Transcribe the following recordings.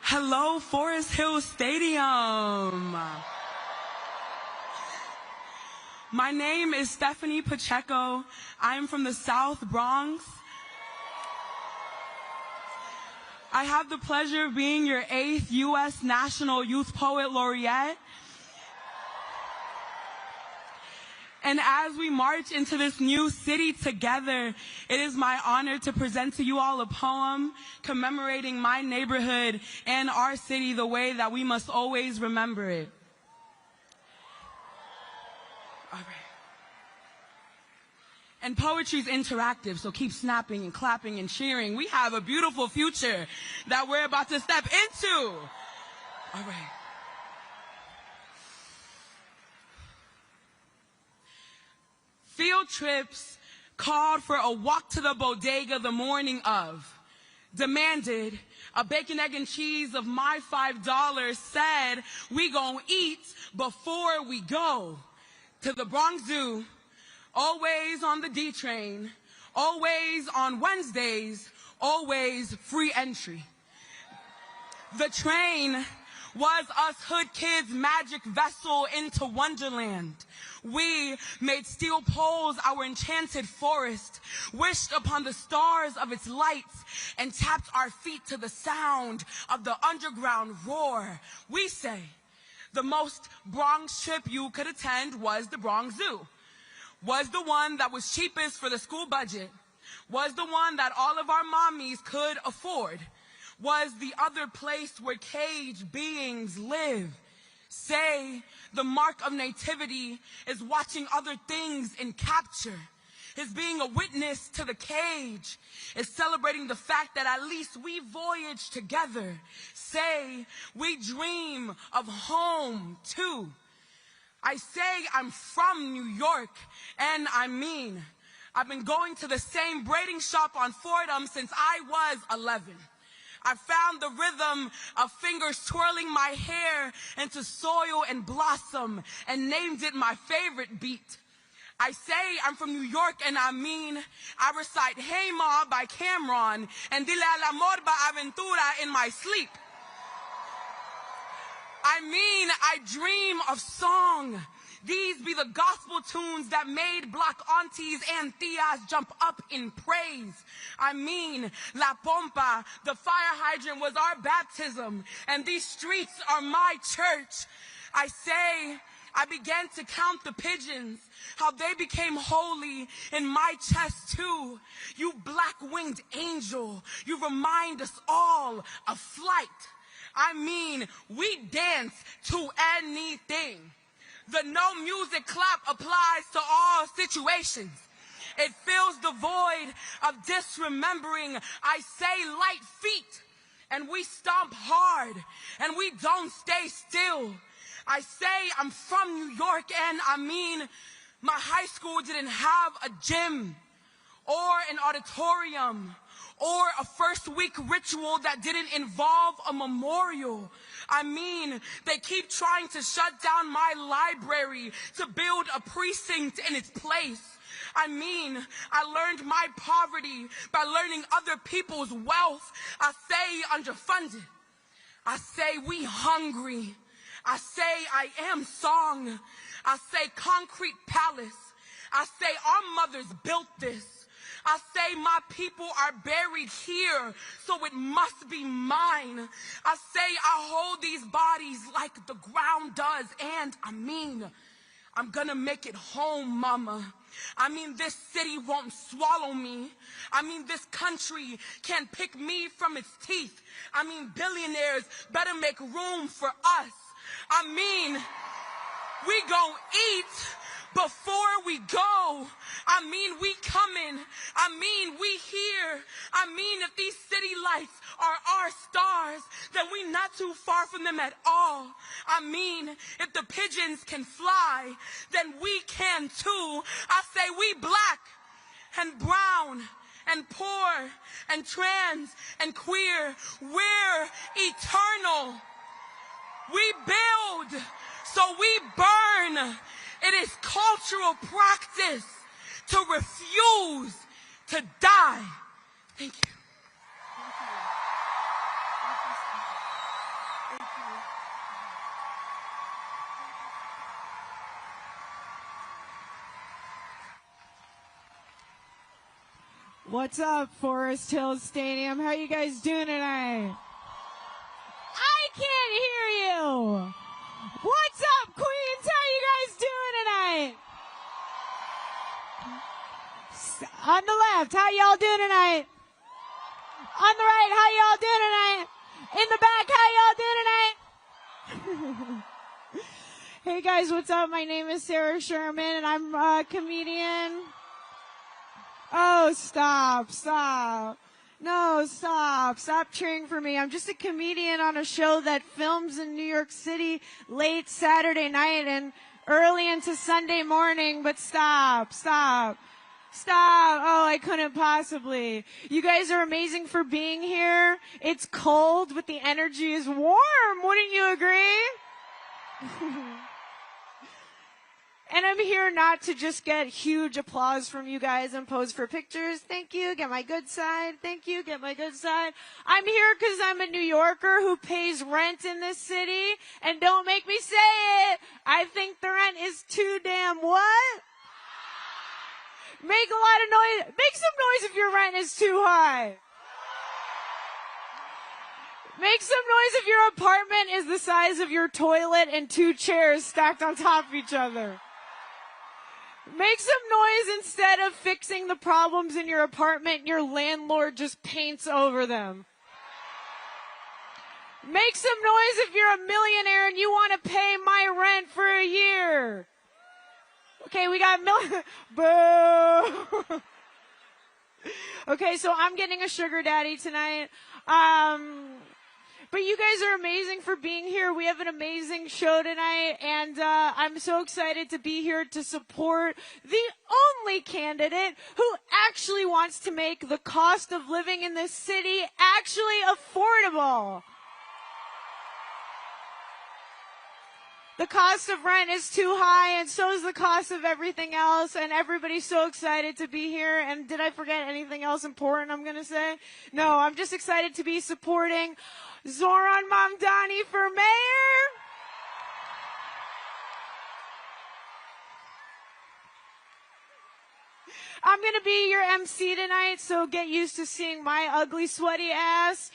Hello, Forest Hill Stadium. My name is Stephanie Pacheco. I'm from the South Bronx. I have the pleasure of being your 8th U.S. National Youth Poet Laureate. And as we march into this new city together, it is my honor to present to you all a poem commemorating my neighborhood and our city the way that we must always remember it. All right. And poetry is interactive, so keep snapping and clapping and cheering. We have a beautiful future that we're about to step into. All right. Field trips called for a walk to the bodega the morning of, demanded a bacon, egg, and cheese of my $5, said we gon' eat before we go to the Bronx Zoo, always on the D train, always on Wednesdays, always free entry. The train was us hood kids' magic vessel into Wonderland. We made steel poles our enchanted forest, wished upon the stars of its lights, and tapped our feet to the sound of the underground roar. We say the most Bronx trip you could attend was the Bronx Zoo, was the one that was cheapest for the school budget, was the one that all of our mommies could afford, was the other place where caged beings live. Say the mark of nativity is watching other things in capture, is being a witness to the cage, is celebrating the fact that at least we voyage together. Say we dream of home too. I say I'm from New York, and I mean, I've been going to the same braiding shop on Fordham since I was 11. I found the rhythm of fingers twirling my hair into soil and blossom and named it my favorite beat. I say I'm from New York, and I mean, I recite Hey Ma by Cameron and Dile al Amor by Aventura in my sleep. I mean, I dream of song. These be the gospel tunes that made black aunties and tias jump up in praise. I mean, La Pompa, the fire hydrant, was our baptism, and these streets are my church. I say, I began to count the pigeons, how they became holy in my chest too. You black-winged angel, you remind us all of flight. I mean, we dance to anything. The no music clap applies to all situations. It fills the void of disremembering. I say light feet, and we stomp hard, and we don't stay still. I say I'm from New York, and I mean, my high school didn't have a gym or an auditorium or a first week ritual that didn't involve a memorial. I mean, they keep trying to shut down my library to build a precinct in its place. I mean, I learned my poverty by learning other people's wealth. I say underfunded. I say we hungry. I say I am song. I say concrete palace. I say our mothers built this. I say my people are buried here, so it must be mine. I say I hold these bodies like the ground does, and I mean, I'm gonna make it home, mama. I mean, this city won't swallow me. I mean, this country can't pick me from its teeth. I mean, billionaires better make room for us. I mean, we gon' eat before we go. I mean, we coming. I mean, we here. I mean, if these city lights are our stars, then we not too far from them at all. I mean, if the pigeons can fly, then we can too. I say we black and brown and poor and trans and queer. We're eternal. We build, so we burn. It is cultural practice to refuse to die. Thank you. What's up, Forest Hills Stadium? How you guys doing tonight? I can't hear you. What's up, Queens? How you guys doing tonight? On the left, how y'all doing tonight? On the right, how y'all doing tonight? In the back, how y'all doing tonight? Hey guys, what's up? My name is Sarah Sherman, and I'm a comedian. Oh, stop. No, stop cheering for me. I'm just a comedian on a show that films in New York City late Saturday night and early into Sunday morning, but stop. Oh, I couldn't possibly. You guys are amazing for being here. It's cold, but the energy is warm. Wouldn't you agree? And I'm here not to just get huge applause from you guys and pose for pictures. Thank you. Get my good side. Thank you. Get my good side. I'm here because I'm a New Yorker who pays rent in this city. And don't make me say it. I think the rent is too damn what? Make a lot of noise. Make some noise if your rent is too high. Make some noise if your apartment is the size of your toilet and 2 chairs stacked on top of each other. Make some noise instead of fixing the problems in your apartment, your landlord just paints over them. Make some noise if you're a millionaire and you want to pay my rent for a year. Okay, we got Boo! Okay, so I'm getting a sugar daddy tonight. But you guys are amazing for being here. We have an amazing show tonight, and I'm so excited to be here to support the only candidate who actually wants to make the cost of living in this city actually affordable. The cost of rent is too high, and so is the cost of everything else, and everybody's so excited to be here. And did I forget anything else important I'm going to say? No, I'm just excited to be supporting Zohran Mamdani for mayor. I'm going to be your MC tonight, so get used to seeing my ugly, sweaty ass.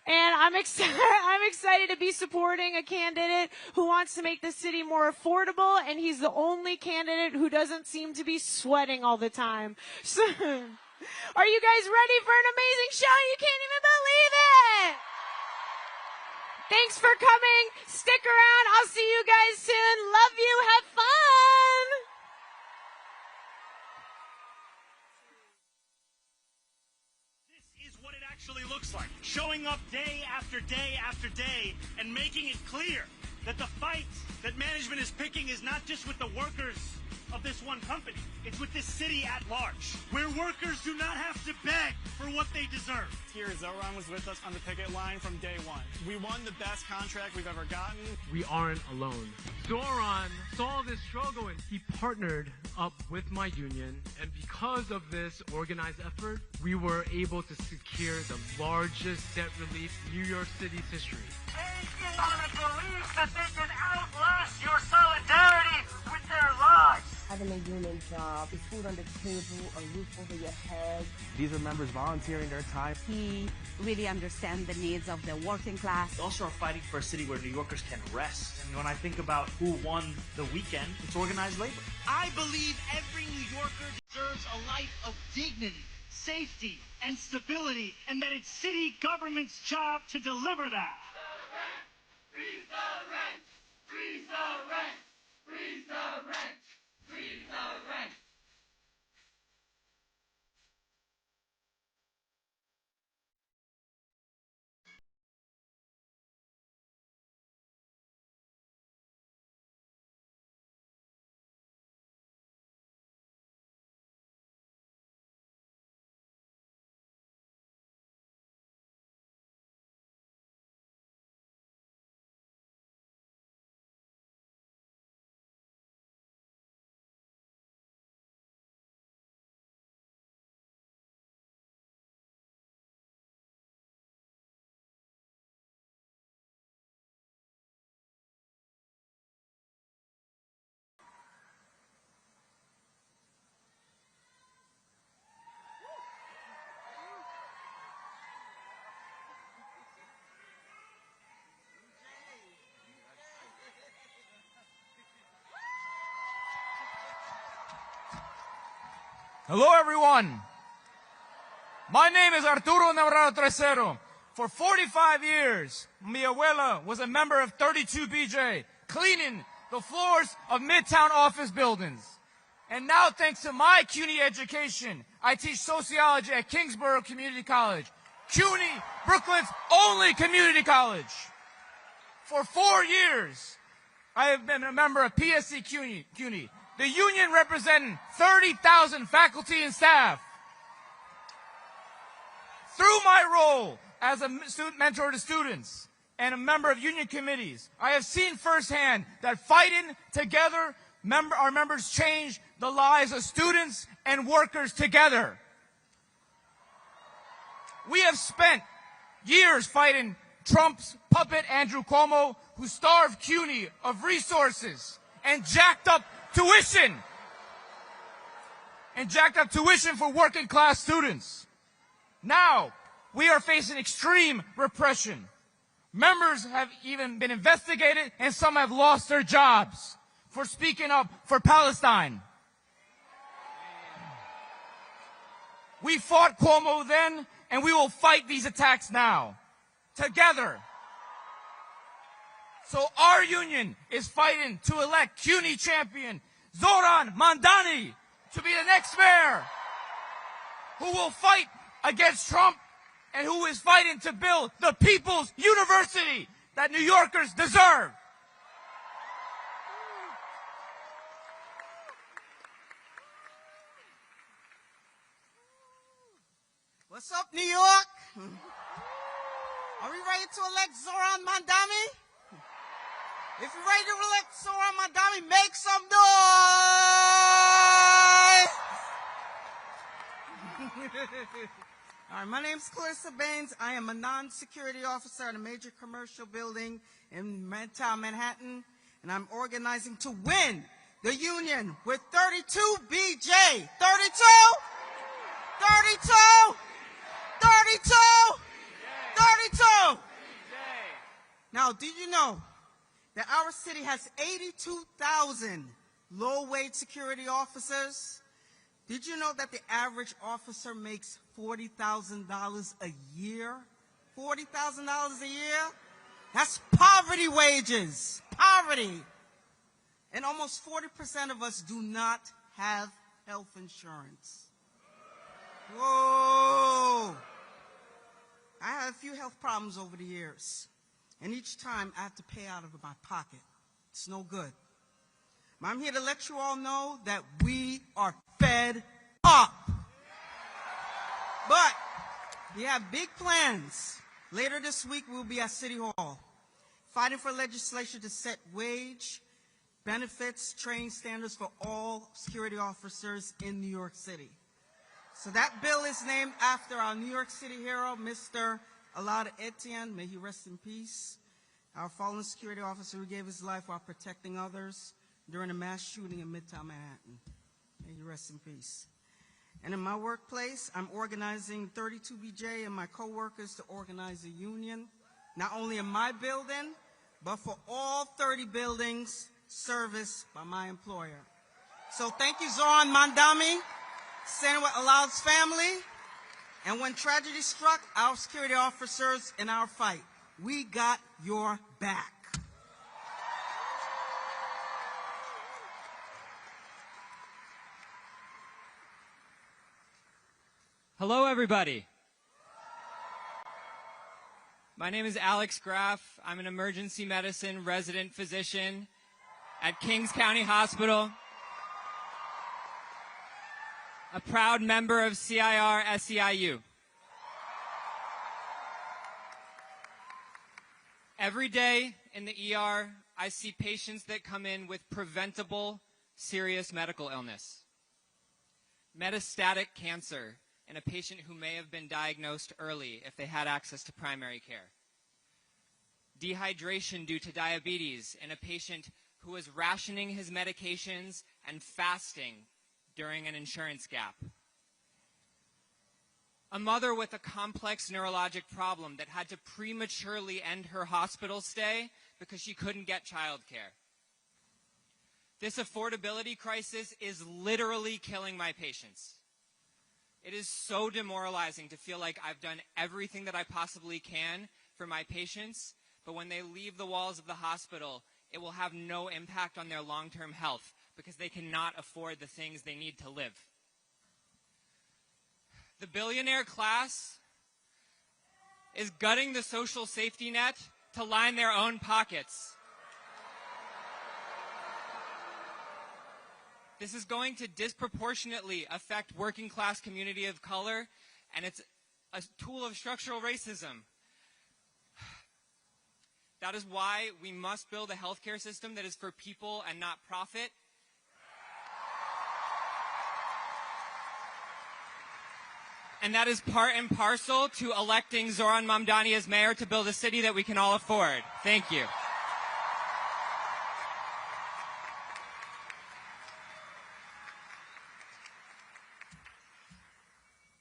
And I'm excited to be supporting a candidate who wants to make the city more affordable, and he's the only candidate who doesn't seem to be sweating all the time. So, are you guys ready for an amazing show? You can't even believe it! Thanks for coming. Stick around. I'll see you guys soon. Love you. Have fun. This is what it actually looks like. Showing up day after day after day and making it clear that the fight that management is picking is not just with the workers of this one company. It's with this city at large, where workers do not have to beg for what they deserve. Here, Zoran was with us on the picket line from day one. We won the best contract we've ever gotten. We aren't alone. Zoran saw this struggle and he partnered up with my union, and because of this organized effort, we were able to secure the largest debt relief in New York City's history. Banking on a belief that they can outlast your solidarity with their lives. Having a union job, is food on the table, a roof over your head. These are members volunteering their time. He really understands the needs of the working class. We also are fighting for a city where New Yorkers can rest. And when I think about who won the weekend, it's organized labor. I believe every New Yorker deserves a life of dignity, safety, and stability, and that it's city government's job to deliver that. Freeze the rent! Freeze the rent! Freeze the rent! Freeze the rent! Hello, everyone. My name is Arturo Navarro Tresero. For 45 years, mi abuela was a member of 32BJ, cleaning the floors of Midtown office buildings. And now, thanks to my CUNY education, I teach sociology at Kingsborough Community College, CUNY, Brooklyn's only community college. For 4 years, I have been a member of PSC CUNY, the union representing 30,000 faculty and staff. Through my role as a student mentor to students and a member of union committees, I have seen firsthand that fighting together, our members change the lives of students and workers together. We have spent years fighting Trump's puppet Andrew Cuomo, who starved CUNY of resources and jacked up tuition for working class students. Now, we are facing extreme repression. Members have even been investigated, and some have lost their jobs for speaking up for Palestine. We fought Cuomo then, and we will fight these attacks now, together. So our union is fighting to elect CUNY champion Zoran Mandani to be the next mayor, who will fight against Trump and who is fighting to build the people's university that New Yorkers deserve. What's up, New York? Are we ready to elect Zoran Mandani? If you're ready to elect Zoran Mandani, make some noise! All right, my name's Clarissa Baines. I am a non-security officer at a major commercial building in Midtown Manhattan, and I'm organizing to win the union with 32BJ. 32! 32! 32! 32! Now, did you know that our city has 82,000 low-wage security officers? Did you know that the average officer makes $40,000 a year? $40,000 a year? That's poverty wages. Poverty. And almost 40% of us do not have health insurance. Whoa. I had a few health problems over the years, and each time I have to pay out of my pocket. It's no good. I'm here to let you all know that we are fed up. But we have big plans. Later this week, we'll be at City Hall, fighting for legislation to set wage, benefits, training standards for all security officers in New York City. So that bill is named after our New York City hero, Mr. Alada Etienne. May he rest in peace. Our fallen security officer who gave his life while protecting others during a mass shooting in Midtown Manhattan. May he rest in peace. And in my workplace, I'm organizing 32BJ and my coworkers to organize a union, not only in my building, but for all 30 buildings serviced by my employer. So thank you, Zoran Mandani, standing with Alad's family. And when tragedy struck, our security officers in our fight, we got your back. Hello, everybody. My name is Alex Graff. I'm an emergency medicine resident physician at Kings County Hospital, a proud member of CIR-SEIU. Every day in the ER, I see patients that come in with preventable, serious medical illness. Metastatic cancer in a patient who may have been diagnosed early if they had access to primary care. Dehydration due to diabetes in a patient who was rationing his medications and fasting during an insurance gap. A mother with a complex neurologic problem that had to prematurely end her hospital stay because she couldn't get childcare. This affordability crisis is literally killing my patients. It is so demoralizing to feel like I've done everything that I possibly can for my patients, but when they leave the walls of the hospital, it will have no impact on their long-term health because they cannot afford the things they need to live. The billionaire class is gutting the social safety net to line their own pockets. This is going to disproportionately affect working class community of color, and it's a tool of structural racism. That is why we must build a healthcare system that is for people and not profit. And that is part and parcel to electing Zoran Mamdani as mayor to build a city that we can all afford. Thank you.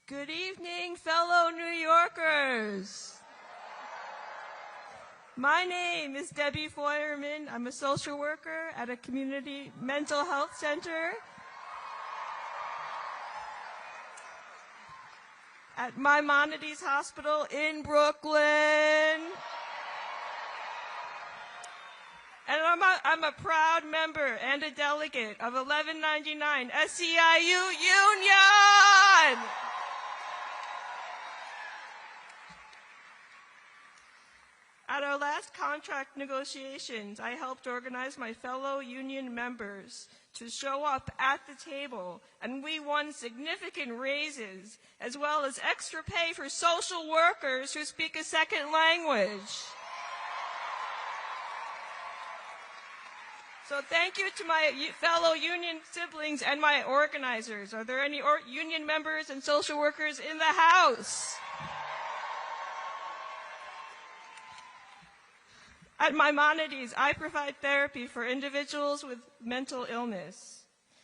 Good evening, fellow New Yorkers. My name is Debbie Feuerman. I'm a social worker at a community mental health center at Maimonides Hospital in Brooklyn. And I'm a proud member and a delegate of 1199 SEIU Union. At our last contract negotiations, I helped organize my fellow union members to show up at the table, and we won significant raises, as well as extra pay for social workers who speak a second language. So thank you to my fellow union siblings and my organizers. Are there any union members and social workers in the house? At Maimonides, I provide therapy for individuals with mental illness.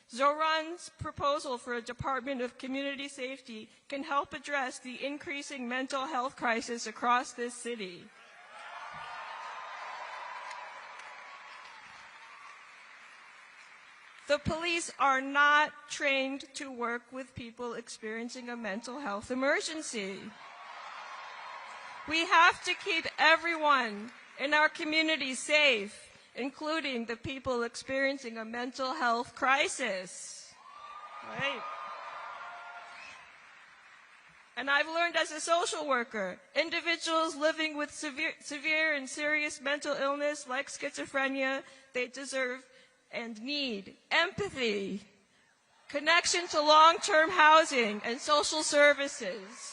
Zoran's proposal for a Department of Community Safety can help address the increasing mental health crisis across this city. The police are not trained to work with people experiencing a mental health emergency. We have to keep everyone in our community safe, including the people experiencing a mental health crisis. Right? And I've learned as a social worker, individuals living with severe and serious mental illness like schizophrenia, they deserve and need empathy, connection to long-term housing and social services.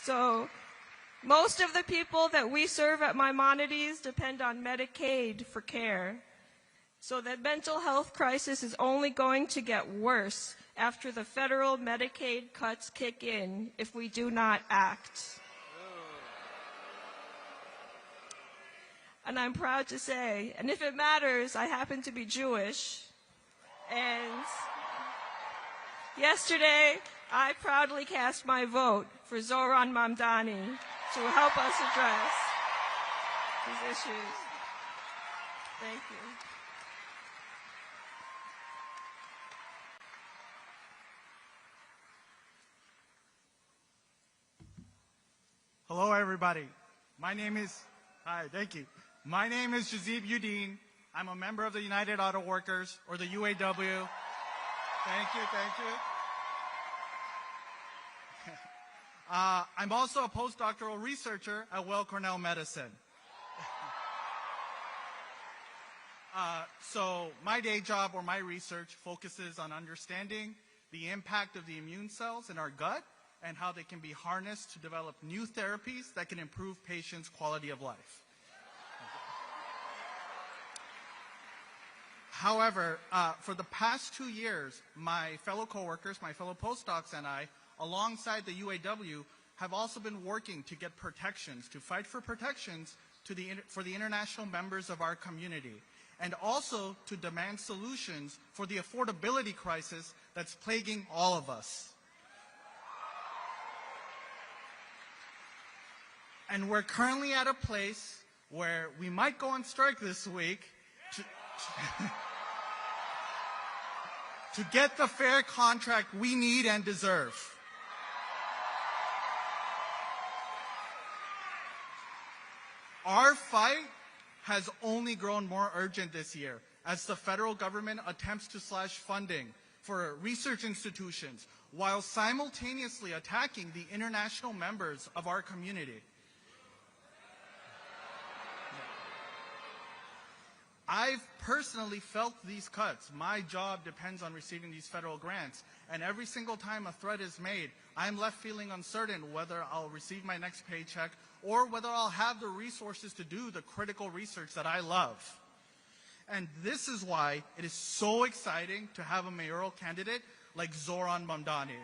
So most of the people that we serve at Maimonides depend on Medicaid for care. So the mental health crisis is only going to get worse after the federal Medicaid cuts kick in if we do not act. And I'm proud to say, and if it matters, I happen to be Jewish. And yesterday, I proudly cast my vote for Zoran Mamdani to help us address these issues. Thank you. Hello, everybody. Thank you. My name is Jazib Udine. I'm a member of the United Auto Workers, or the UAW. Thank you. I'm also a postdoctoral researcher at Weill Cornell Medicine. So my day job or my research focuses on understanding the impact of the immune cells in our gut and how they can be harnessed to develop new therapies that can improve patients' quality of life. However, for the past 2 years, my fellow coworkers, my fellow postdocs and I, alongside the UAW, have also been working to get protections, to fight for protections for the international members of our community, and also to demand solutions for the affordability crisis that's plaguing all of us. And we're currently at a place where we might go on strike this week to get the fair contract we need and deserve. Our fight has only grown more urgent this year as the federal government attempts to slash funding for research institutions while simultaneously attacking the international members of our community. I've personally felt these cuts. My job depends on receiving these federal grants, and every single time a threat is made, I'm left feeling uncertain whether I'll receive my next paycheck or whether I'll have the resources to do the critical research that I love. And this is why it is so exciting to have a mayoral candidate like Zohran Mamdani.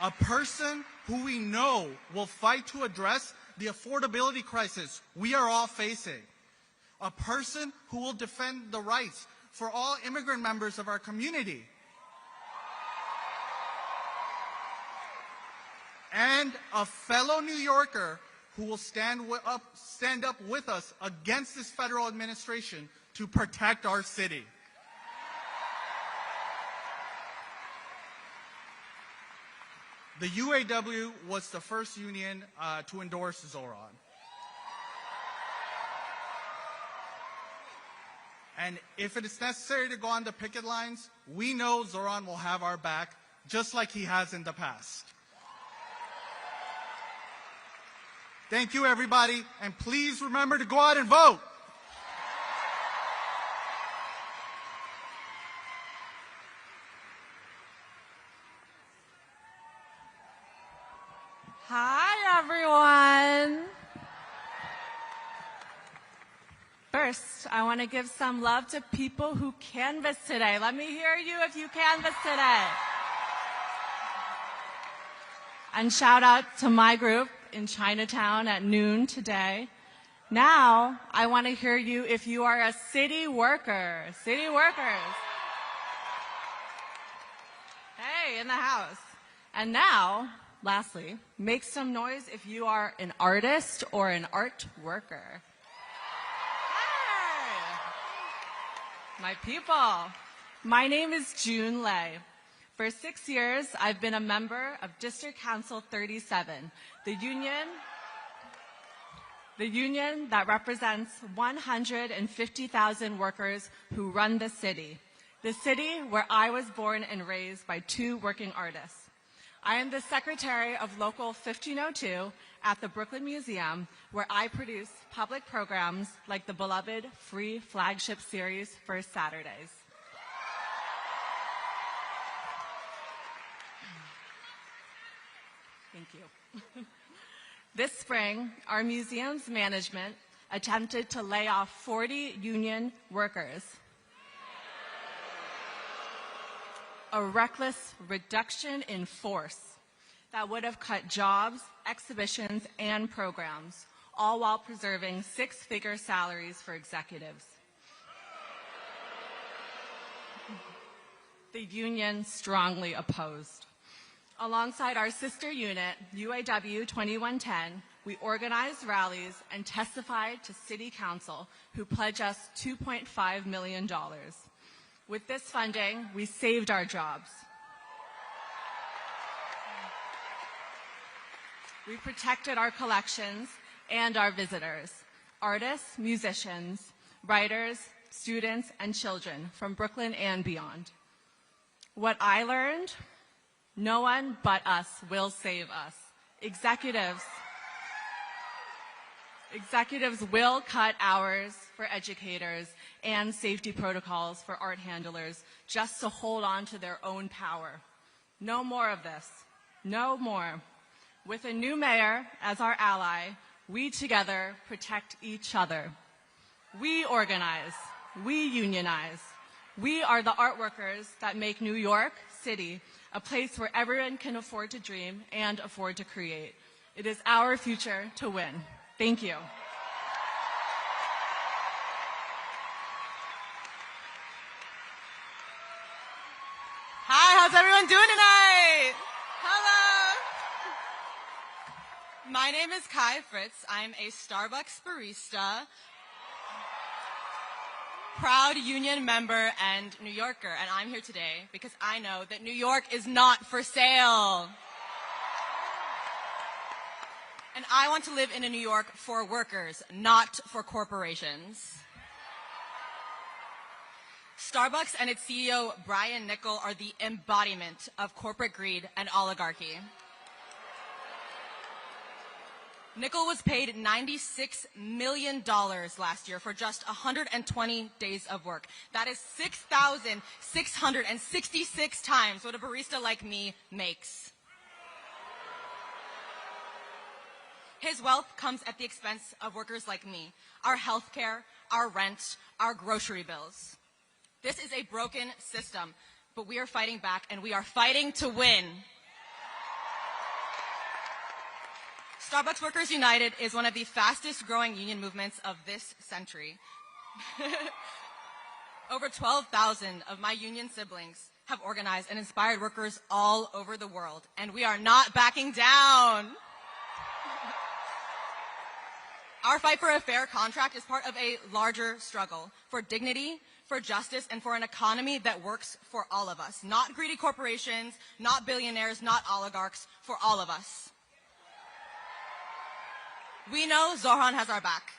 A person who we know will fight to address the affordability crisis we are all facing. A person who will defend the rights for all immigrant members of our community. And a fellow New Yorker who will stand up with us against this federal administration to protect our city. The UAW was the first union to endorse Zoran. And if it is necessary to go on the picket lines, we know Zoran will have our back, just like he has in the past. Thank you, everybody, and please remember to go out and vote. Hi, everyone. First, I want to give some love to people who canvassed today. Let me hear you if you canvassed today. And shout out to my group in Chinatown at noon today. Now, I want to hear you if you are a city worker. City workers. Hey, in the house. And now, lastly, make some noise if you are an artist or an art worker. Hey! My people. My name is June Lei. For 6 years, I've been a member of District Council 37, the union that represents 150,000 workers who run the city where I was born and raised by two working artists. I am the secretary of Local 1502 at the Brooklyn Museum, where I produce public programs like the beloved free flagship series First Saturdays. Thank you. This spring, our museum's management attempted to lay off 40 union workers. A reckless reduction in force that would have cut jobs, exhibitions, and programs, all while preserving six-figure salaries for executives. The union strongly opposed. Alongside our sister unit, UAW 2110, we organized rallies and testified to City Council, who pledged us $2.5 million. With this funding, we saved our jobs. We protected our collections and our visitors, artists, musicians, writers, students, and children from Brooklyn and beyond. What I learned: no one but us will save us. Executives will cut hours for educators and safety protocols for art handlers just to hold on to their own power. No more of this. No more. With a new mayor as our ally, we together protect each other. We organize. We unionize. We are the art workers that make New York City a place where everyone can afford to dream and afford to create. It is our future to win. Thank you. Hi, how's everyone doing tonight? Hello. My name is Kai Fritz. I'm a Starbucks barista. proud union member and New Yorker, and I'm here today because I know that New York is not for sale. And I want to live in a New York for workers, not for corporations. Starbucks and its CEO, Brian Niccol, are the embodiment of corporate greed and oligarchy. Niccol was paid $96 million last year for just 120 days of work. That is 6,666 times what a barista like me makes. His wealth comes at the expense of workers like me, our health care, our rent, our grocery bills. This is a broken system, but we are fighting back, and we are fighting to win. Starbucks Workers United is one of the fastest growing union movements of this century. Over 12,000 of my union siblings have organized and inspired workers all over the world, and we are not backing down. Our fight for a fair contract is part of a larger struggle for dignity, for justice, and for an economy that works for all of us. Not greedy corporations, not billionaires, not oligarchs, for all of us. We know Zohran has our back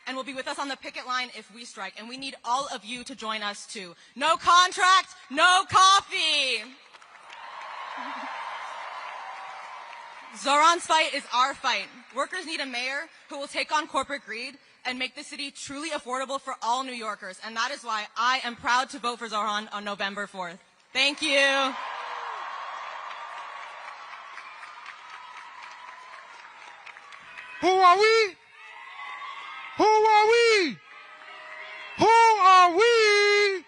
and will be with us on the picket line if we strike, and we need all of you to join us too. No contract, no coffee. Zoran's fight is our fight. Workers need a mayor who will take on corporate greed and make the city truly affordable for all New Yorkers, and that is why I am proud to vote for Zohran on November 4th. Thank you. Who are we? Who are we? Who are we?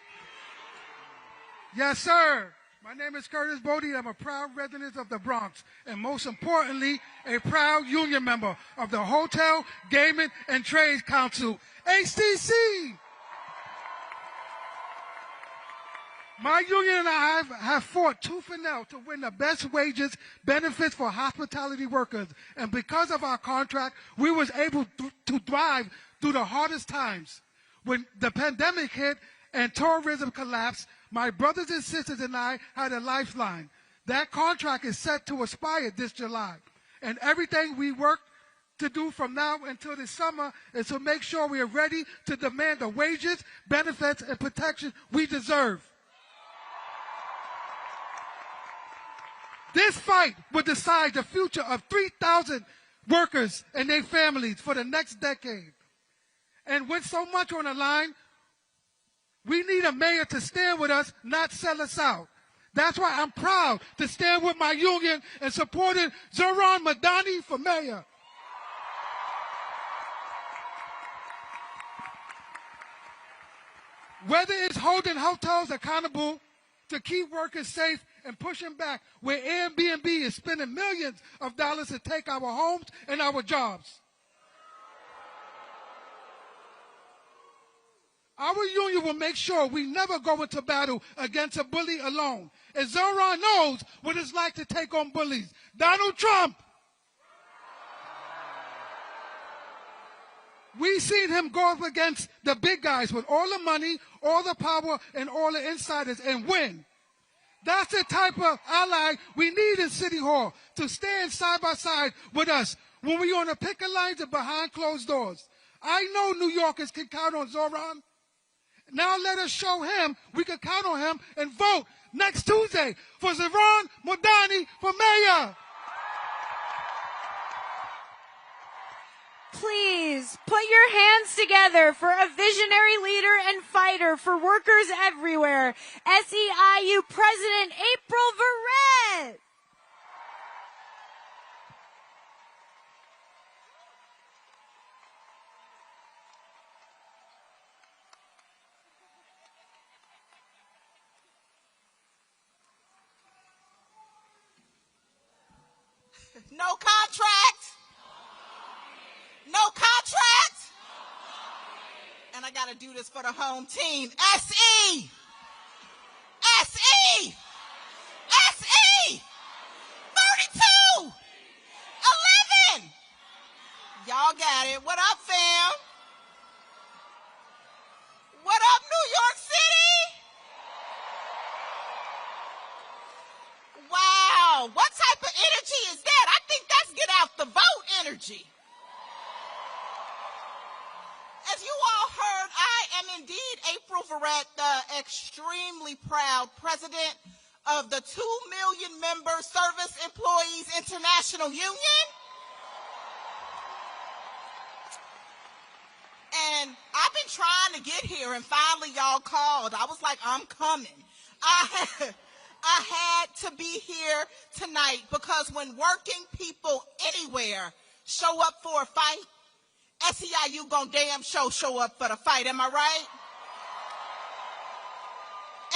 Yes, sir. My name is Curtis Bodie. I'm a proud resident of the Bronx, and most importantly, a proud union member of the Hotel, Gaming, and Trade Council, HTC. My union and I have fought tooth and nail to win the best wages, benefits for hospitality workers. And because of our contract, we was able to thrive through the hardest times. When the pandemic hit and tourism collapsed, my brothers and sisters and I had a lifeline. That contract is set to expire this July. And everything we work to do from now until the summer is to make sure we are ready to demand the wages, benefits, and protection we deserve. This fight will decide the future of 3,000 workers and their families for the next decade. And with so much on the line, we need a mayor to stand with us, not sell us out. That's why I'm proud to stand with my union and supporting Zoran Mandani for mayor. Whether it's holding hotels accountable to keep workers safe and pushing back where Airbnb is spending millions of dollars to take our homes and our jobs. Our union will make sure we never go into battle against a bully alone. And Zoran knows what it's like to take on bullies. Donald Trump. We've seen him go up against the big guys with all the money, all the power, and all the insiders and win. That's the type of ally we need in City Hall, to stand side by side with us when we're on the picket lines and behind closed doors. I know New Yorkers can count on Zoran. Now let us show him we can count on him and vote next Tuesday for Zoran Mamdani for mayor. Please put your hands together for a visionary leader and fighter for workers everywhere, SEIU President April Verrett. No contract. No contract. And I got to do this for the home team. SE. SE. SE. 32. 11. Y'all got it. What up, fam? What up, New energy. As you all heard, I am indeed April Verrett, the extremely proud president of the 2 million member Service Employees International Union. And I've been trying to get here, and finally y'all called. I was like, I'm coming. I had to be here tonight because when working people anywhere show up for a fight, SEIU gon' damn show up for the fight. Am I right?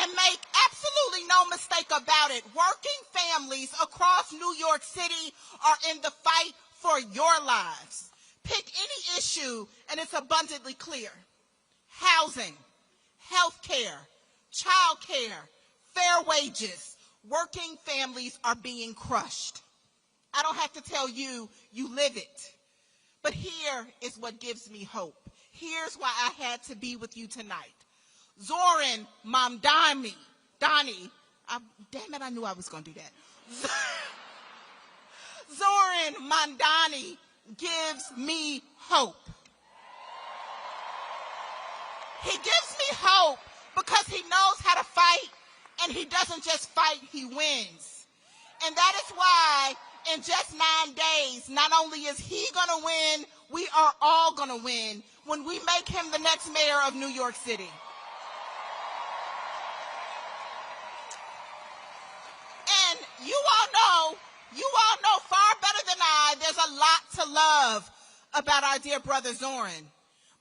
And make absolutely no mistake about it, working families across New York City are in the fight for your lives. Pick any issue and it's abundantly clear. Housing, health care, child care, fair wages. Working families are being crushed. I don't have to tell you, you live it. But here is what gives me hope. Here's why I had to be with you tonight. Zoran Mamdani, damn it, I knew I was going to do that. Zoran Mandani gives me hope. He gives me hope because he knows how to fight, and he doesn't just fight, he wins. And that is why in just 9 days, not only is he going to win, we are all going to win when we make him the next mayor of New York City. And you all know far better than I, there's a lot to love about our dear brother Zoran.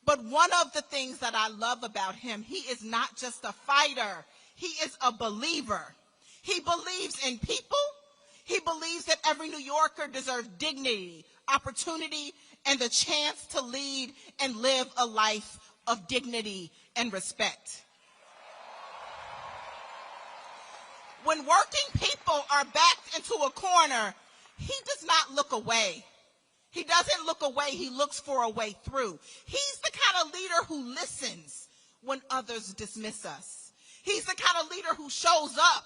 But one of the things that I love about him, he is not just a fighter, he is a believer. He believes in people. He believes that every New Yorker deserves dignity, opportunity, and the chance to lead and live a life of dignity and respect. When working people are backed into a corner, he does not look away. He doesn't look away, he looks for a way through. He's the kind of leader who listens when others dismiss us. He's the kind of leader who shows up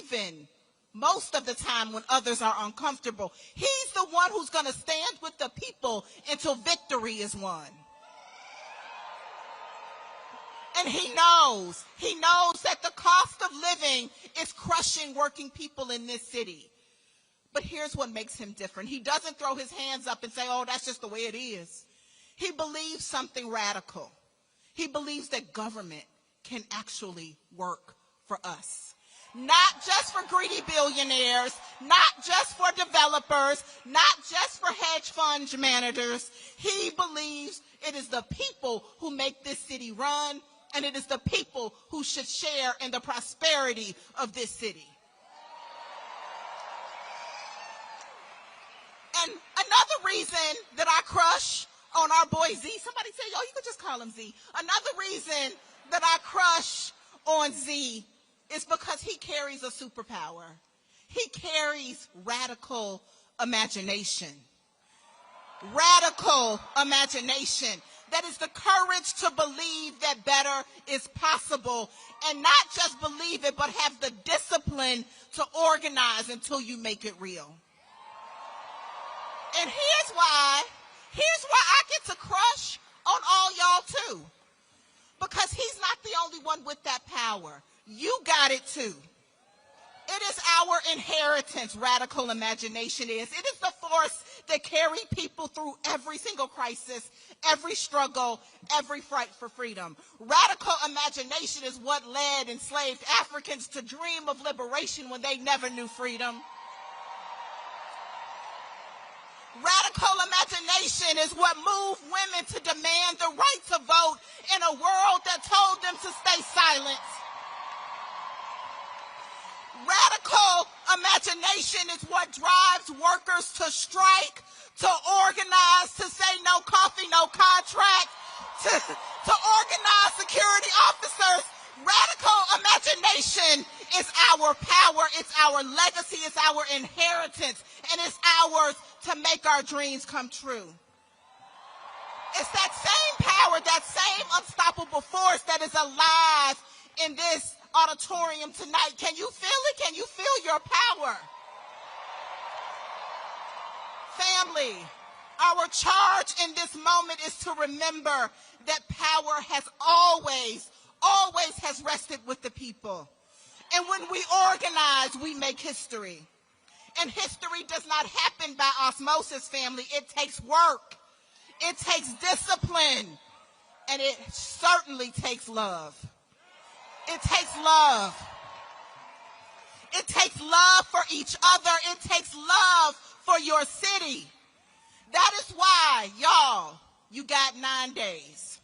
even most of the time when others are uncomfortable. He's the one who's going to stand with the people until victory is won. And he knows that the cost of living is crushing working people in this city. But here's what makes him different. He doesn't throw his hands up and say, oh, that's just the way it is. He believes something radical. He believes that government can actually work for us. Not just for greedy billionaires, not just for developers, not just for hedge fund managers. He believes it is the people who make this city run, and it is the people who should share in the prosperity of this city. And another reason that I crush on our boy Z, somebody say, oh, you could just call him Z. Another reason that I crush on Z is because he carries a superpower. He carries radical imagination. Radical imagination. That is the courage to believe that better is possible, and not just believe it, but have the discipline to organize until you make it real. And here's why I get to crush on all y'all too. Because he's not the only one with that power. You got it too. It is our inheritance, radical imagination is. It is the force that carry people through every single crisis, every struggle, every fight for freedom. Radical imagination is what led enslaved Africans to dream of liberation when they never knew freedom. Radical imagination is what moved women to demand the right to vote in a world that told them to stay silent. Radical imagination is what drives workers to strike, to organize, to say no coffee, no contract, to organize security officers. Radical imagination is our power, it's our legacy, it's our inheritance, and it's ours to make our dreams come true. It's that same power, that same unstoppable force that is alive in this auditorium tonight. Can you feel it? Can you feel your power? Family, Our charge in this moment is to remember that power has always has rested with the people. And when we organize, we make history. And history does not happen by osmosis, family. It takes work. It takes discipline. And it certainly takes love. It takes love. It takes love for each other. It takes love for your city. That is why, y'all, you got 9 days.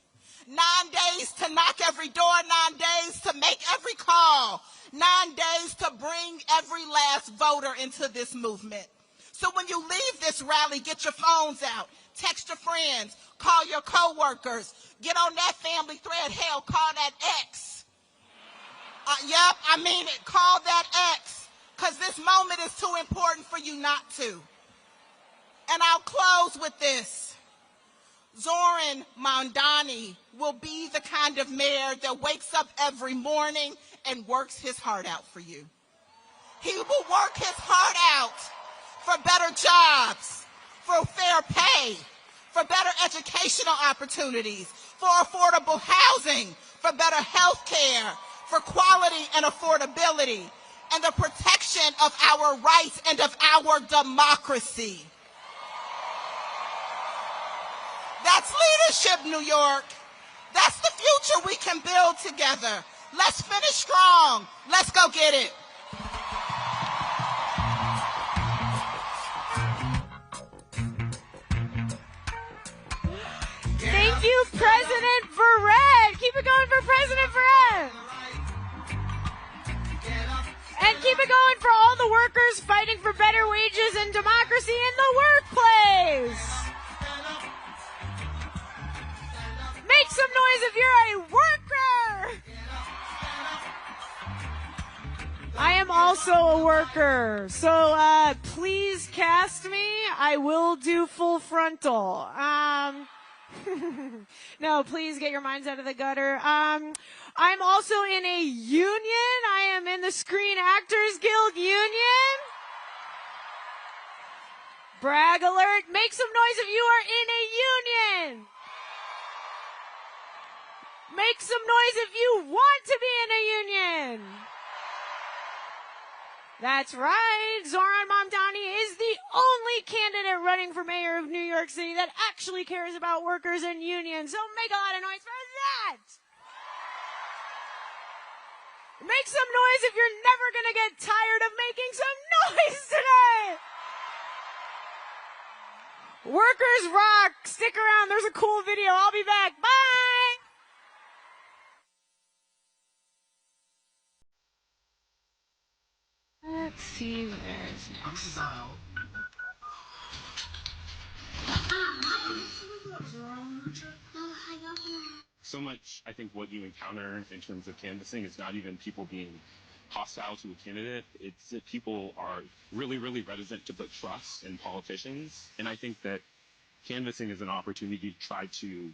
9 days to knock every door, 9 days to make every call, 9 days to bring every last voter into this movement. So when you leave this rally, get your phones out, text your friends, call your coworkers, get on that family thread, hell, call that ex. Yep, I mean it, call that ex, because this moment is too important for you not to. And I'll close with this. Zoran Mamdani will be the kind of mayor that wakes up every morning and works his heart out for you. He will work his heart out for better jobs, for fair pay, for better educational opportunities, for affordable housing, for better health care, for quality and affordability, and the protection of our rights and of our democracy. That's leadership, New York. That's the future we can build together. Let's finish strong. Let's go get it. Thank you, President Verrett. Keep it going for President Verrett. And keep it going for all the workers fighting for better wages and democracy in the workplace. Make some noise if you're a worker. I am also a worker, so please cast me. I will do full frontal. No, please get your minds out of the gutter. I'm also in a union. I am in the Screen Actors Guild union. Brag alert. Make some noise if you are in a union. Make some noise if you want to be in a union. That's right. Zohran Mamdani is the only candidate running for mayor of New York City that actually cares about workers and unions. So make a lot of noise for that. Make some noise if you're never going to get tired of making some noise tonight. Workers rock. Stick around. There's a cool video. I'll be back. Bye. Let's see, there's next. So much, I think, what you encounter in terms of canvassing is not even people being hostile to a candidate. It's that people are really, really reticent to put trust in politicians. And I think that canvassing is an opportunity to try to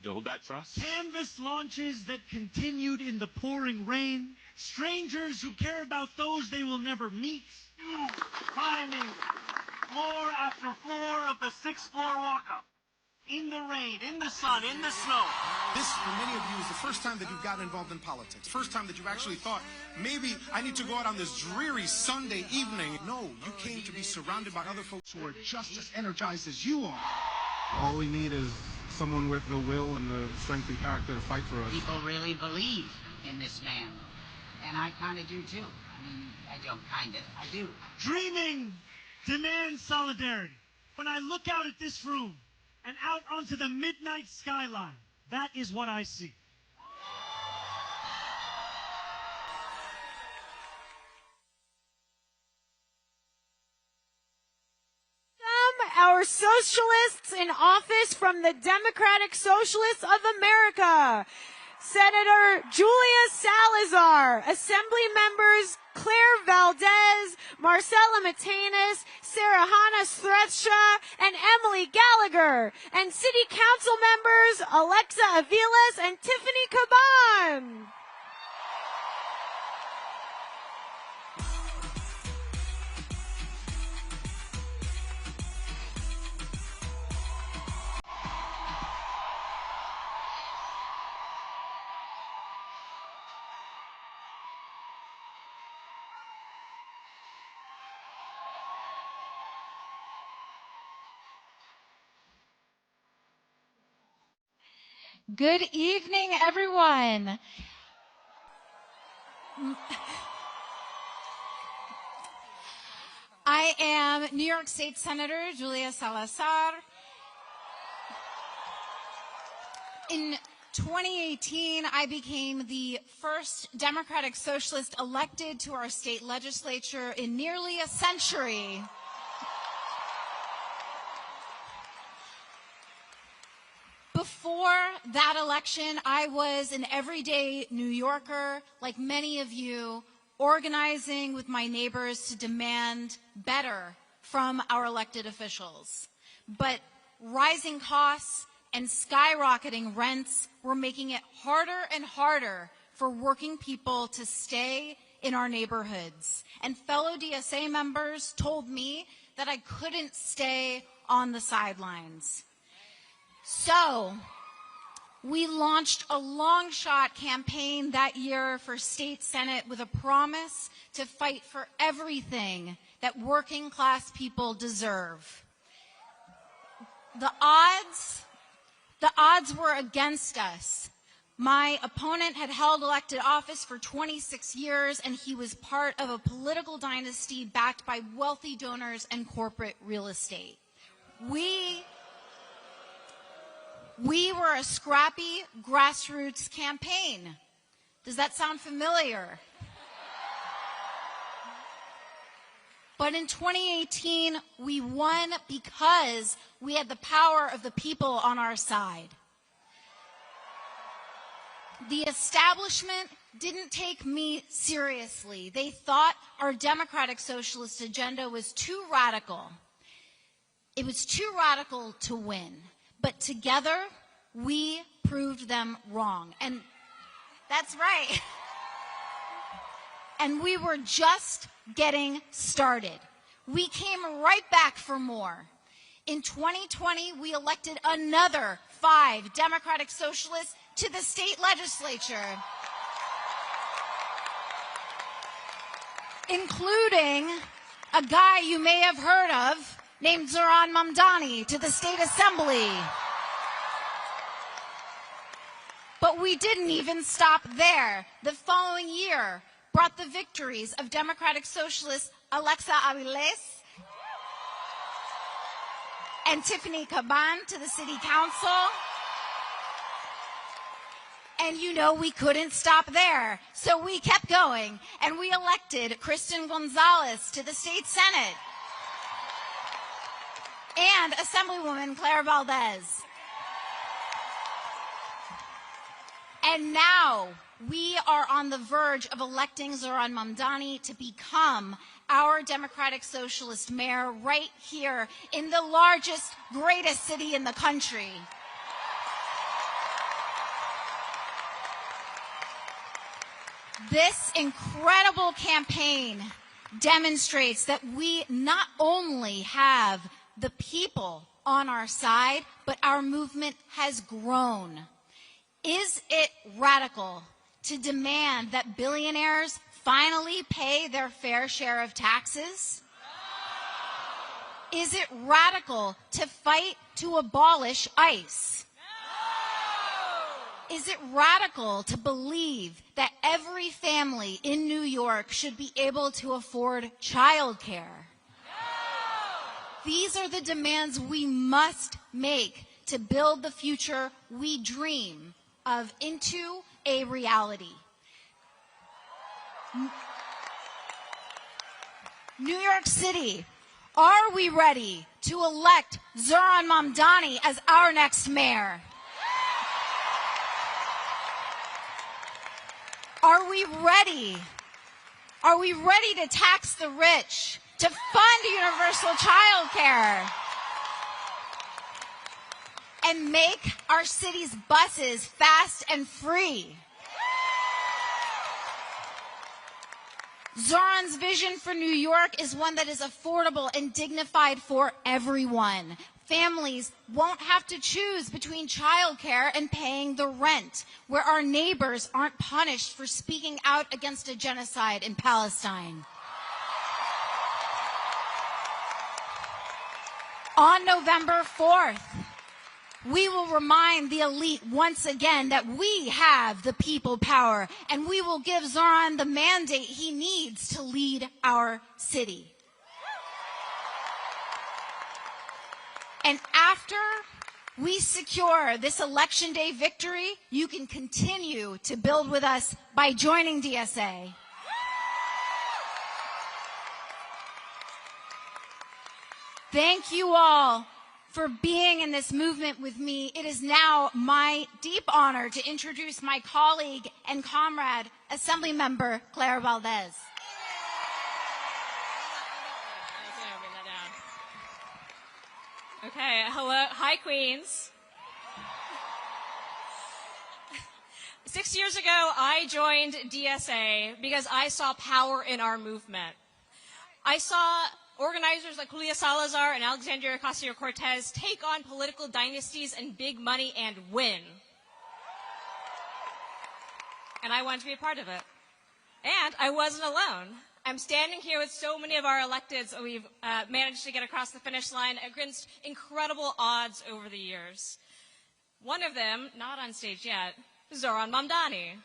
build that trust. Canvas launches that continued in the pouring rain. Strangers who care about those they will never meet. Climbing floor after floor of the 6th floor walk-up. In the rain, in the sun, in the snow. This, for many of you, is the first time that you've gotten involved in politics. First time that you've actually thought, maybe I need to go out on this dreary Sunday evening. No, you came to be surrounded by other folks who are just as energized as you are. All we need is someone with the will and the strength and character to fight for us. People really believe in this man. And I kind of do too. I mean, I don't kind of, I do. Dreaming demands solidarity. When I look out at this room and out onto the midnight skyline, that is what I see. Our socialists in office from the Democratic Socialists of America. Senator Julia Salazar, Assembly members Claire Valdez, Marcela Matenis, Sarah Hannah Stretsha, and Emily Gallagher, and City Council members Alexa Aviles and Tiffany Caban. Good evening, everyone. I am New York State Senator Julia Salazar. In 2018, I became the first Democratic Socialist elected to our state legislature in nearly a century. Before that election, I was an everyday New Yorker, like many of you, organizing with my neighbors to demand better from our elected officials. But rising costs and skyrocketing rents were making it harder and harder for working people to stay in our neighborhoods. And fellow DSA members told me that I couldn't stay on the sidelines. So we launched a long-shot campaign that year for state senate with a promise to fight for everything that working-class people deserve. The odds were against us. My opponent had held elected office for 26 years, and he was part of a political dynasty backed by wealthy donors and corporate real estate. We were a scrappy grassroots campaign. Does that sound familiar? But in 2018, we won because we had the power of the people on our side. The establishment didn't take me seriously. They thought our democratic socialist agenda was too radical. It was too radical to win. But together, we proved them wrong. And that's right. And we were just getting started. We came right back for more. In 2020, we elected another 5 Democratic Socialists to the state legislature, including a guy you may have heard of named Zoran Mamdani to the state assembly. But we didn't even stop there. The following year brought the victories of Democratic Socialist Alexa Aviles and Tiffany Caban to the city council. And you know we couldn't stop there, so we kept going, and we elected Kristen Gonzalez to the state senate and Assemblywoman Claire Valdez. And now we are on the verge of electing Zoran Mamdani to become our Democratic Socialist mayor right here in the largest, greatest city in the country. This incredible campaign demonstrates that we not only have the people on our side, but our movement has grown. Is it radical to demand that billionaires finally pay their fair share of taxes? No. Is it radical to fight to abolish ICE? No. Is it radical to believe that every family in New York should be able to afford childcare? These are the demands we must make to build the future we dream of into a reality. New York City, are we ready to elect Zoran Mamdani as our next mayor? Are we ready? Are we ready to tax the rich, to fund universal child care, and make our city's buses fast and free? Zoran's vision for New York is one that is affordable and dignified for everyone. Families won't have to choose between childcare and paying the rent, where our neighbors aren't punished for speaking out against a genocide in Palestine. On November 4th, We will remind the elite once again that we have the people power, and we will give Zoran the mandate he needs to lead our city. And after we secure this election day victory, you can continue to build with us by joining DSA. Thank you all for being in this movement with me. It is now my deep honor to introduce my colleague and comrade, Assemblymember Claire Valdez. Okay, hello, hi Queens. 6 years ago, I joined DSA because I saw power in our movement. I saw organizers like Julia Salazar and Alexandria Ocasio-Cortez take on political dynasties and big money and win. And I wanted to be a part of it. And I wasn't alone. I'm standing here with so many of our electeds that we've managed to get across the finish line against incredible odds over the years. One of them, not on stage yet, Zohran Mamdani.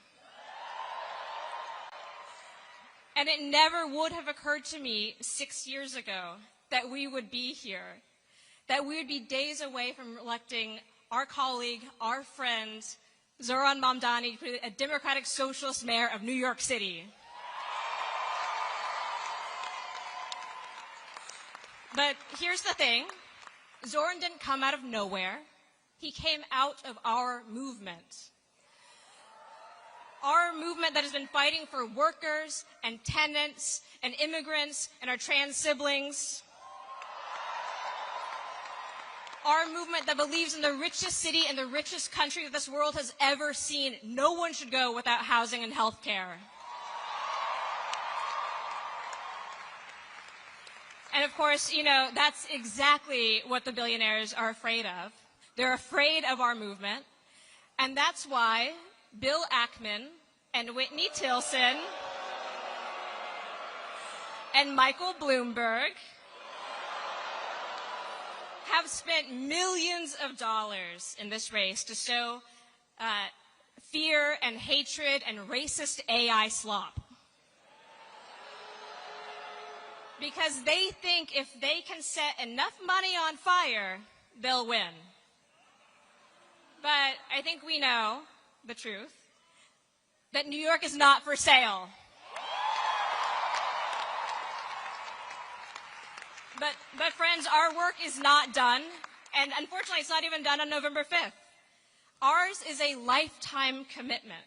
And it never would have occurred to me 6 years ago that we would be here, that we would be days away from electing our colleague, our friend, Zoran Mamdani, a Democratic Socialist mayor of New York City. But here's the thing, Zoran didn't come out of nowhere. He came out of our movement. Our movement that has been fighting for workers and tenants and immigrants and our trans siblings. Our movement that believes in the richest city and the richest country that this world has ever seen. No one should go without housing and health care. And of course, you know, that's exactly what the billionaires are afraid of. They're afraid of our movement. And that's why Bill Ackman and Whitney Tilson and Michael Bloomberg have spent millions of dollars in this race to sow fear and hatred and racist AI slop. Because they think if they can set enough money on fire, they'll win. But I think we know the truth, that New York is not for sale. But friends, our work is not done, and unfortunately it's not even done on November 5th. Ours is a lifetime commitment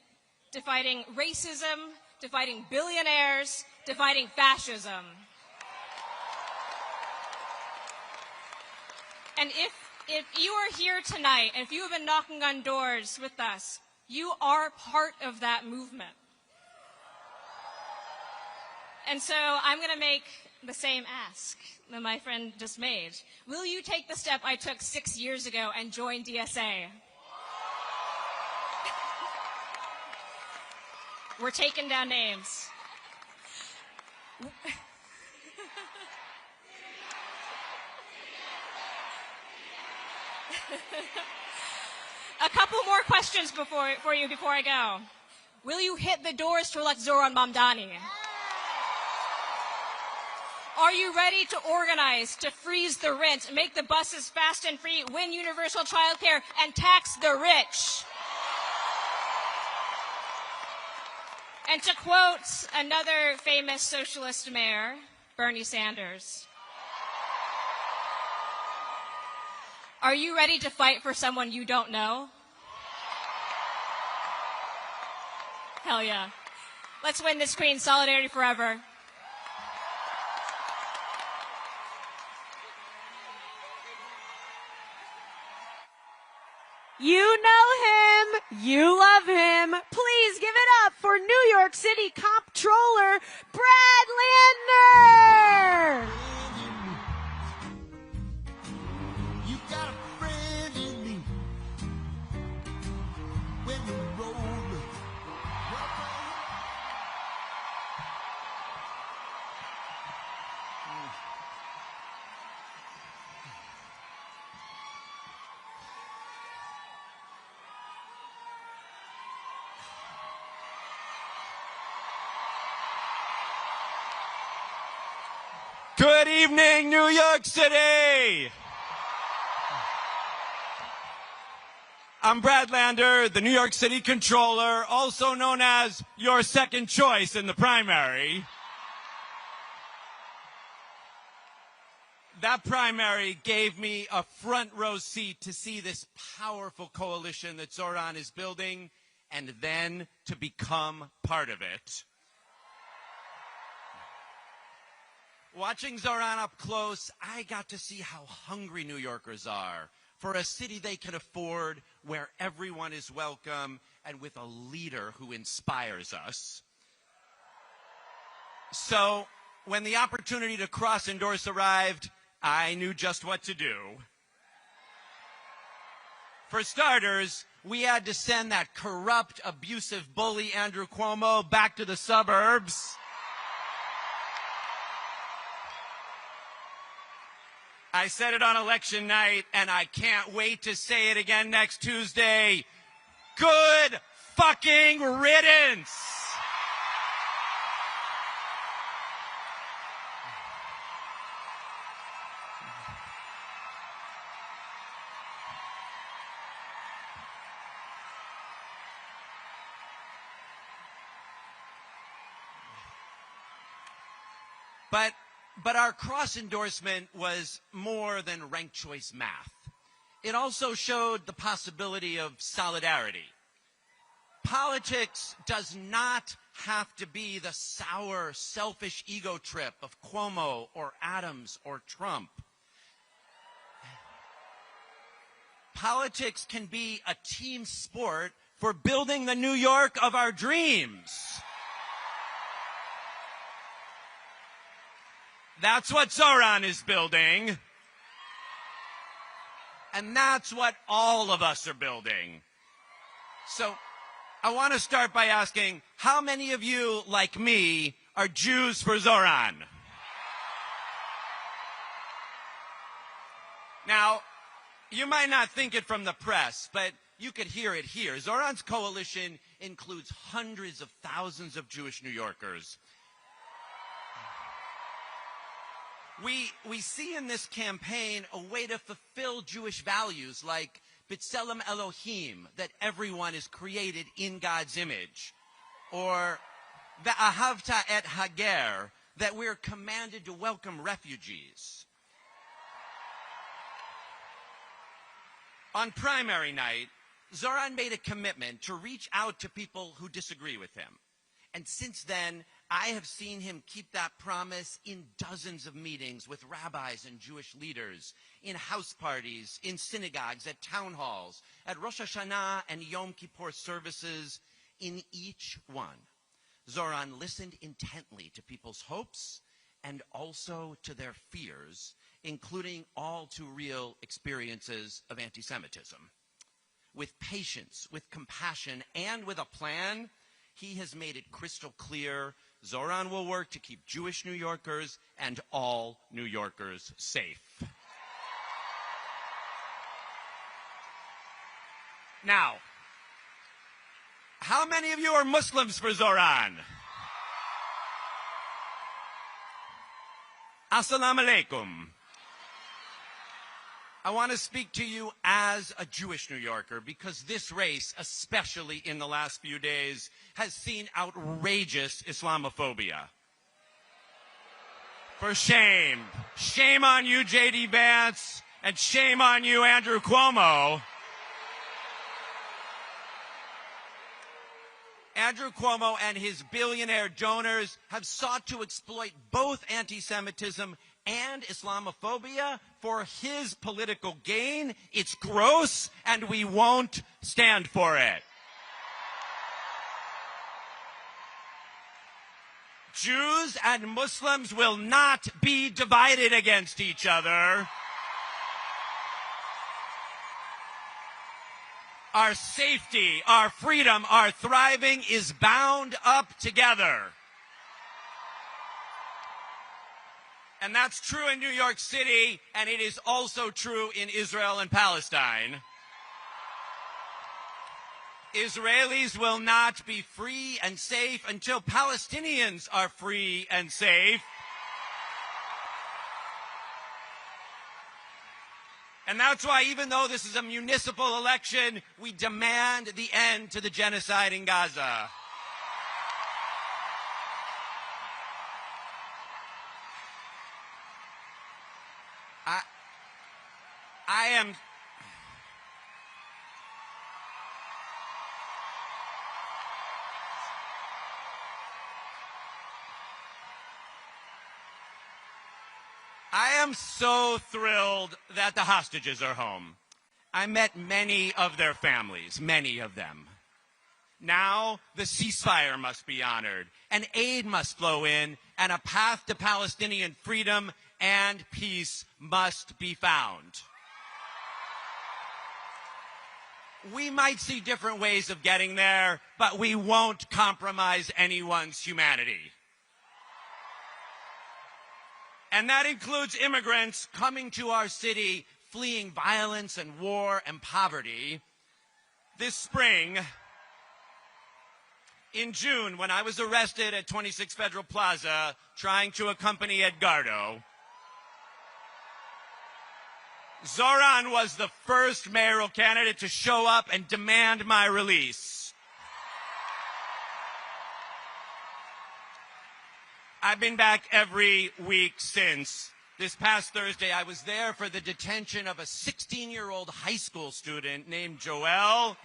to fighting racism, to fighting billionaires, to fighting fascism. And if you are here tonight, and if you have been knocking on doors with us, you are part of that movement. And so I'm going to make the same ask that my friend just made. Will you take the step I took 6 years ago and join DSA? We're taking down names. A couple more questions for you before I go. Will you hit the doors to elect Zoran Mamdani? Are you ready to organize, to freeze the rent, make the buses fast and free, win universal childcare, and tax the rich? And to quote another famous socialist mayor, Bernie Sanders, are you ready to fight for someone you don't know? Hell yeah. Let's win this, Queen. Solidarity forever. You know him. You love him. Please give it up for New York City Comptroller Brad Landner. Good evening, New York City! I'm Brad Lander, the New York City Controller, also known as your second choice in the primary. That primary gave me a front row seat to see this powerful coalition that Zoran is building and then to become part of it. Watching Zoran up close, I got to see how hungry New Yorkers are for a city they can afford, where everyone is welcome, and with a leader who inspires us. So, when the opportunity to cross-endorse arrived, I knew just what to do. For starters, we had to send that corrupt, abusive bully Andrew Cuomo back to the suburbs. I said it on election night, and I can't wait to say it again next Tuesday. Good fucking riddance! But our cross-endorsement was more than ranked choice math. It also showed the possibility of solidarity. Politics does not have to be the sour, selfish ego trip of Cuomo or Adams or Trump. Politics can be a team sport for building the New York of our dreams. That's what Zoran is building. And that's what all of us are building. So I want to start by asking, how many of you, like me, are Jews for Zoran? Now, you might not think it from the press, but you could hear it here. Zoran's coalition includes hundreds of thousands of Jewish New Yorkers. We see in this campaign a way to fulfill Jewish values like B'Tselem Elohim, that everyone is created in God's image, or Ve'ahavta et Hager, that we're commanded to welcome refugees. On primary night, Zoran made a commitment to reach out to people who disagree with him. And since then, I have seen him keep that promise in dozens of meetings with rabbis and Jewish leaders, in house parties, in synagogues, at town halls, at Rosh Hashanah and Yom Kippur services. In each one, Zoran listened intently to people's hopes and also to their fears, including all too real experiences of anti-Semitism. With patience, with compassion, and with a plan, he has made it crystal clear Zoran will work to keep Jewish New Yorkers and all New Yorkers safe. Now, how many of you are Muslims for Zoran? Assalamu alaikum. I want to speak to you as a Jewish New Yorker because this race, especially in the last few days, has seen outrageous Islamophobia. For shame. Shame on you, J.D. Vance, and shame on you, Andrew Cuomo. Andrew Cuomo and his billionaire donors have sought to exploit both anti-Semitism and Islamophobia for his political gain. It's gross, and we won't stand for it. Jews and Muslims will not be divided against each other. Our safety, our freedom, our thriving is bound up together. And that's true in New York City, and it is also true in Israel and Palestine. Israelis will not be free and safe until Palestinians are free and safe. And that's why, even though this is a municipal election, we demand the end to the genocide in Gaza. I am so thrilled that the hostages are home. I met many of their families, many of them. Now the ceasefire must be honored, and aid must flow in, and a path to Palestinian freedom and peace must be found. We might see different ways of getting there, but we won't compromise anyone's humanity. And that includes immigrants coming to our city, fleeing violence and war and poverty. This spring, in June, when I was arrested at 26 Federal Plaza trying to accompany Edgardo, Zoran was the first mayoral candidate to show up and demand my release. I've been back every week since. This past Thursday, I was there for the detention of a 16-year-old high school student named Joel.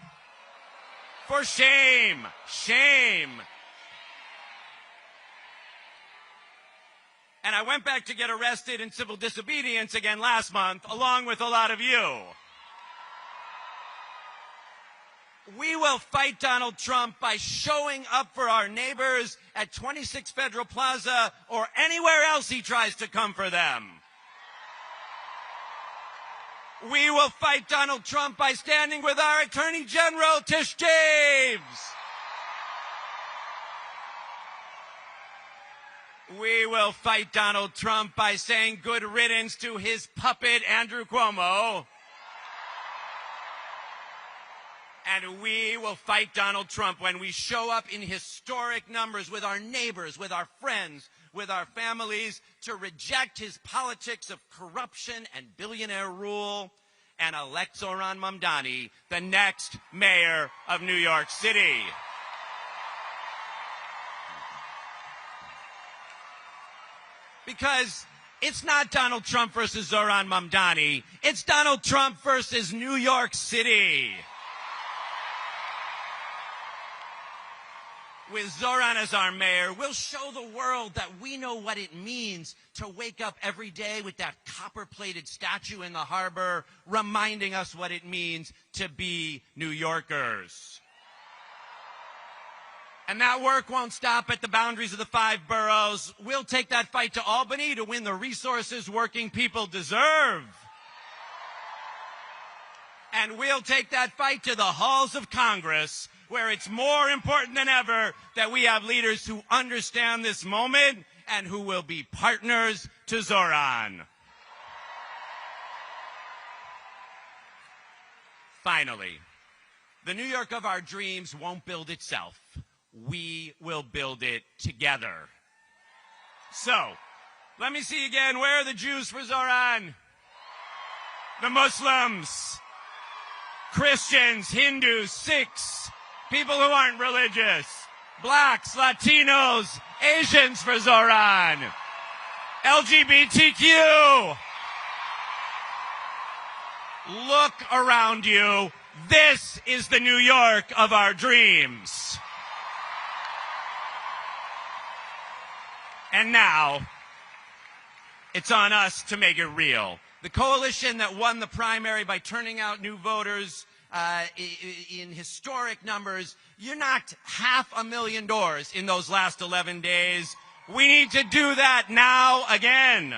For shame, shame. And I went back to get arrested in civil disobedience again last month, along with a lot of you. We will fight Donald Trump by showing up for our neighbors at 26 Federal Plaza or anywhere else he tries to come for them. We will fight Donald Trump by standing with our Attorney General, Tish James. We will fight Donald Trump by saying good riddance to his puppet, Andrew Cuomo. And we will fight Donald Trump when we show up in historic numbers with our neighbors, with our friends, with our families, to reject his politics of corruption and billionaire rule and elect Zohran Mamdani, the next mayor of New York City. Because it's not Donald Trump versus Zohran Mamdani. It's Donald Trump versus New York City. With Zoran as our mayor, we'll show the world that we know what it means to wake up every day with that copper-plated statue in the harbor, reminding us what it means to be New Yorkers. And that work won't stop at the boundaries of the 5 boroughs. We'll take that fight to Albany to win the resources working people deserve. And we'll take that fight to the halls of Congress, where it's more important than ever that we have leaders who understand this moment and who will be partners to Zoran. Finally, the New York of our dreams won't build itself. We will build it together. So, let me see again. Where are the Jews for Zoran? The Muslims, Christians, Hindus, Sikhs, people who aren't religious, blacks, Latinos, Asians for Zoran, LGBTQ. Look around you. This is the New York of our dreams. And now, it's on us to make it real. The coalition that won the primary by turning out new voters in historic numbers, you knocked 500,000 doors in those last 11 days. We need to do that now again.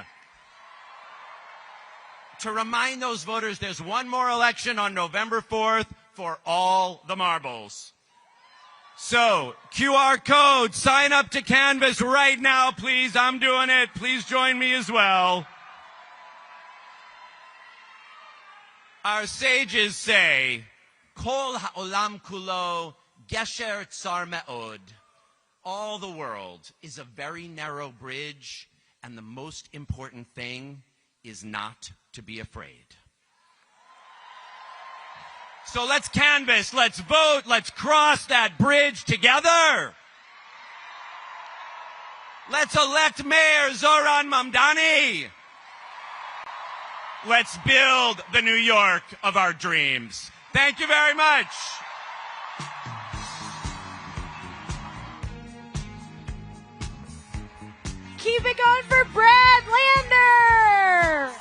To remind those voters, there's one more election on November 4th for all the marbles. So, QR code, sign up to Canvas right now, please. I'm doing it. Please join me as well. Our sages say, Kol ha'olam kulo gesher tsar me'od. All the world is a very narrow bridge, and the most important thing is not to be afraid. So let's canvass, let's vote, let's cross that bridge together. Let's elect Mayor Zohran Mamdani. Let's build the New York of our dreams. Thank you very much. Keep it going for Brad Lander.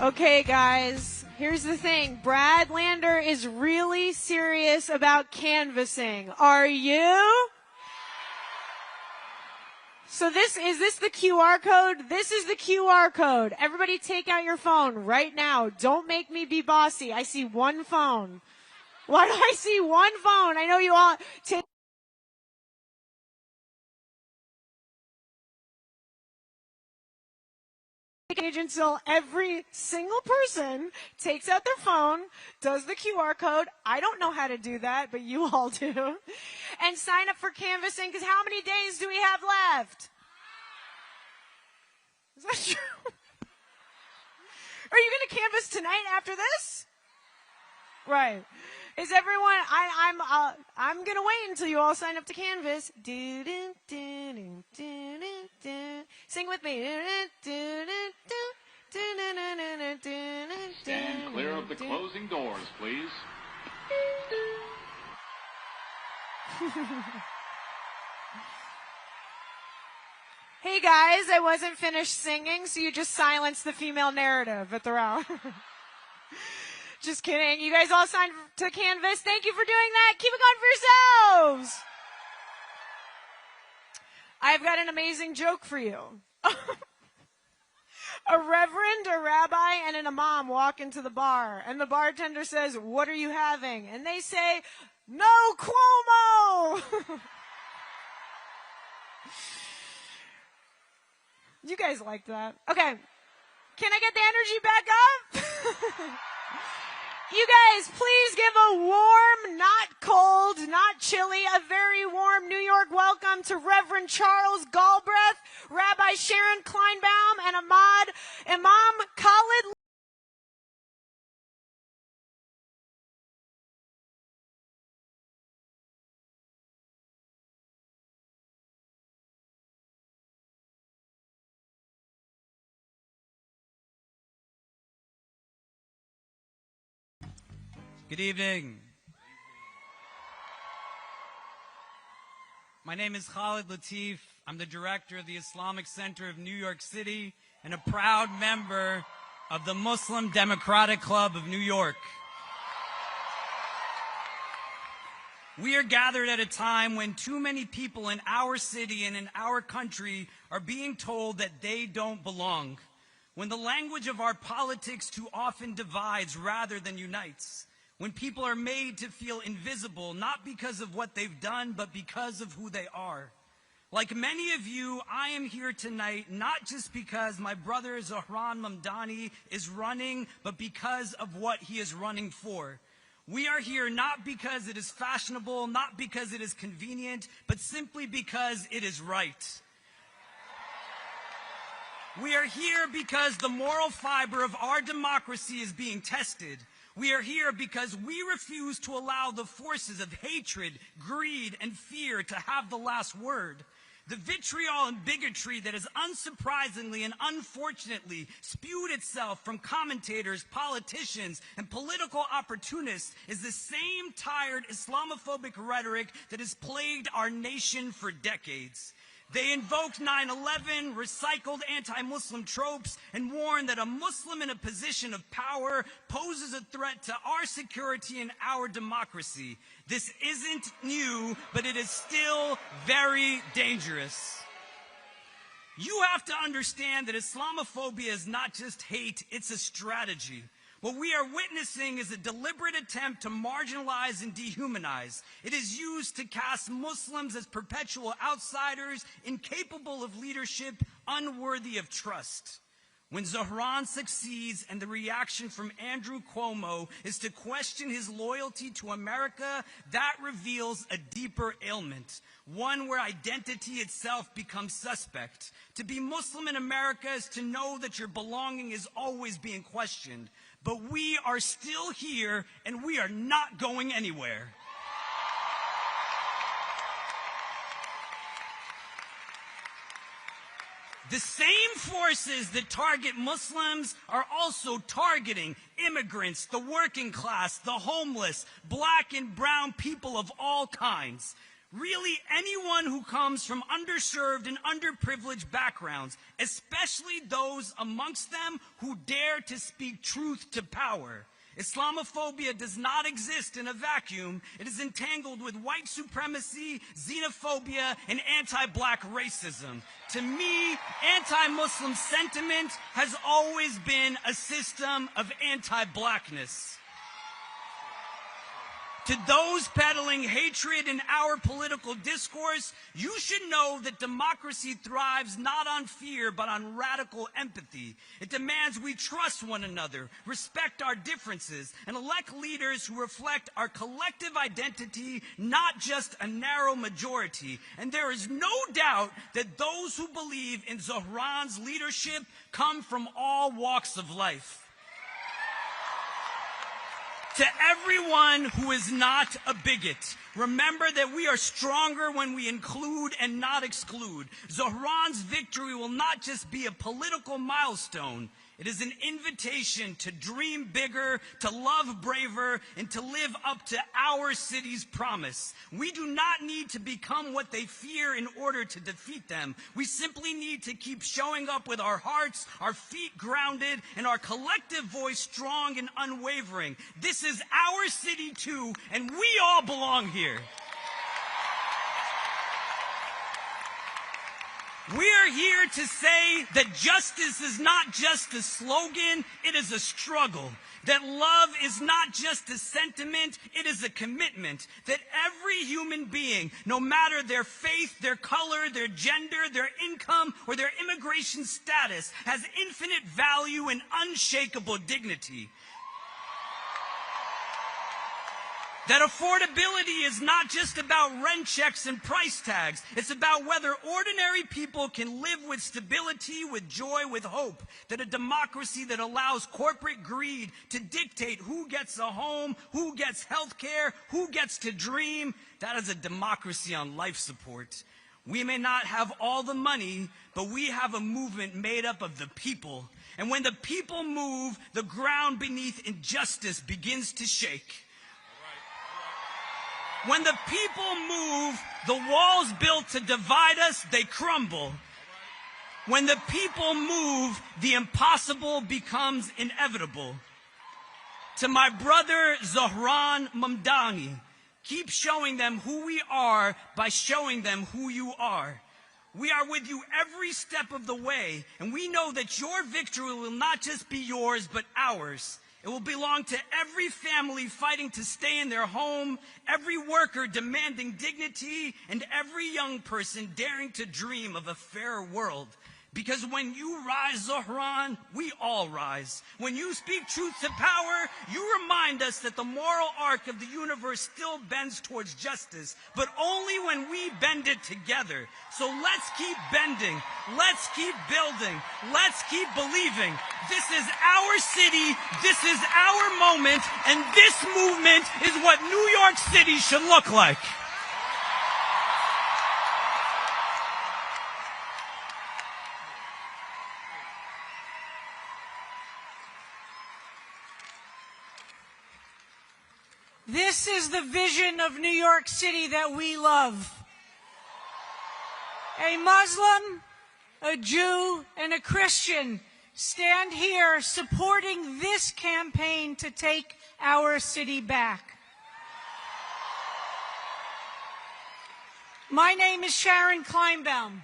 Okay, guys, here's the thing. Brad Lander is really serious about canvassing. Are you? So is this the QR code? This is the QR code. Everybody take out your phone right now. Don't make me be bossy. I see one phone. Why do I see one phone? I know you all take until every single person takes out their phone, does the QR code. I don't know how to do that, but you all do. And sign up for canvassing, because how many days do we have left? Is that true? Are you going to canvass tonight after this? Right. Is everyone, I'm going to wait until you all sign up to canvass. Sing with me. Stand clear of the closing doors, please. Hey guys, I wasn't finished singing, so you just silenced the female narrative at the round. Just kidding. You guys all signed to canvas. Thank you for doing that. Keep it going for yourselves. I've got an amazing joke for you. A reverend, a rabbi, and an imam walk into the bar, and the bartender says, "What are you having?" And they say, "No Cuomo." You guys like that. Okay. Can I get the energy back up? You guys, please give a warm, not cold, not chilly, a very warm New York welcome to Reverend Charles Galbraith, Rabbi Sharon Kleinbaum, and Imam Khalid. Good evening. My name is Khalid Latif. I'm the director of the Islamic Center of New York City and a proud member of the Muslim Democratic Club of New York. We are gathered at a time when too many people in our city and in our country are being told that they don't belong, when the language of our politics too often divides rather than unites, when people are made to feel invisible, not because of what they've done, but because of who they are. Like many of you, I am here tonight not just because my brother Zohran Mamdani is running, but because of what he is running for. We are here not because it is fashionable, not because it is convenient, but simply because it is right. We are here because the moral fiber of our democracy is being tested. We are here because we refuse to allow the forces of hatred, greed, and fear to have the last word. The vitriol and bigotry that has unsurprisingly and unfortunately spewed itself from commentators, politicians, and political opportunists is the same tired Islamophobic rhetoric that has plagued our nation for decades. They invoked 9/11, recycled anti-Muslim tropes, and warned that a Muslim in a position of power poses a threat to our security and our democracy. This isn't new, but it is still very dangerous. You have to understand that Islamophobia is not just hate, it's a strategy. What we are witnessing is a deliberate attempt to marginalize and dehumanize. It is used to cast Muslims as perpetual outsiders, incapable of leadership, unworthy of trust. When Zohran succeeds and the reaction from Andrew Cuomo is to question his loyalty to America, that reveals a deeper ailment, one where identity itself becomes suspect. To be Muslim in America is to know that your belonging is always being questioned. But we are still here, and we are not going anywhere. The same forces that target Muslims are also targeting immigrants, the working class, the homeless, black and brown people of all kinds. Really, anyone who comes from underserved and underprivileged backgrounds, especially those amongst them who dare to speak truth to power. Islamophobia does not exist in a vacuum. It is entangled with white supremacy, xenophobia, and anti-black racism. To me, anti-Muslim sentiment has always been a system of anti-blackness. To those peddling hatred in our political discourse, you should know that democracy thrives not on fear, but on radical empathy. It demands we trust one another, respect our differences, and elect leaders who reflect our collective identity, not just a narrow majority. And there is no doubt that those who believe in Zohran's leadership come from all walks of life. To everyone who is not a bigot, remember that we are stronger when we include and not exclude. Zohran's victory will not just be a political milestone. It is an invitation to dream bigger, to love braver, and to live up to our city's promise. We do not need to become what they fear in order to defeat them. We simply need to keep showing up with our hearts, our feet grounded, and our collective voice strong and unwavering. This is our city too, and we all belong here. We are here to say that justice is not just a slogan, it is a struggle. That love is not just a sentiment, it is a commitment. That every human being, no matter their faith, their color, their gender, their income, or their immigration status, has infinite value and unshakable dignity. That affordability is not just about rent checks and price tags. It's about whether ordinary people can live with stability, with joy, with hope. That a democracy that allows corporate greed to dictate who gets a home, who gets health care, who gets to dream, that is a democracy on life support. We may not have all the money, but we have a movement made up of the people. And when the people move, the ground beneath injustice begins to shake. When the people move, the walls built to divide us, they crumble. When the people move, the impossible becomes inevitable. To my brother Zohran Mamdani, keep showing them who we are by showing them who you are. We are with you every step of the way, and we know that your victory will not just be yours, but ours. It will belong to every family fighting to stay in their home, every worker demanding dignity, and every young person daring to dream of a fairer world. Because when you rise, Zohran, we all rise. When you speak truth to power, you remind us that the moral arc of the universe still bends towards justice, but only when we bend it together. So let's keep bending. Let's keep building. Let's keep believing. This is our city. This is our moment. And this movement is what New York City should look like. This is the vision of New York City that we love. A Muslim, a Jew, and a Christian stand here supporting this campaign to take our city back. My name is Sharon Kleinbaum,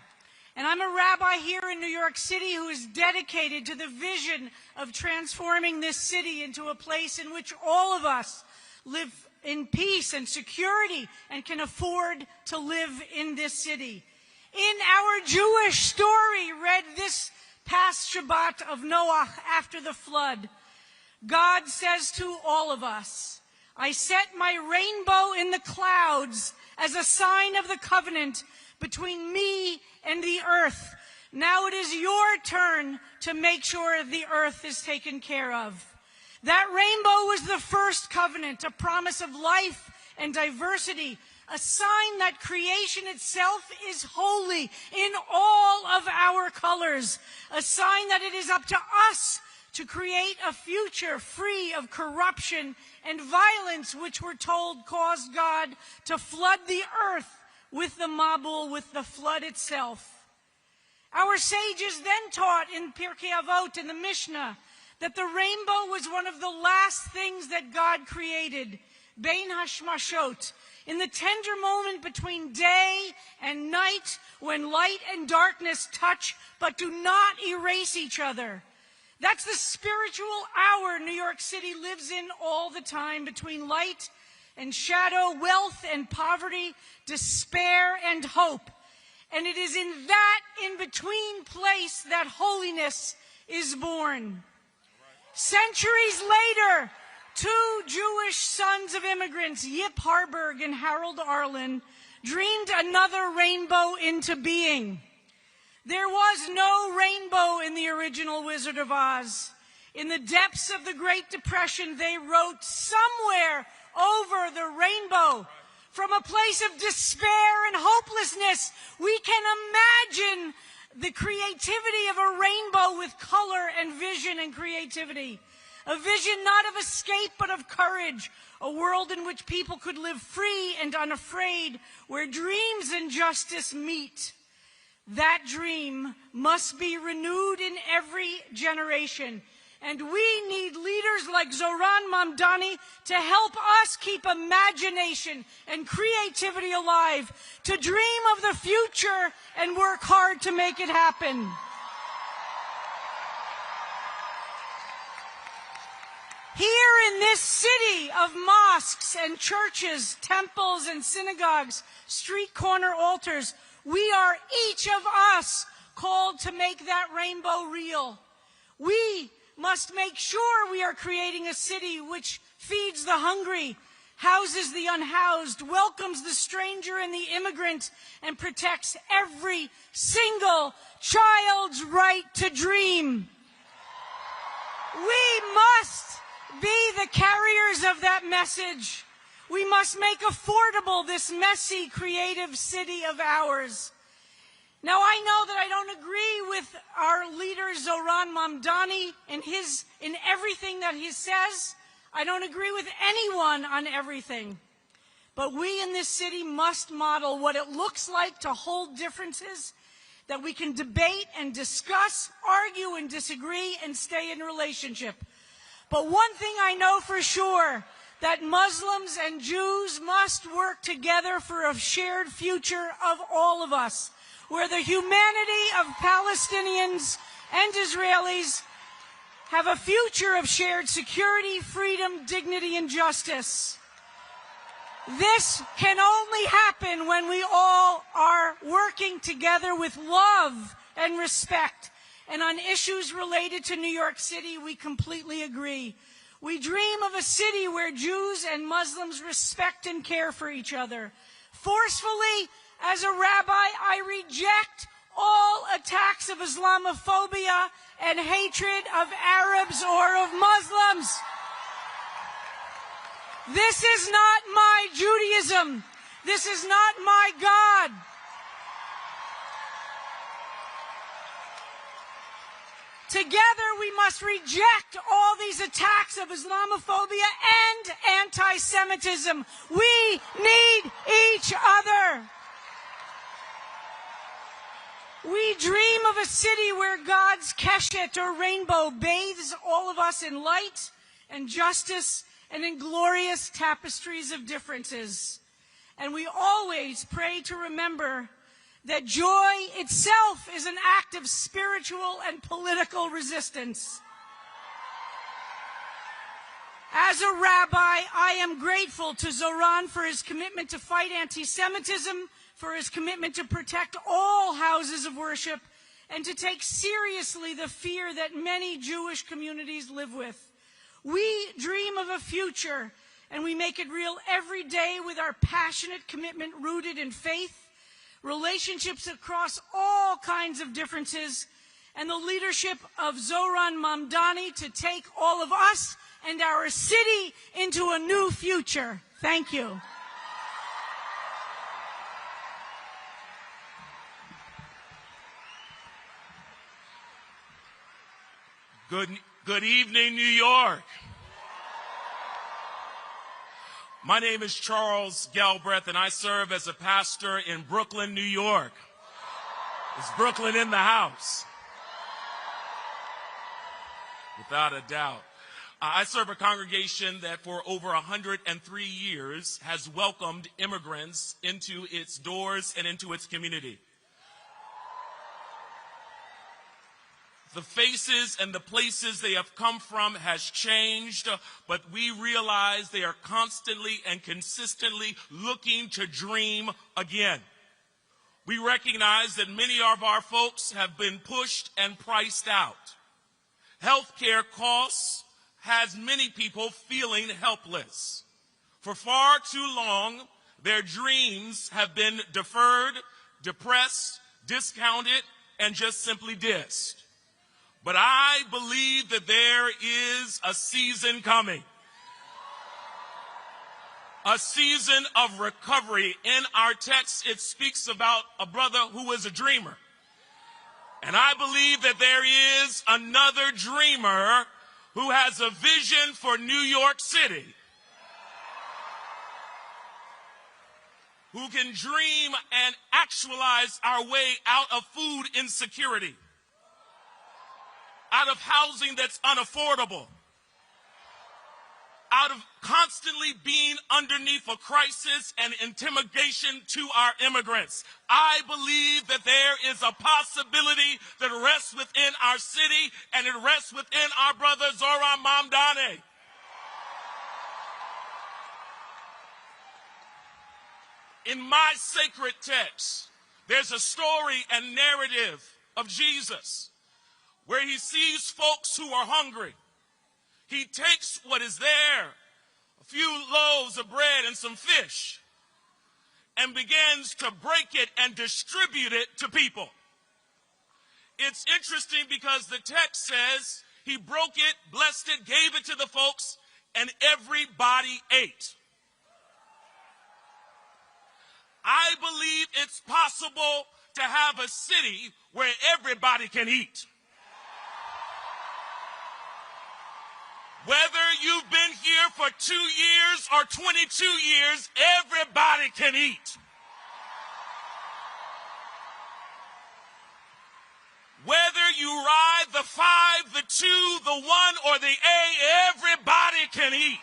and I'm a rabbi here in New York City who is dedicated to the vision of transforming this city into a place in which all of us live in peace and security and can afford to live in this city. In our Jewish story, read this past Shabbat of Noah after the flood, God says to all of us, I set my rainbow in the clouds as a sign of the covenant between me and the earth. Now it is your turn to make sure the earth is taken care of. That rainbow was the first covenant, a promise of life and diversity, a sign that creation itself is holy in all of our colors, a sign that it is up to us to create a future free of corruption and violence, which we're told caused God to flood the earth with the Mabul, with the flood itself. Our sages then taught in Pirkei Avot, in the Mishnah, that the rainbow was one of the last things that God created, Bein Hashmashot, in the tender moment between day and night, when light and darkness touch but do not erase each other. That's the spiritual hour New York City lives in all the time, between light and shadow, wealth and poverty, despair and hope. And it is in that in-between place that holiness is born. Centuries later, two Jewish sons of immigrants, Yip Harburg and Harold Arlen, dreamed another rainbow into being. There was no rainbow in the original Wizard of Oz. In the depths of the Great Depression, they wrote somewhere over the rainbow. From a place of despair and hopelessness, we can imagine the creativity of a rainbow with color and vision and creativity. A vision not of escape, but of courage. A world in which people could live free and unafraid, where dreams and justice meet. That dream must be renewed in every generation. And we need leaders like Zohran Mamdani to help us keep imagination and creativity alive, to dream of the future and work hard to make it happen. Here in this city of mosques and churches, temples and synagogues, street corner altars, we are, each of us, called to make that rainbow real. We must make sure we are creating a city which feeds the hungry, houses the unhoused, welcomes the stranger and the immigrant, and protects every single child's right to dream. We must be the carriers of that message. We must make affordable this messy, creative city of ours. Now, I know that I don't agree with our leader, Zohran Mamdani, in everything that he says. I don't agree with anyone on everything. But we in this city must model what it looks like to hold differences, that we can debate and discuss, argue and disagree, and stay in relationship. But one thing I know for sure, that Muslims and Jews must work together for a shared future of all of us, where the humanity of Palestinians and Israelis have a future of shared security, freedom, dignity, and justice. This can only happen when we all are working together with love and respect. And on issues related to New York City, we completely agree. We dream of a city where Jews and Muslims respect and care for each other. Forcefully, as a rabbi, I reject all attacks of Islamophobia and hatred of Arabs or of Muslims. This is not my Judaism. This is not my God. Together, we must reject all these attacks of Islamophobia and anti-Semitism. We need each other. We dream of a city where God's keshet, or rainbow, bathes all of us in light and justice and in glorious tapestries of differences. And we always pray to remember that joy itself is an act of spiritual and political resistance. As a rabbi, I am grateful to Zoran for his commitment to fight anti-Semitism, for his commitment to protect all houses of worship, and to take seriously the fear that many Jewish communities live with. We dream of a future, and we make it real every day with our passionate commitment rooted in faith, relationships across all kinds of differences, and the leadership of Zohran Mamdani to take all of us and our city into a new future. Thank you. Good evening, New York. My name is Charles Galbraith, and I serve as a pastor in Brooklyn, New York. Is Brooklyn in the house? Without a doubt. I serve a congregation that for over 103 years has welcomed immigrants into its doors and into its community. The faces and the places they have come from has changed, but we realize they are constantly and consistently looking to dream again. We recognize that many of our folks have been pushed and priced out. Healthcare costs has many people feeling helpless. For far too long, their dreams have been deferred, depressed, discounted, and just simply dissed. But I believe that there is a season coming. A season of recovery. In our text, it speaks about a brother who was a dreamer. And I believe that there is another dreamer who has a vision for New York City, who can dream and actualize our way out of food insecurity, out of housing that's unaffordable, out of constantly being underneath a crisis and intimidation to our immigrants. I believe that there is a possibility that rests within our city, and it rests within our brother Zoran Mamdani. In my sacred text, there's a story and narrative of Jesus where he sees folks who are hungry. He takes what is there, a few loaves of bread and some fish, and begins to break it and distribute it to people. It's interesting because the text says he broke it, blessed it, gave it to the folks, and everybody ate. I believe it's possible to have a city where everybody can eat. Whether you've been here for 2 years or 22 years, everybody can eat. Whether you ride the 5, the 2, the 1, or the A, everybody can eat.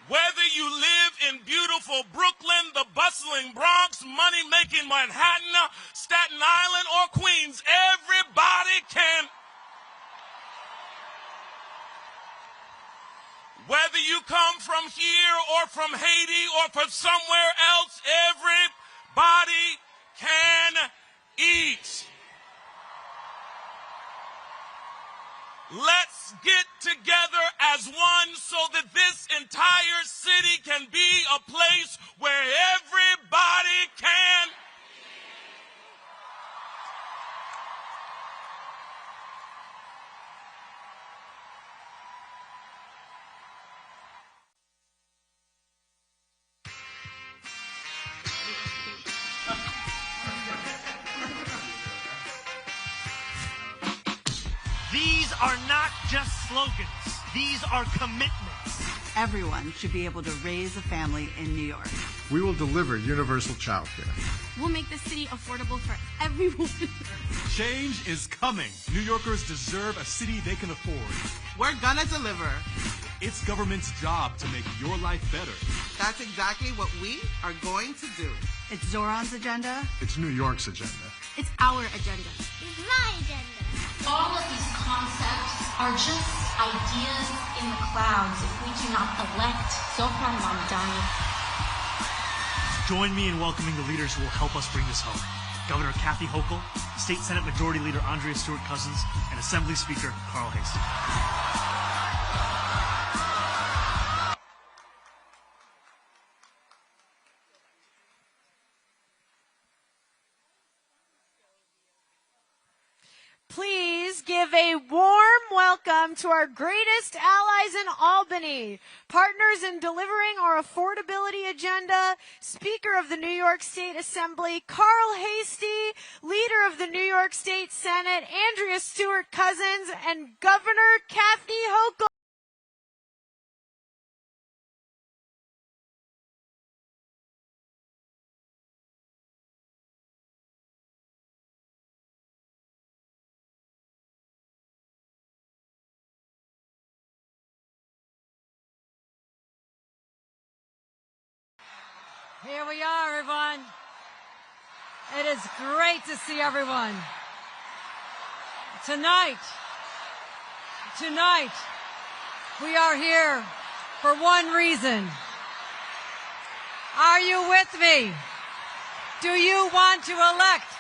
Whether you live in beautiful Brooklyn, the bustling Bronx, money-making Manhattan, Staten Island, or Queens, everybody can. Whether you come from here or from Haiti or from somewhere else, everybody can eat. Let's get together as one so that this entire city can be a place where everybody can. These are not just slogans. These are commitments. Everyone should be able to raise a family in New York. We will deliver universal childcare. We'll make the city affordable for everyone. Change is coming. New Yorkers deserve a city they can afford. We're gonna deliver. It's government's job to make your life better. That's exactly what we are going to do. It's Zoran's agenda. It's New York's agenda. It's our agenda. It's my agenda. All of these concepts are just ideas in the clouds if we do not elect Zohran Mamdani. Join me in welcoming the leaders who will help us bring this home. Governor Kathy Hochul, State Senate Majority Leader Andrea Stewart-Cousins, and Assembly Speaker Carl Hastie. Please give a warm welcome to our greatest allies in Albany, partners in delivering our affordability agenda, Speaker of the New York State Assembly, Carl Hastie, Leader of the New York State Senate, Andrea Stewart-Cousins, and Governor Kathy Hochul. Here we are, everyone. It is great to see everyone. Tonight, we are here for one reason. Are you with me? Do you want to elect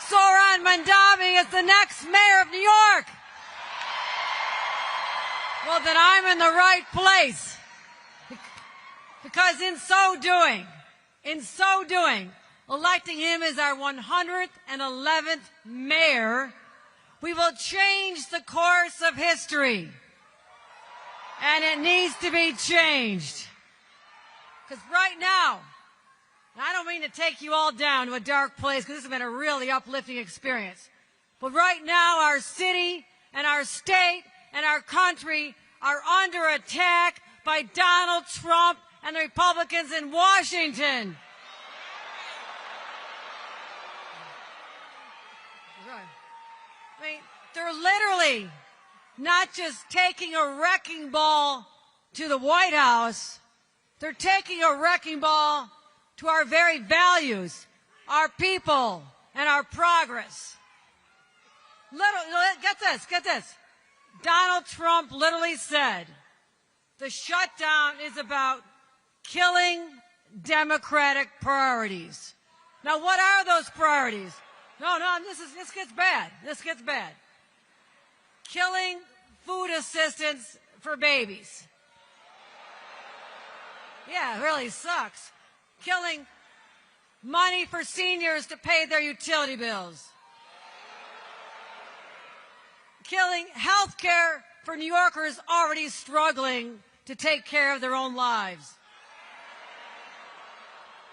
Zoran Mandani as the next mayor of New York? Well, then I'm in the right place. Because in so doing, electing him as our 111th mayor, we will change the course of history. And it needs to be changed. Because right now, and I don't mean to take you all down to a dark place because this has been a really uplifting experience, but right now our city and our state and our country are under attack by Donald Trump and the Republicans in Washington. I mean, they're literally not just taking a wrecking ball to the White House, they're taking a wrecking ball to our very values, our people, and our progress. Get this. Donald Trump literally said, the shutdown is about killing democratic priorities. Now, what are those priorities? No, this gets bad. This gets bad. Killing food assistance for babies. Yeah, it really sucks. Killing money for seniors to pay their utility bills. Killing health care for New Yorkers already struggling to take care of their own lives.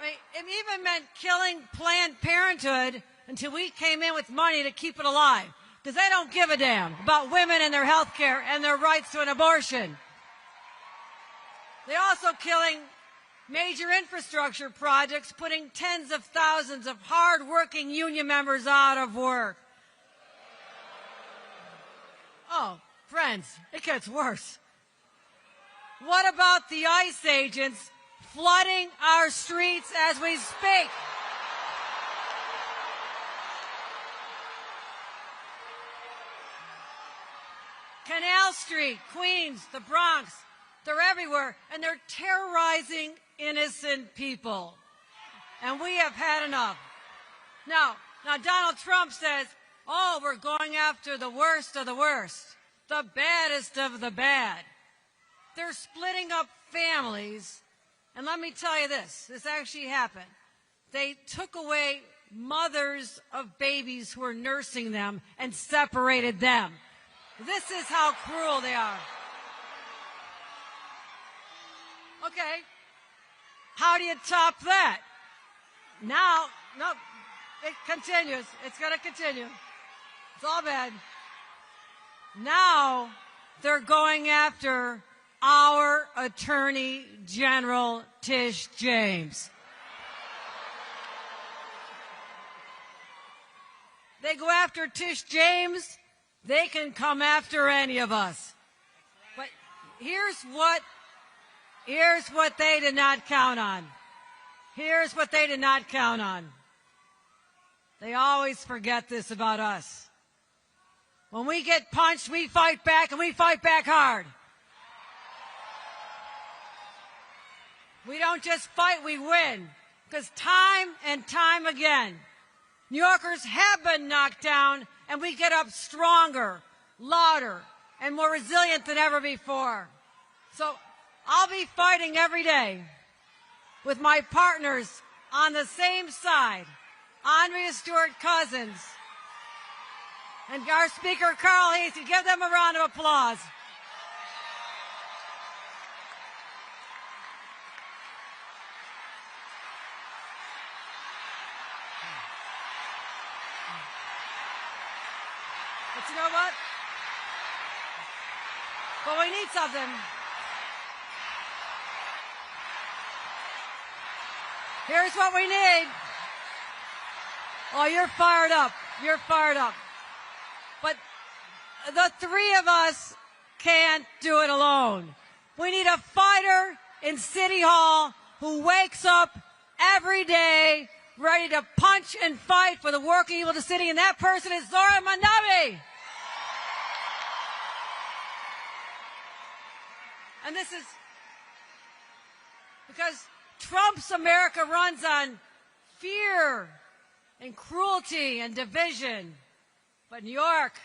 I mean, it even meant killing Planned Parenthood until we came in with money to keep it alive. Because they don't give a damn about women and their health care and their rights to an abortion. They're also killing major infrastructure projects, putting tens of thousands of hard-working union members out of work. Oh, friends, it gets worse. What about the ICE agents flooding our streets as we speak? Canal Street, Queens, the Bronx, they're everywhere, and they're terrorizing innocent people. And we have had enough. Now Donald Trump says, oh, we're going after the worst of the worst, the baddest of the bad. They're splitting up families. And let me tell you this actually happened. They took away mothers of babies who were nursing them and separated them. This is how cruel they are. Okay, how do you top that? Now, no, it continues. It's going to continue. It's all bad. Now, they're going after our Attorney General, Tish James. They go after Tish James, they can come after any of us. But here's what they did not count on. Here's what they did not count on. They always forget this about us. When we get punched, we fight back, and we fight back hard. We don't just fight, we win. Because time and time again, New Yorkers have been knocked down, and we get up stronger, louder, and more resilient than ever before. So I'll be fighting every day with my partners on the same side, Andrea Stewart-Cousins, and our speaker, Carl Hastie. Give them a round of applause. But you know what? But we need something. Here's what we need. Oh, you're fired up. You're fired up. But the three of us can't do it alone. We need a fighter in City Hall who wakes up every day ready to punch and fight for the working people of the city, and that person is Zoran Mandani. And this is because Trump's America runs on fear and cruelty and division. But New York,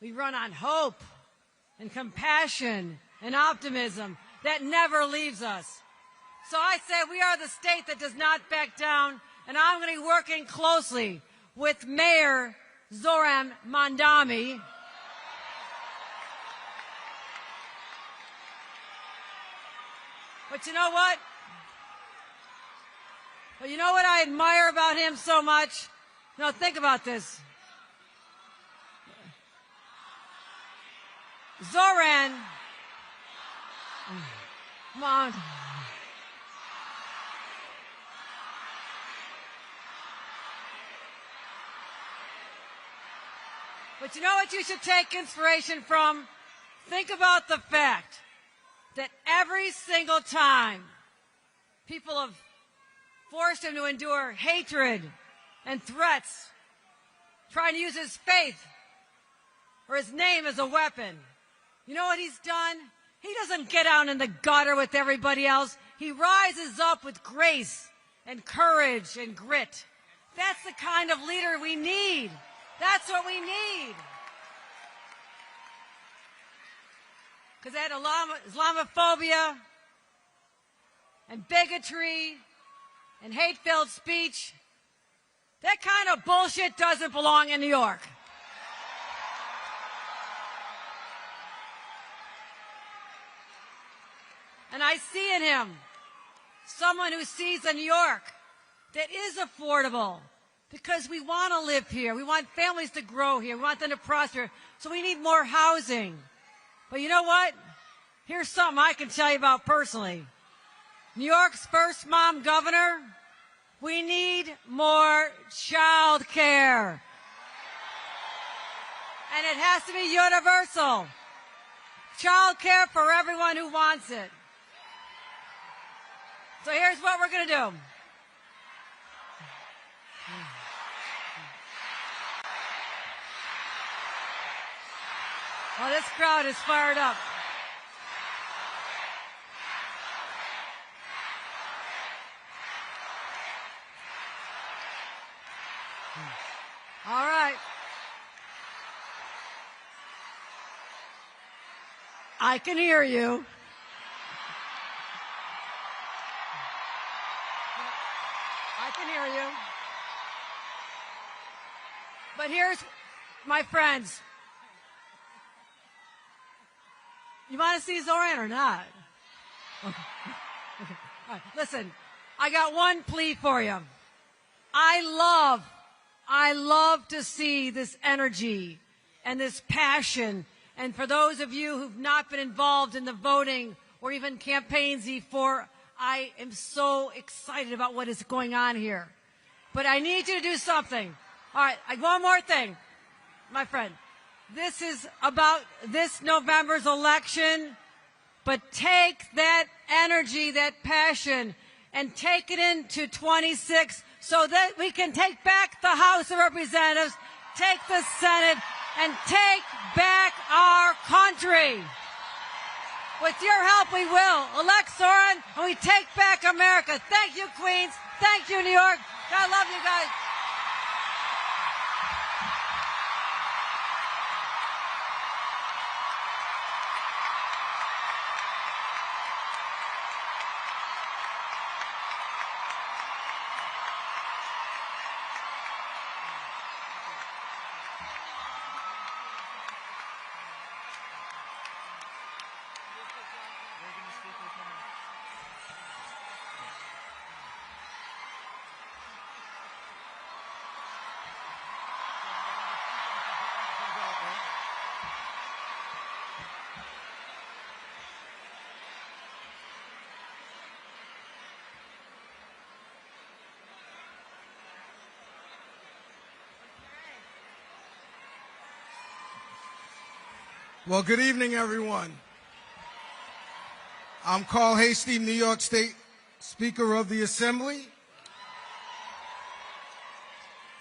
we run on hope and compassion and optimism that never leaves us. So I say we are the state that does not back down, and I'm going to be working closely with Mayor Zoran Mandani. But you know what? But you know what I admire about him so much? No, think about this. Zoran Mamdani. But you know what you should take inspiration from? Think about the fact that every single time people have forced him to endure hatred and threats, trying to use his faith or his name as a weapon, you know what he's done? He doesn't get out in the gutter with everybody else. He rises up with grace and courage and grit. That's the kind of leader we need. That's what we need. Because that Islamophobia and bigotry and hate-filled speech, that kind of bullshit doesn't belong in New York. And I see in him someone who sees a New York that is affordable because we want to live here. We want families to grow here. We want them to prosper. So we need more housing. But you know what? Here's something I can tell you about personally. New York's first mom governor, we need more child care. And it has to be universal. Child care for everyone who wants it. So here's what we're going to do. Well, this crowd is fired up. All right. I can hear you. I can hear you. But here's, my friends, you want to see Zoran or not? Okay. All right. Listen, I got one plea for you. I love to see this energy and this passion. And for those of you who've not been involved in the voting or even campaigns before, I am so excited about what is going on here. But I need you to do something. All right, one more thing, my friend. This is about this November's election, but take that energy, that passion, and take it into 26 so that we can take back the House of Representatives, take the Senate, and take back our country. With your help, we will. Elect Zoran, and we take back America. Thank you, Queens. Thank you, New York. I love you guys. Well, good evening, everyone. I'm Carl Hasty, New York State Speaker of the Assembly,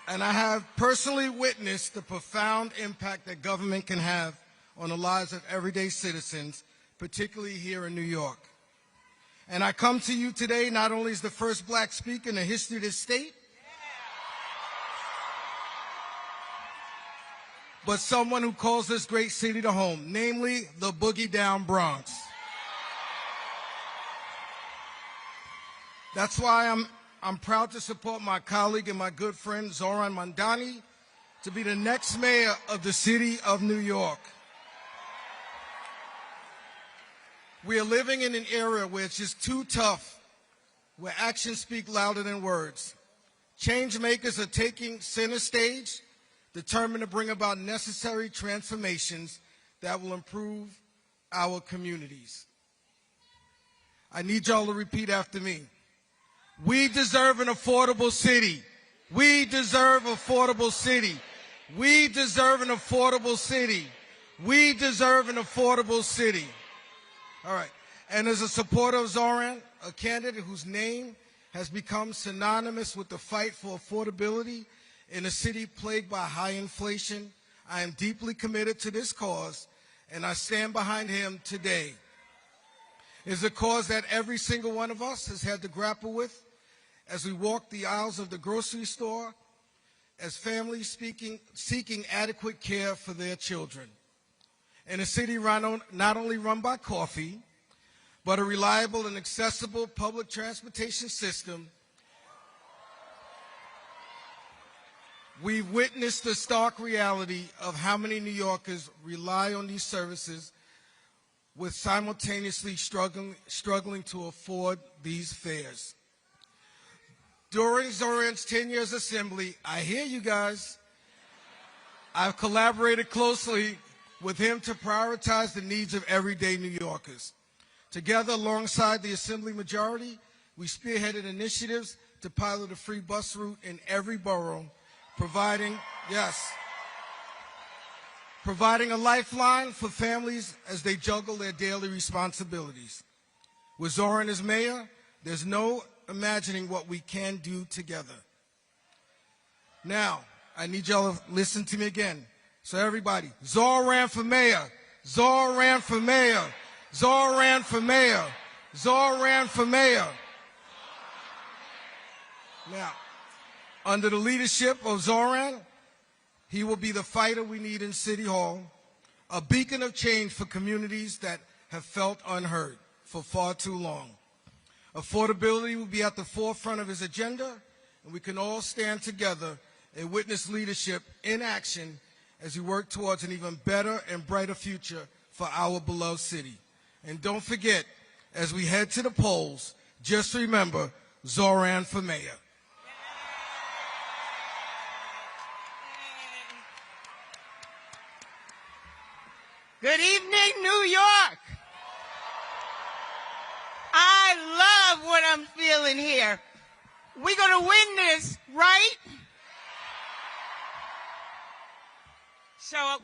and I have personally witnessed the profound impact that government can have on the lives of everyday citizens, particularly here in New York. And I come to you today not only as the first black speaker in the history of this state, but someone who calls this great city to home, namely the Boogie Down Bronx. That's why I'm proud to support my colleague and my good friend Zoran Mandani to be the next mayor of the city of New York. We are living in an era where it's just too tough, where actions speak louder than words. Change makers are taking center stage, determined to bring about necessary transformations that will improve our communities. I need y'all to repeat after me. We deserve an affordable city. We deserve affordable city. We deserve an affordable city. We deserve an affordable city. All right. And as a supporter of Zoran, a candidate whose name has become synonymous with the fight for affordability in a city plagued by high inflation, I am deeply committed to this cause, and I stand behind him today. It's a cause that every single one of us has had to grapple with as we walk the aisles of the grocery store, as families seeking adequate care for their children. In a city not only run by coffee, but a reliable and accessible public transportation system, we've witnessed the stark reality of how many New Yorkers rely on these services with simultaneously struggling to afford these fares. During Zoran's 10 years assembly, I hear you guys, I've collaborated closely with him to prioritize the needs of everyday New Yorkers. Together, alongside the Assembly majority, we spearheaded initiatives to pilot a free bus route in every borough, providing a lifeline for families as they juggle their daily responsibilities. With Zoran as mayor, there's no imagining what we can do together. Now, I need y'all to listen to me again. So everybody, Zoran for mayor, Zoran for mayor, Zoran for mayor, Zoran for mayor. Now, under the leadership of Zoran, he will be the fighter we need in City Hall, a beacon of change for communities that have felt unheard for far too long. Affordability will be at the forefront of his agenda, and we can all stand together and witness leadership in action as we work towards an even better and brighter future for our beloved city. And don't forget, as we head to the polls, just remember, Zoran for mayor. Good evening, New York. I love what I'm feeling here. We're going to win this, right? So,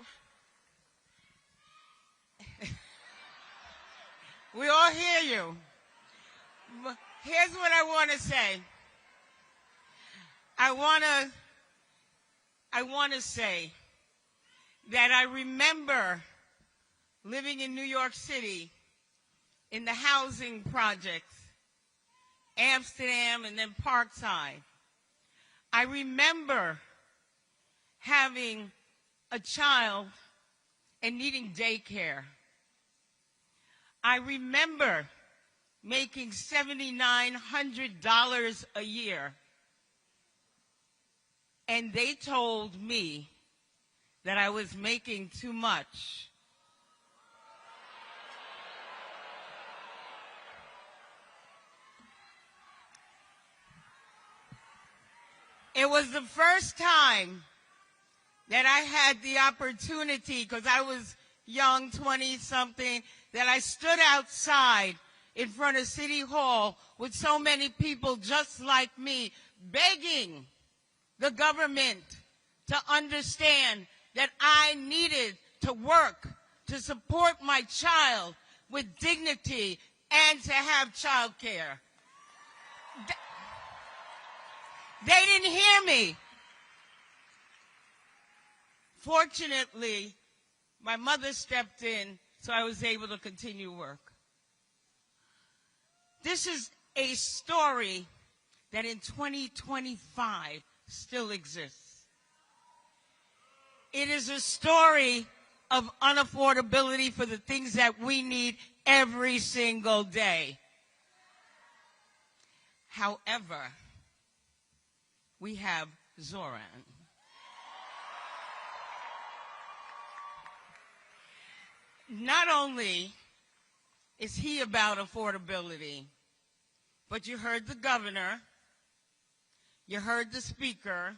we all hear you. Here's what I want to say. I want to say that I remember living in New York City in the housing projects, Amsterdam and then Parkside. I remember having a child and needing daycare. I remember making $7,900 a year. And they told me that I was making too much. It was the first time that I had the opportunity, because I was young, 20-something, that I stood outside in front of City Hall with so many people just like me, begging the government to understand that I needed to work to support my child with dignity and to have child care. They didn't hear me. Fortunately, my mother stepped in, so I was able to continue work. This is a story that in 2025 still exists. It is a story of unaffordability for the things that we need every single day. However, we have Zoran. Not only is he about affordability, but you heard the governor, you heard the speaker,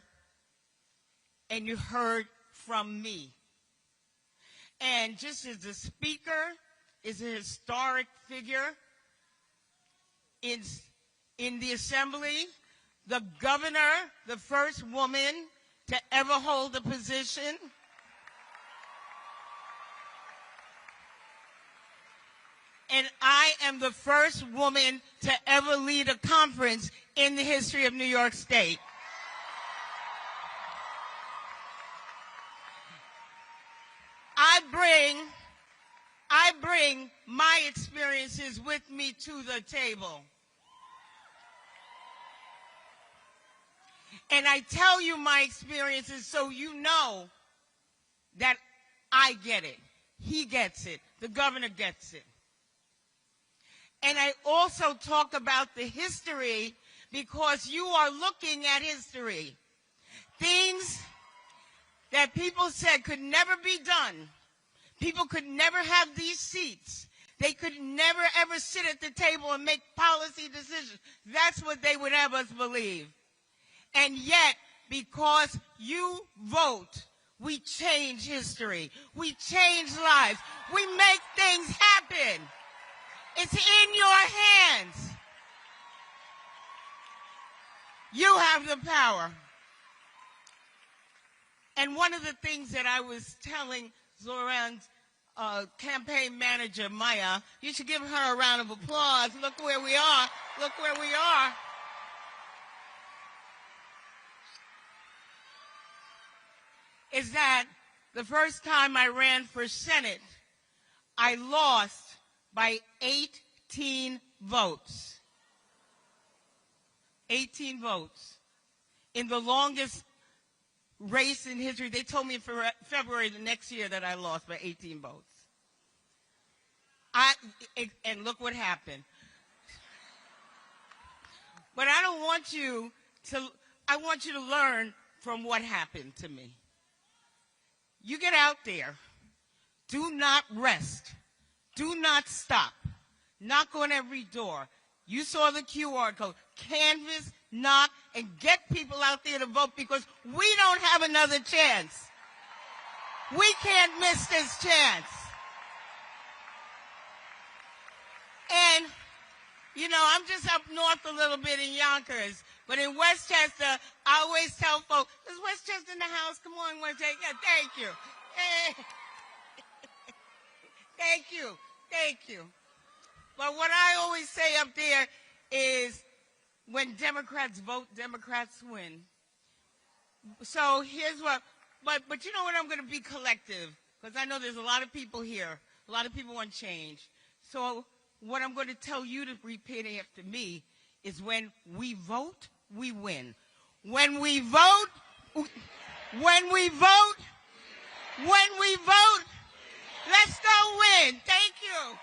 and you heard from me. And just as the speaker is a historic figure in the assembly, the governor, the first woman to ever hold a position, and I am the first woman to ever lead a conference in the history of New York State. I bring my experiences with me to the table. And I tell you my experiences so you know that I get it. He gets it. The governor gets it. And I also talk about the history because you are looking at history. Things that people said could never be done. People could never have these seats. They could never, ever sit at the table and make policy decisions. That's what they would have us believe. And yet, because you vote, we change history. We change lives. We make things happen. It's in your hands. You have the power. And one of the things that I was telling Zoran's campaign manager, Maya, you should give her a round of applause. Look where we are. Look where we are. Is that the first time I ran for Senate, I lost by 18 votes. 18 votes. In the longest race in history, they told me for February the next year that I lost by 18 votes. And look what happened. But I don't want you to, I want you to learn from what happened to me. You get out there. Do not rest. Do not stop. Knock on every door. You saw the QR code. Canvass, knock, and get people out there to vote because we don't have another chance. We can't miss this chance. And, you know, I'm just up north a little bit in Yonkers, but in Westchester, I always tell folks, is Westchester in the house? Come on, Westchester. Yeah, thank you. Thank you. Thank you. But what I always say up there is when Democrats vote, Democrats win. So here's what, but you know what, I'm going to be collective because I know there's a lot of people here. A lot of people want change. So what I'm going to tell you to repeat after me is when we vote, we win. When we vote, when we vote, let's go win. Thank you.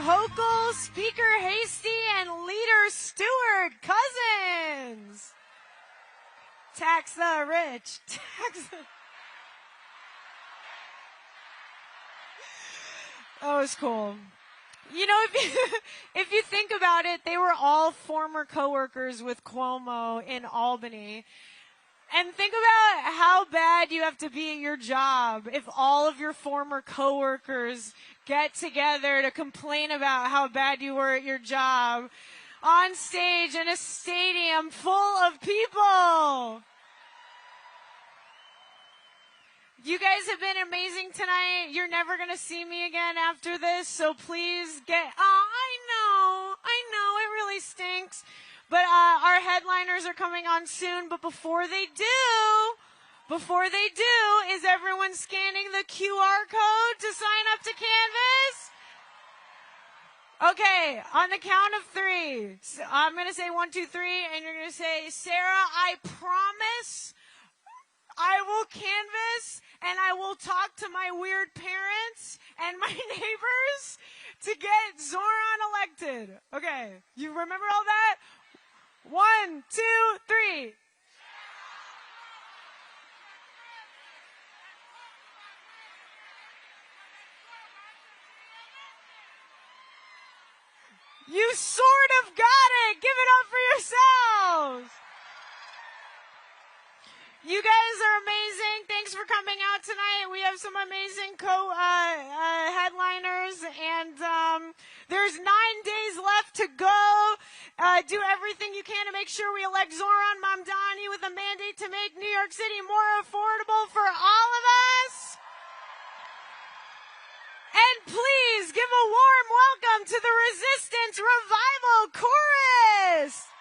Hochul, Speaker Hasty, and Leader Stewart Cousins. Tax the rich. Tax the... That was cool. You know, if you think about it, they were all former coworkers with Cuomo in Albany. And think about how bad you have to be at your job if all of your former coworkers get together to complain about how bad you were at your job on stage in a stadium full of people. You guys have been amazing tonight. You're never going to see me again after this, so please get... Oh, I know, it really stinks. But our headliners are coming on soon, but before they do, is everyone scanning the QR code to sign up to Canvas? Okay, on the count of 3. So I'm going to say 1, 2, 3, and you're going to say, Sarah, I promise I will canvas and I will talk to my weird parents and my neighbors to get Zoran elected. Okay, you remember all that? 1, 2, 3. You sort of got it. Give it up for yourselves. You guys are amazing. Thanks for coming out tonight. We have some amazing headliners, and there's 9 days left to go. Do everything you can to make sure we elect Zohran Mamdani with a mandate to make New York City more affordable for all of us. And please give a warm welcome to the Resistance Revival Chorus.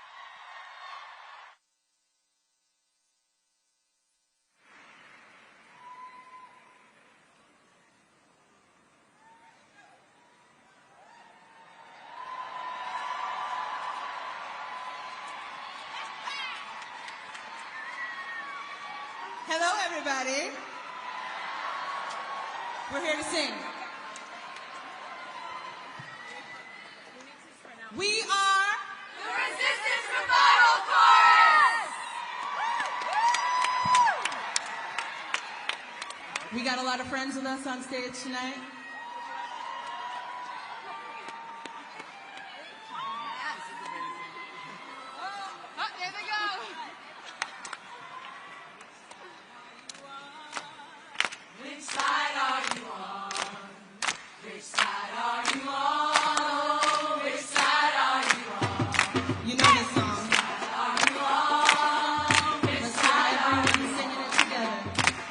Hello, everybody. We're here to sing. We are the Resistance Revival Chorus! We got a lot of friends with us on stage tonight. Oh, there they go. Which side are you on? Which side are you on? Oh, which side are you on? You know this song. Which side are you on? Which side are you singing it together?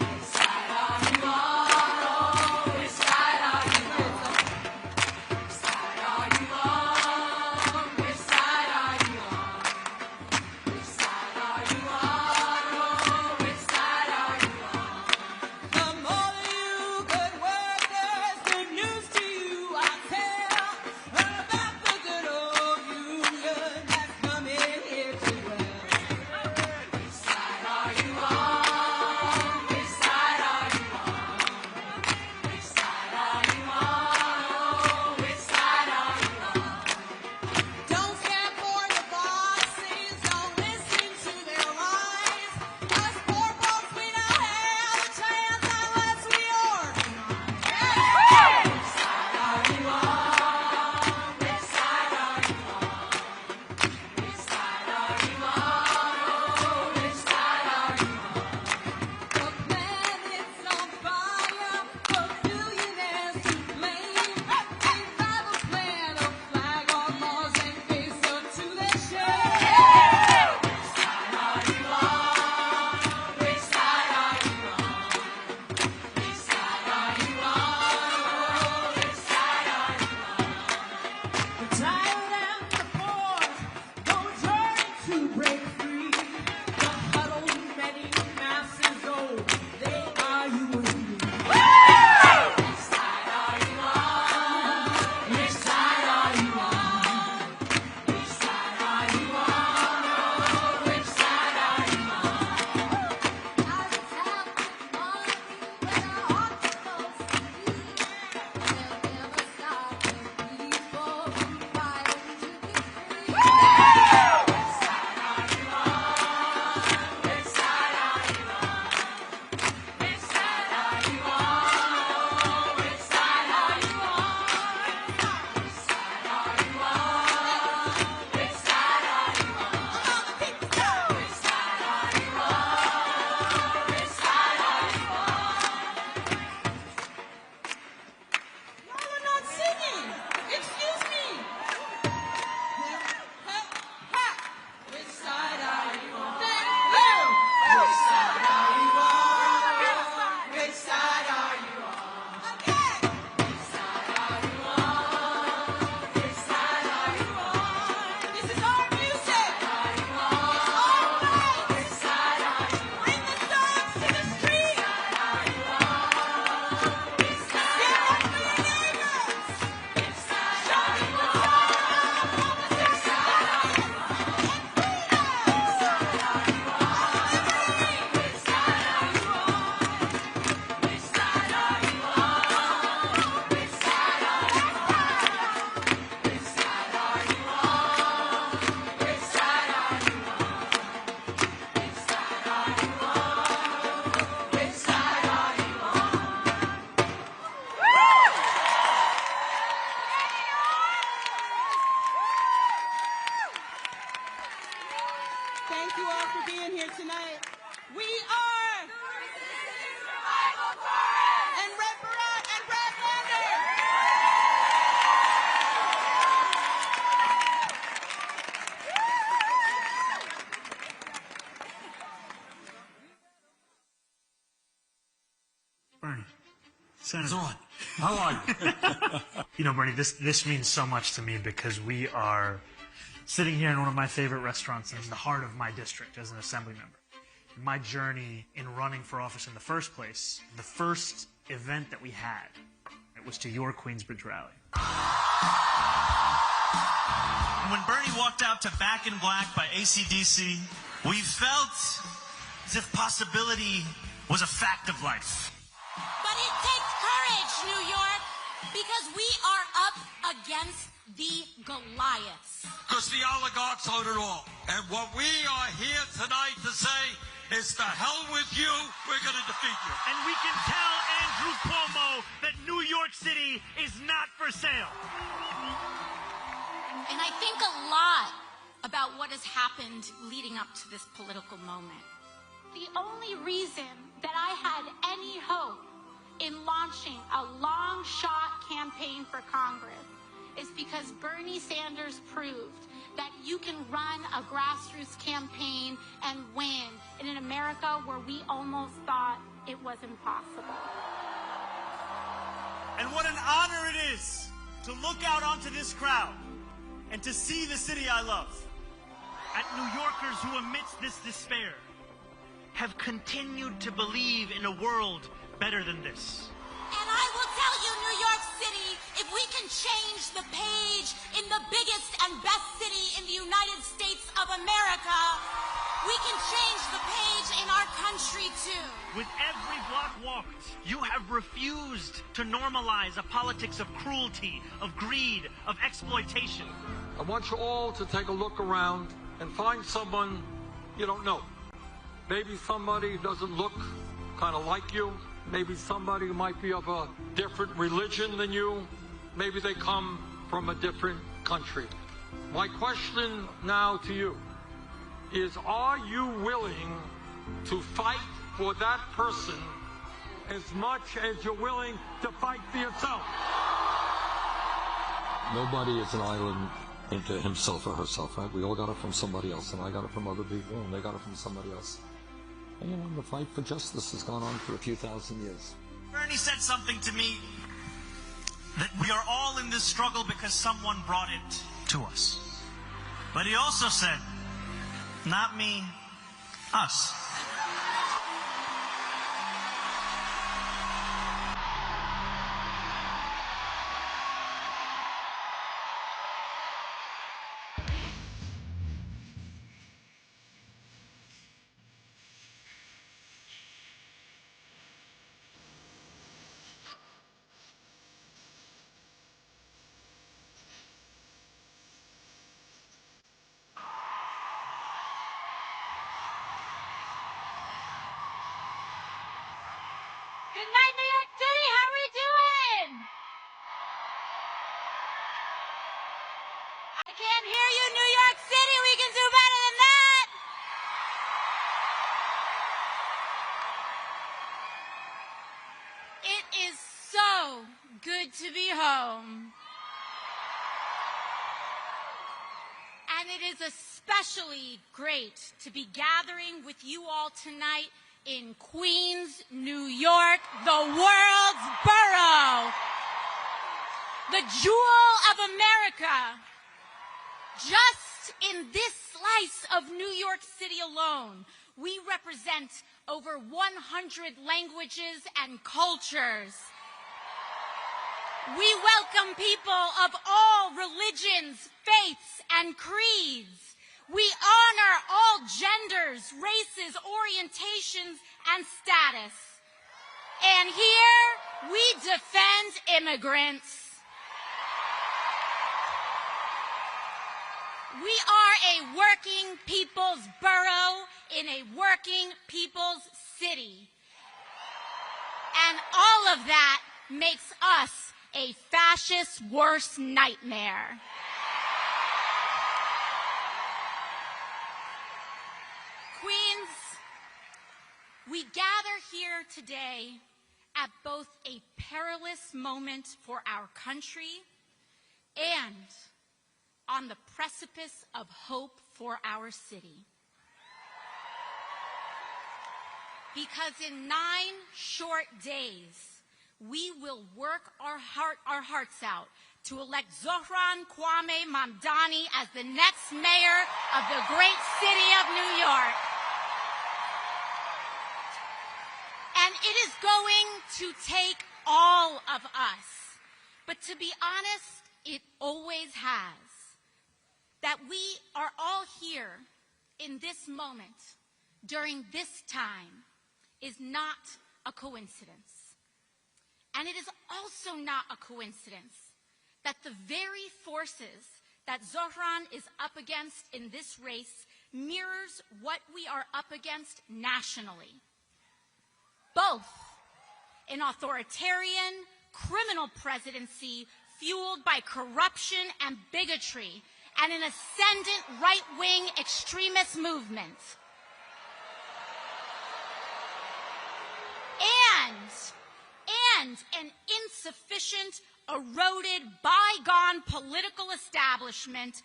Which side are you on? Oh, which side are you on? Which side are you on? Which side are you on? Which side are you on? Oh, which side are you on? Come all of you good workers, good news to you I tell about the good old union that's coming here to dwell. Which side are you on? Which side are you on? Which side are you on? Oh, which side are you on? Don't stand for the bosses, don't listen to their lies. Us poor folks, we don't have a chance unless we organize. Which side are you on? Which side are you on? Which side are you on? Oh, which side are you on? The planet's on fire, for billionaires to blame. Think Bible plan, a flag on Mars and face up to their shame. Which side are you on? Which side are you on? Which side are you on? Oh, which side are you on? The tired and the poor don't yearn to break free. The huddled many masses, oh, they are you and me. Which side are you on? Which side are you on? Which side are you on? Oh, which side are you on? Out of town, on where our hearts go free. They'll never stop the people Thank you all for being here tonight. We are and Red Barat and Brad Lander. Bernie, Senator. Zoran, how are you? You know, Bernie, this means so much to me because we are sitting here in one of my favorite restaurants in the heart of my district as an assembly member. My journey in running for office in the first place, the first event that we had, it was to your Queensbridge rally. When Bernie walked out to Back in Black by AC/DC, we felt as if possibility was a fact of life. But it takes courage, New York, because we are up against the Goliaths. Because the oligarchs own it all. And what we are here tonight to say is to hell with you, we're going to defeat you. And we can tell Andrew Cuomo that New York City is not for sale. And I think a lot about what has happened leading up to this political moment. The only reason that I had any hope in launching a long-shot campaign for Congress is because Bernie Sanders proved that you can run a grassroots campaign and win in an America where we almost thought it was impossible. And what an honor it is to look out onto this crowd and to see the city I love. At New Yorkers who, amidst this despair, have continued to believe in a world better than this. And I will tell you, New York City, if we can change the page in the biggest and best city in the United States of America, we can change the page in our country too. With every block walked, you have refused to normalize a politics of cruelty, of greed, of exploitation. I want you all to take a look around and find someone you don't know. Maybe somebody who doesn't look kind of like you. Maybe somebody who might be of a different religion than you. Maybe they come from a different country. My question now to you is, are you willing to fight for that person as much as you're willing to fight for yourself? Nobody is an island into himself or herself, right? We all got it from somebody else, and I got it from other people, and they got it from somebody else. And, you know, the fight for justice has gone on for a few thousand years. Bernie said something to me that we are all in this struggle because someone brought it to us. But he also said, not me, us. Good night, New York City. How are we doing? I can't hear you, New York City. We can do better than that. It is so good to be home. And it is especially great to be gathering with you all tonight in Queens, New York, the world's borough, the jewel of America. Just in this slice of New York City alone, we represent over 100 languages and cultures. We welcome people of all religions, faiths, and creeds. We honor all genders, races, orientations, and status. And here, we defend immigrants. We are a working people's borough in a working people's city. And all of that makes us a fascist's worst nightmare. We gather here today at both a perilous moment for our country and on the precipice of hope for our city. Because in 9 short days, we will work our hearts out to elect Zohran Mamdani as the next mayor of the great city of New York. And it is going to take all of us. But to be honest, it always has. That we are all here in this moment, during this time, is not a coincidence. And it is also not a coincidence that the very forces that Zohran is up against in this race mirrors what we are up against nationally. Both an authoritarian, criminal presidency fueled by corruption and bigotry, and an ascendant right-wing extremist movement. And an insufficient, eroded, bygone political establishment,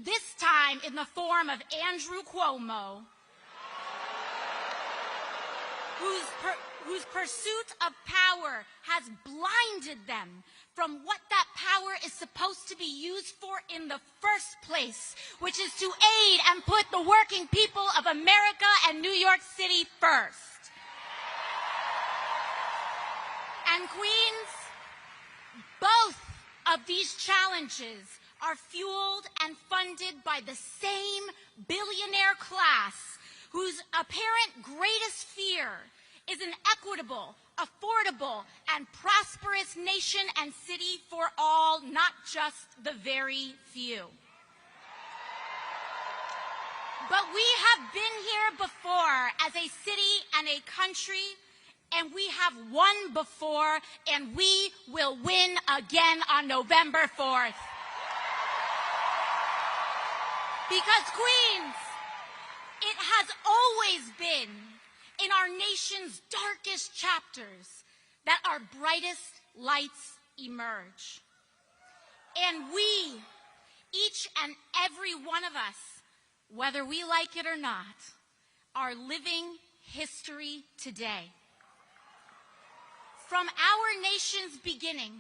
this time in the form of Andrew Cuomo, whose pursuit of power has blinded them from what that power is supposed to be used for in the first place, which is to aid and put the working people of America and New York City first. And Queens, both of these challenges are fueled and funded by the same billionaire class whose apparent greatest fear is an equitable, affordable, and prosperous nation and city for all, not just the very few. But we have been here before as a city and a country, and we have won before, and we will win again on November 4th. Because Queens, it has always been in our nation's darkest chapters that our brightest lights emerge. And we, each and every one of us, whether we like it or not, are living history today. From our nation's beginning,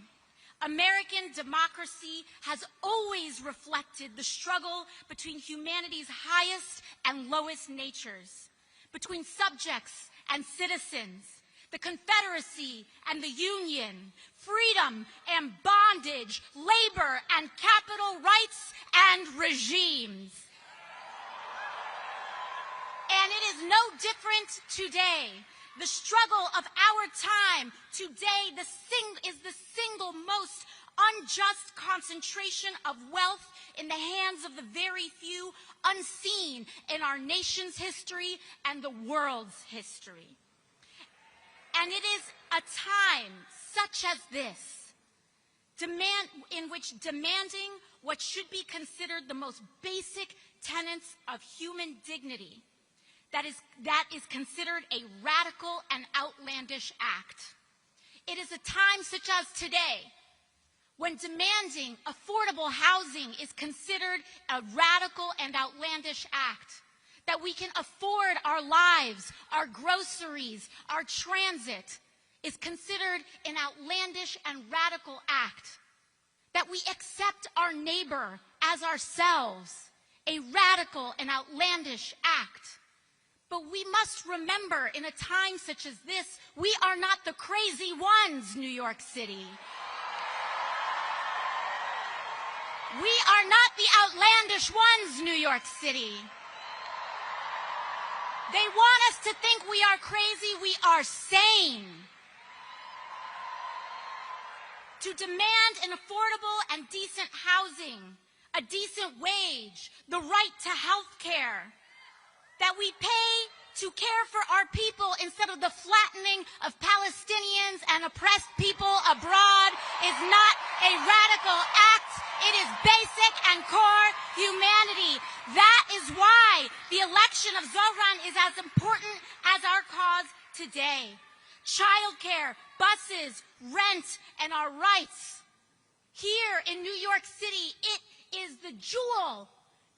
American democracy has always reflected the struggle between humanity's highest and lowest natures, between subjects and citizens, the Confederacy and the Union, freedom and bondage, labor and capital rights and regimes. And it is no different today. The struggle of our time today is the single most unjust concentration of wealth in the hands of the very few, unseen in our nation's history and the world's history. And it is a time such as this, in which demanding what should be considered the most basic tenets of human dignity, that is considered a radical and outlandish act. It is a time such as today, when demanding affordable housing is considered a radical and outlandish act, that we can afford our lives, our groceries, our transit, is considered an outlandish and radical act, that we accept our neighbor as ourselves, a radical and outlandish act. But we must remember, in a time such as this, we are not the crazy ones, New York City. We are not the outlandish ones, New York City. They want us to think we are crazy. We are sane. To demand an affordable and decent housing, a decent wage, the right to health care, that we pay to care for our people instead of the flattening of Palestinians and oppressed people abroad is not a radical act. It is basic and core humanity. That is why the election of Zohran is as important as our cause today. Childcare, buses, rent, and our rights. Here in New York City, it is the jewel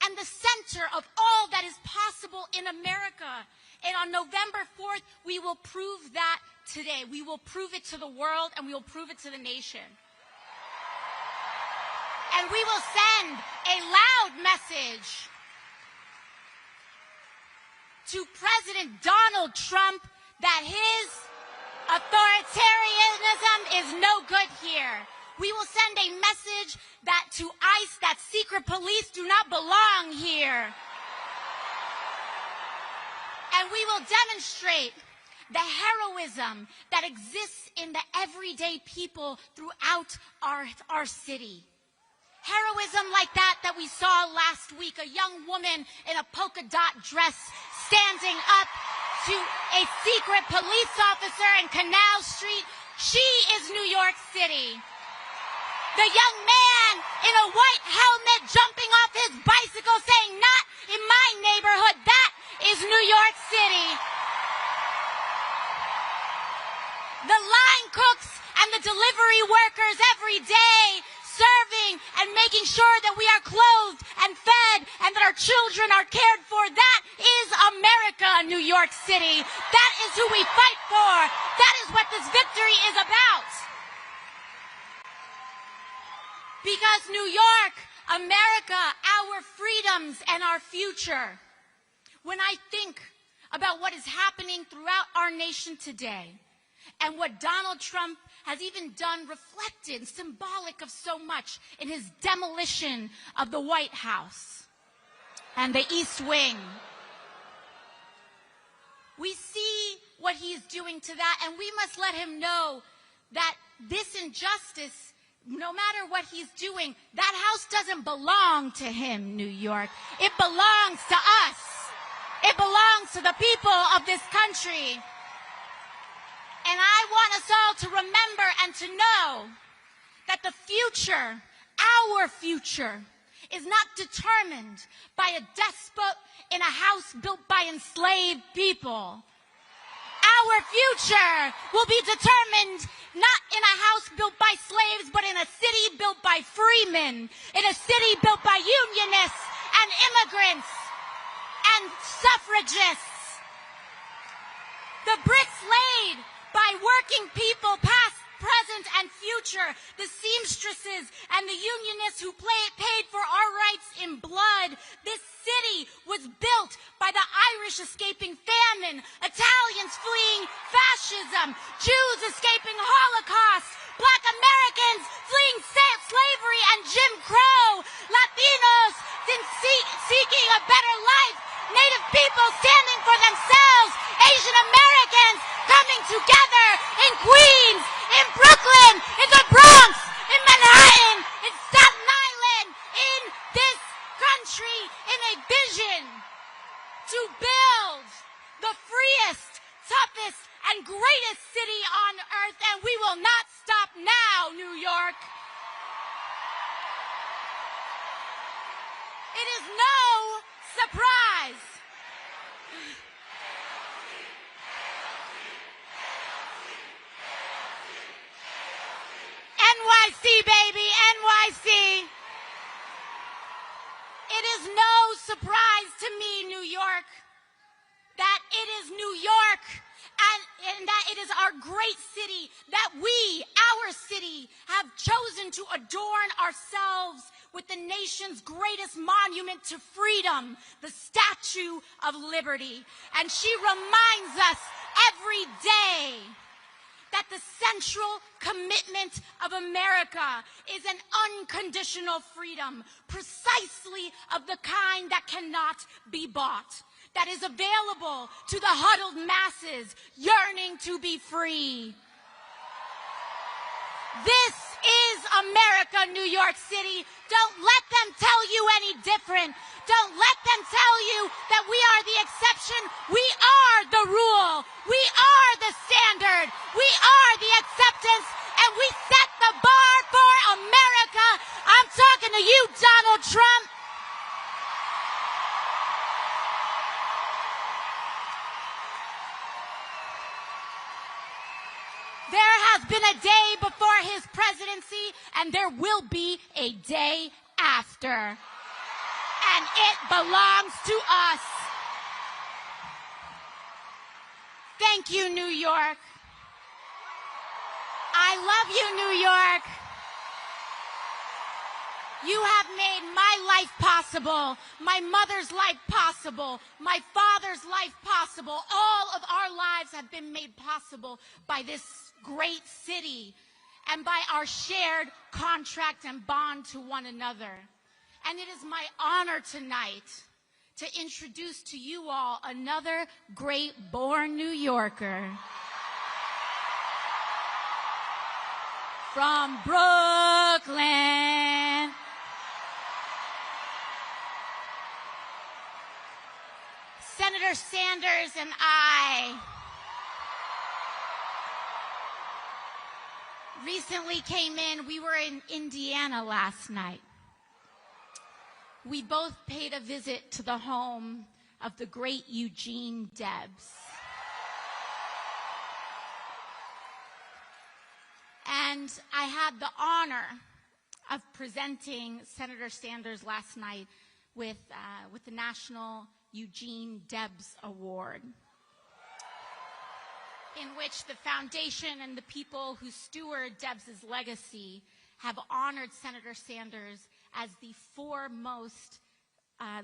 and the center of all that is possible in America. And on November 4th, we will prove that today. We will prove it to the world, and we will prove it to the nation. And we will send a loud message to President Donald Trump that his authoritarianism is no good here. We will send a message that to ICE, that secret police do not belong here. And we will demonstrate the heroism that exists in the everyday people throughout our city. Heroism like that we saw last week, a young woman in a polka dot dress standing up to a secret police officer in Canal Street. She is New York City. The young man in a white helmet jumping off his bicycle saying, "Not in my neighborhood." That is New York City. The line cooks and the delivery workers every day serving and making sure that we are clothed and fed and that our children are cared for. That is America, New York City. That is who we fight for. That is what this victory is about. Because New York, America, our freedoms and our future. When I think about what is happening throughout our nation today and what Donald Trump has even done, reflected, symbolic of so much in his demolition of the White House and the East Wing. We see what he's doing to that, and we must let him know that this injustice, no matter what he's doing, that house doesn't belong to him, New York. It belongs to us. It belongs to the people of this country. And I want us all to remember and to know that the future, our future, is not determined by a despot in a house built by enslaved people. Our future will be determined not in a house built by slaves, but in a city built by freemen, in a city built by unionists and immigrants and suffragists. The bricks laid by working people, past, present, and future, the seamstresses and the unionists who paid for our rights in blood. This city was built by the Irish escaping famine, Italians fleeing fascism, Jews escaping Holocaust, Black Americans fleeing slavery and Jim Crow, Latinos seeking a better life, Native people standing for themselves, Asian Americans coming together in Queens, in Brooklyn, in the Bronx, in Manhattan, in Staten Island, in this country, in a vision to build the freest, toughest, and greatest city on earth, and we will not stop now, New York. It is no surprise. NYC, baby, NYC. It is no surprise to me, New York, that it is New York and that it is our great city that we, our city, have chosen to adorn ourselves with the nation's greatest monument to freedom, the Statue of Liberty. And she reminds us every day that the central commitment of America is an unconditional freedom, precisely of the kind that cannot be bought, that is available to the huddled masses yearning to be free. This is America, New York City. Don't let them tell you any different. Don't let them tell you that we are the exception. We are the rule. We are the standard. We are the acceptance. And we set the bar for America. I'm talking to you, Donald Trump. There has been a day before his presidency, and there will be a day after. And it belongs to us. Thank you, New York. I love you, New York. You have made my life possible, my mother's life possible, my father's life possible. All of our lives have been made possible by this great city and by our shared contract and bond to one another. And it is my honor tonight to introduce to you all another great-born New Yorker. From Brooklyn. Senator Sanders and I recently came in. We were in Indiana last night. We both paid a visit to the home of the great Eugene Debs. And I had the honor of presenting Senator Sanders last night with the National Eugene Debs Award, in which the foundation and the people who steward Debs's legacy have honored Senator Sanders as the foremost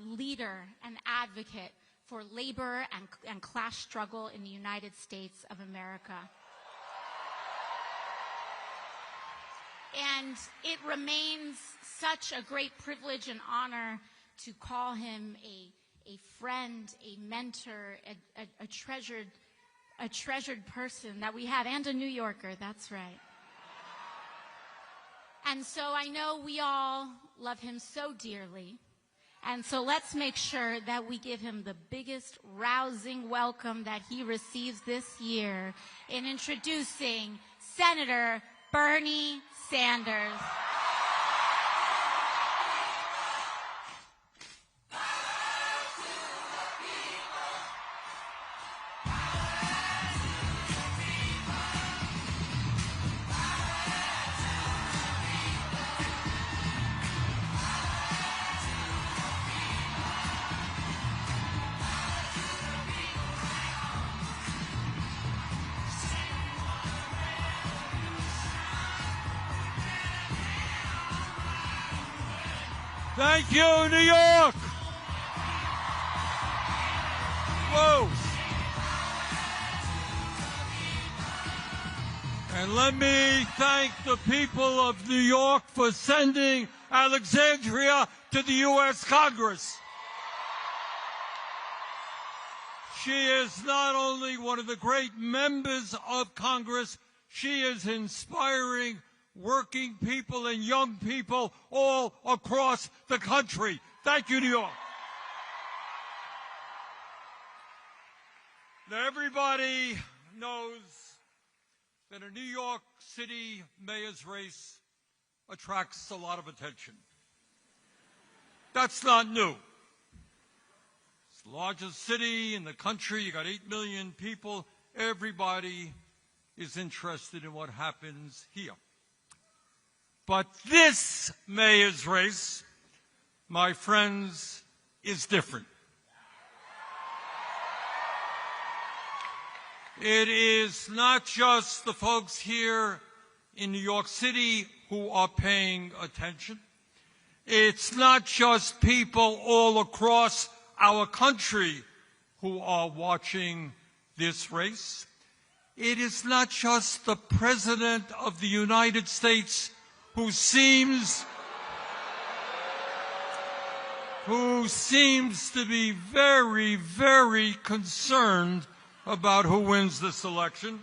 leader and advocate for labor and class struggle in the United States of America. And it remains such a great privilege and honor to call him a friend, a mentor, a treasured person that we have, and a New Yorker, that's right. And so I know we all love him so dearly. And so let's make sure that we give him the biggest rousing welcome that he receives this year in introducing Senator Bernie Sanders. Thank you, New York! Whoa! And let me thank the people of New York for sending Alexandria to the U.S. Congress. She is not only one of the great members of Congress, she is inspiring working people and young people all across the country. Thank you, New York. Now, everybody knows that a New York City mayor's race attracts a lot of attention. That's not new. It's the largest city in the country. You got 8 million people. Everybody is interested in what happens here. But this mayor's race, my friends, is different. It is not just the folks here in New York City who are paying attention. It's not just people all across our country who are watching this race. It is not just the President of the United States who seems to be very, very concerned about who wins this election.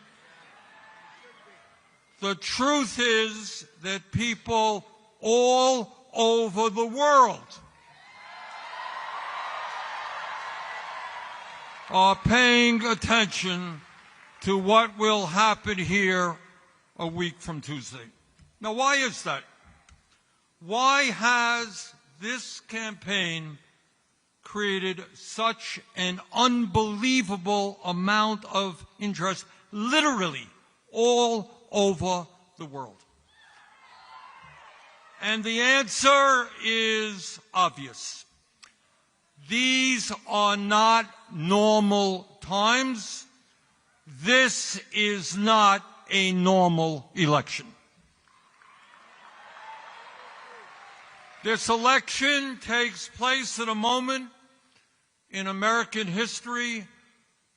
The truth is that people all over the world are paying attention to what will happen here a week from Tuesday. Now, why is that? Why has this campaign created such an unbelievable amount of interest, literally all over the world. And the answer is obvious. These are not normal times. This is not a normal election. This election takes place at a moment in American history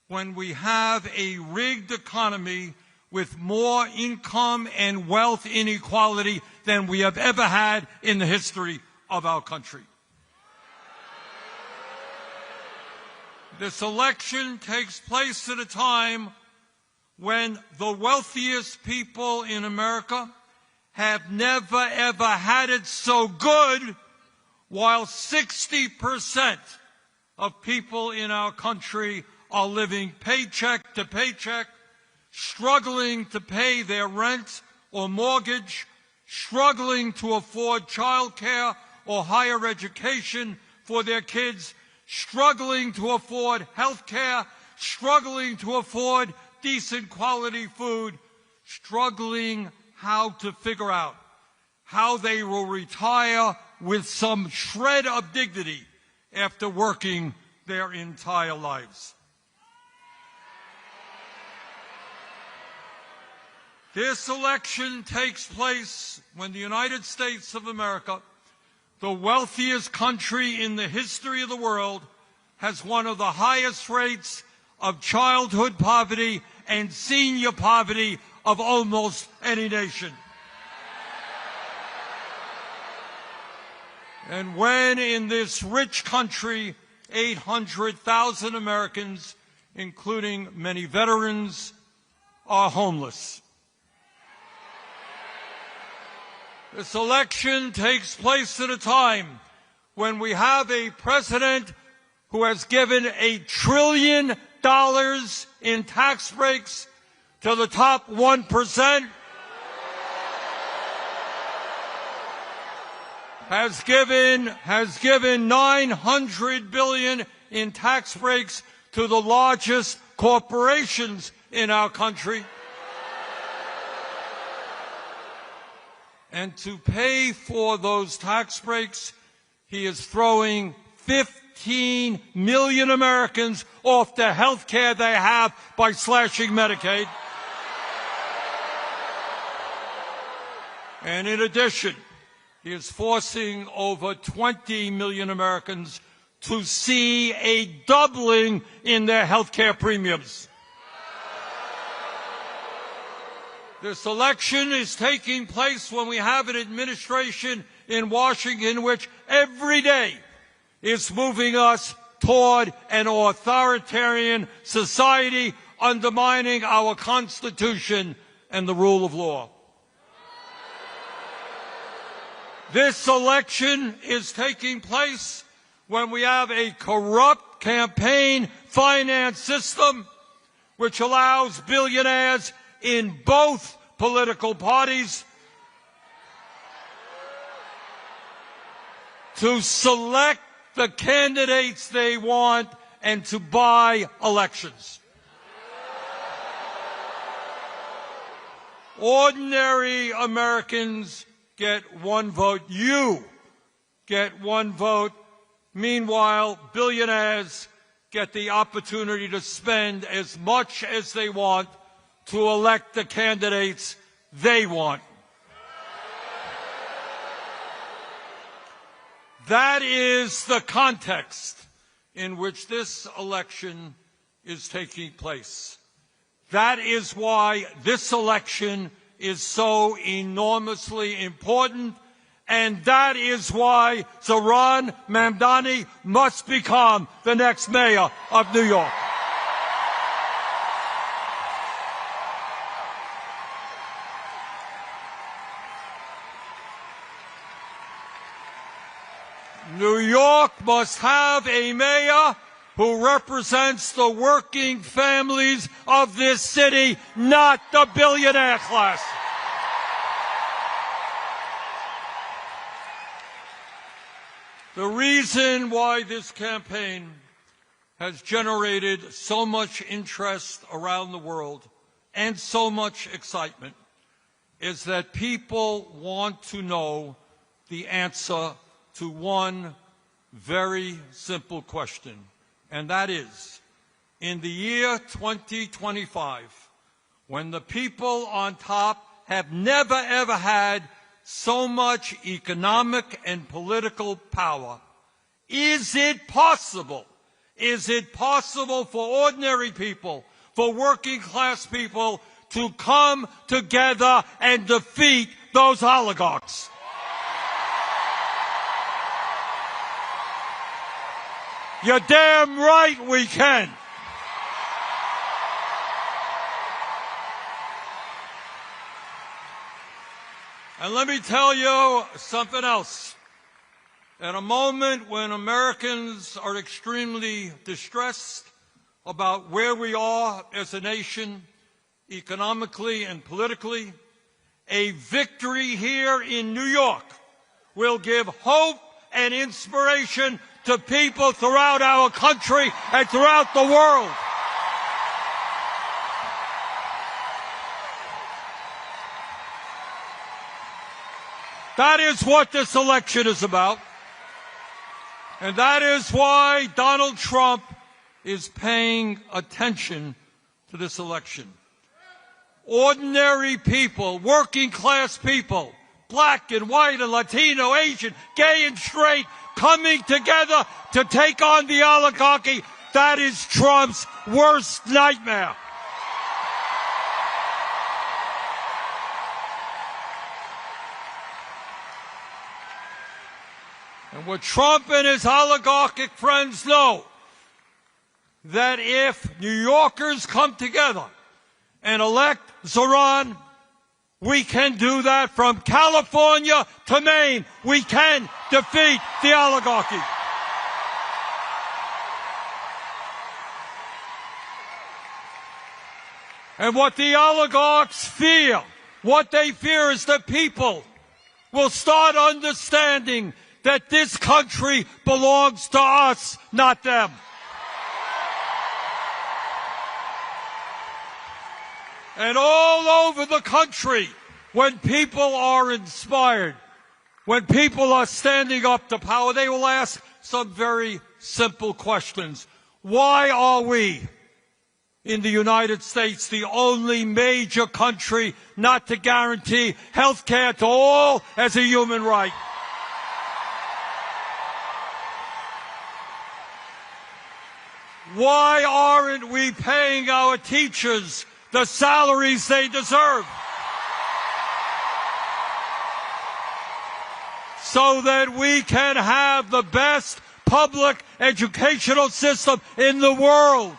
when we have a rigged economy with more income and wealth inequality than we have ever had in the history of our country. This election takes place at a time when the wealthiest people in America have never, ever had it so good, while 60% of people in our country are living paycheck to paycheck, struggling to pay their rent or mortgage, struggling to afford child care or higher education for their kids, struggling to afford health care, struggling to afford decent quality food, struggling how to figure out how they will retire with some shred of dignity after working their entire lives. This election takes place when the United States of America, the wealthiest country in the history of the world, has one of the highest rates of childhood poverty and senior poverty of almost any nation. And when in this rich country, 800,000 Americans, including many veterans, are homeless. This election takes place at a time when we have a president who has given $1 trillion in tax breaks to the top 1%, has given $900 billion in tax breaks to the largest corporations in our country. And to pay for those tax breaks, he is throwing 15 million Americans off the health care they have by slashing Medicaid. And in addition, he is forcing over 20 million Americans to see a doubling in their health care premiums. This election is taking place when we have an administration in Washington which every day is moving us toward an authoritarian society, undermining our Constitution and the rule of law. This election is taking place when we have a corrupt campaign finance system which allows billionaires in both political parties to select the candidates they want and to buy elections. Ordinary Americans get one vote. You get one vote. Meanwhile, billionaires get the opportunity to spend as much as they want to elect the candidates they want. That is the context in which this election is taking place. That is why this election is so enormously important, and that is why Zohran Mamdani must become the next mayor of New York. New York must have a mayor who represents the working families of this city, not the billionaire class. The reason why this campaign has generated so much interest around the world and so much excitement is that people want to know the answer to one very simple question, and that is, in the year 2025, when the people on top have never ever had so much economic and political power, is it possible for ordinary people, for working class people to come together and defeat those oligarchs? You're damn right we can. And let me tell you something else. At a moment when Americans are extremely distressed about where we are as a nation, economically and politically, a victory here in New York will give hope and inspiration to people throughout our country and throughout the world. That is what this election is about. And that is why Donald Trump is paying attention to this election. Ordinary people, working class people, black and white and Latino, Asian, gay and straight, coming together to take on the oligarchy, that is Trump's worst nightmare. And what Trump and his oligarchic friends know, that if New Yorkers come together and elect Zoran, we can do that from California to Maine. We can defeat the oligarchy. And what the oligarchs fear, what they fear is that people will start understanding that this country belongs to us, not them. And all over the country, when people are inspired, when people are standing up to power, they will ask some very simple questions. Why are we in the United States the only major country not to guarantee health care to all as a human right? Why aren't we paying our teachers the salaries they deserve? So that we can have the best public educational system in the world.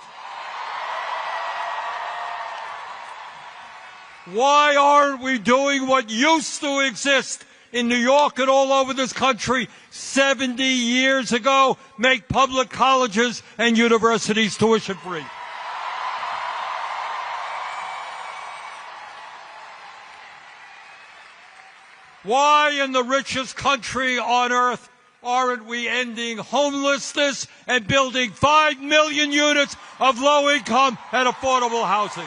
Why aren't we doing what used to exist in New York and all over this country 70 years ago, make public colleges and universities tuition free? Why in the richest country on earth aren't we ending homelessness and building 5 million units of low-income and affordable housing?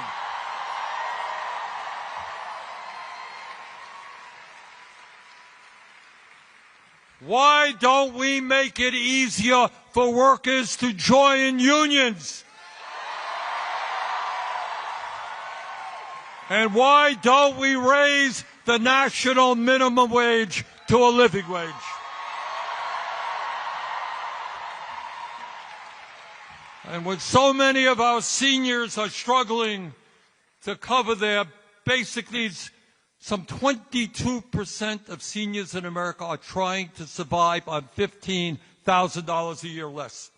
Why don't we make it easier for workers to join unions? And why don't we raise the national minimum wage to a living wage? And when so many of our seniors are struggling to cover their basic needs, some 22% of seniors in America are trying to survive on $15,000 a year less.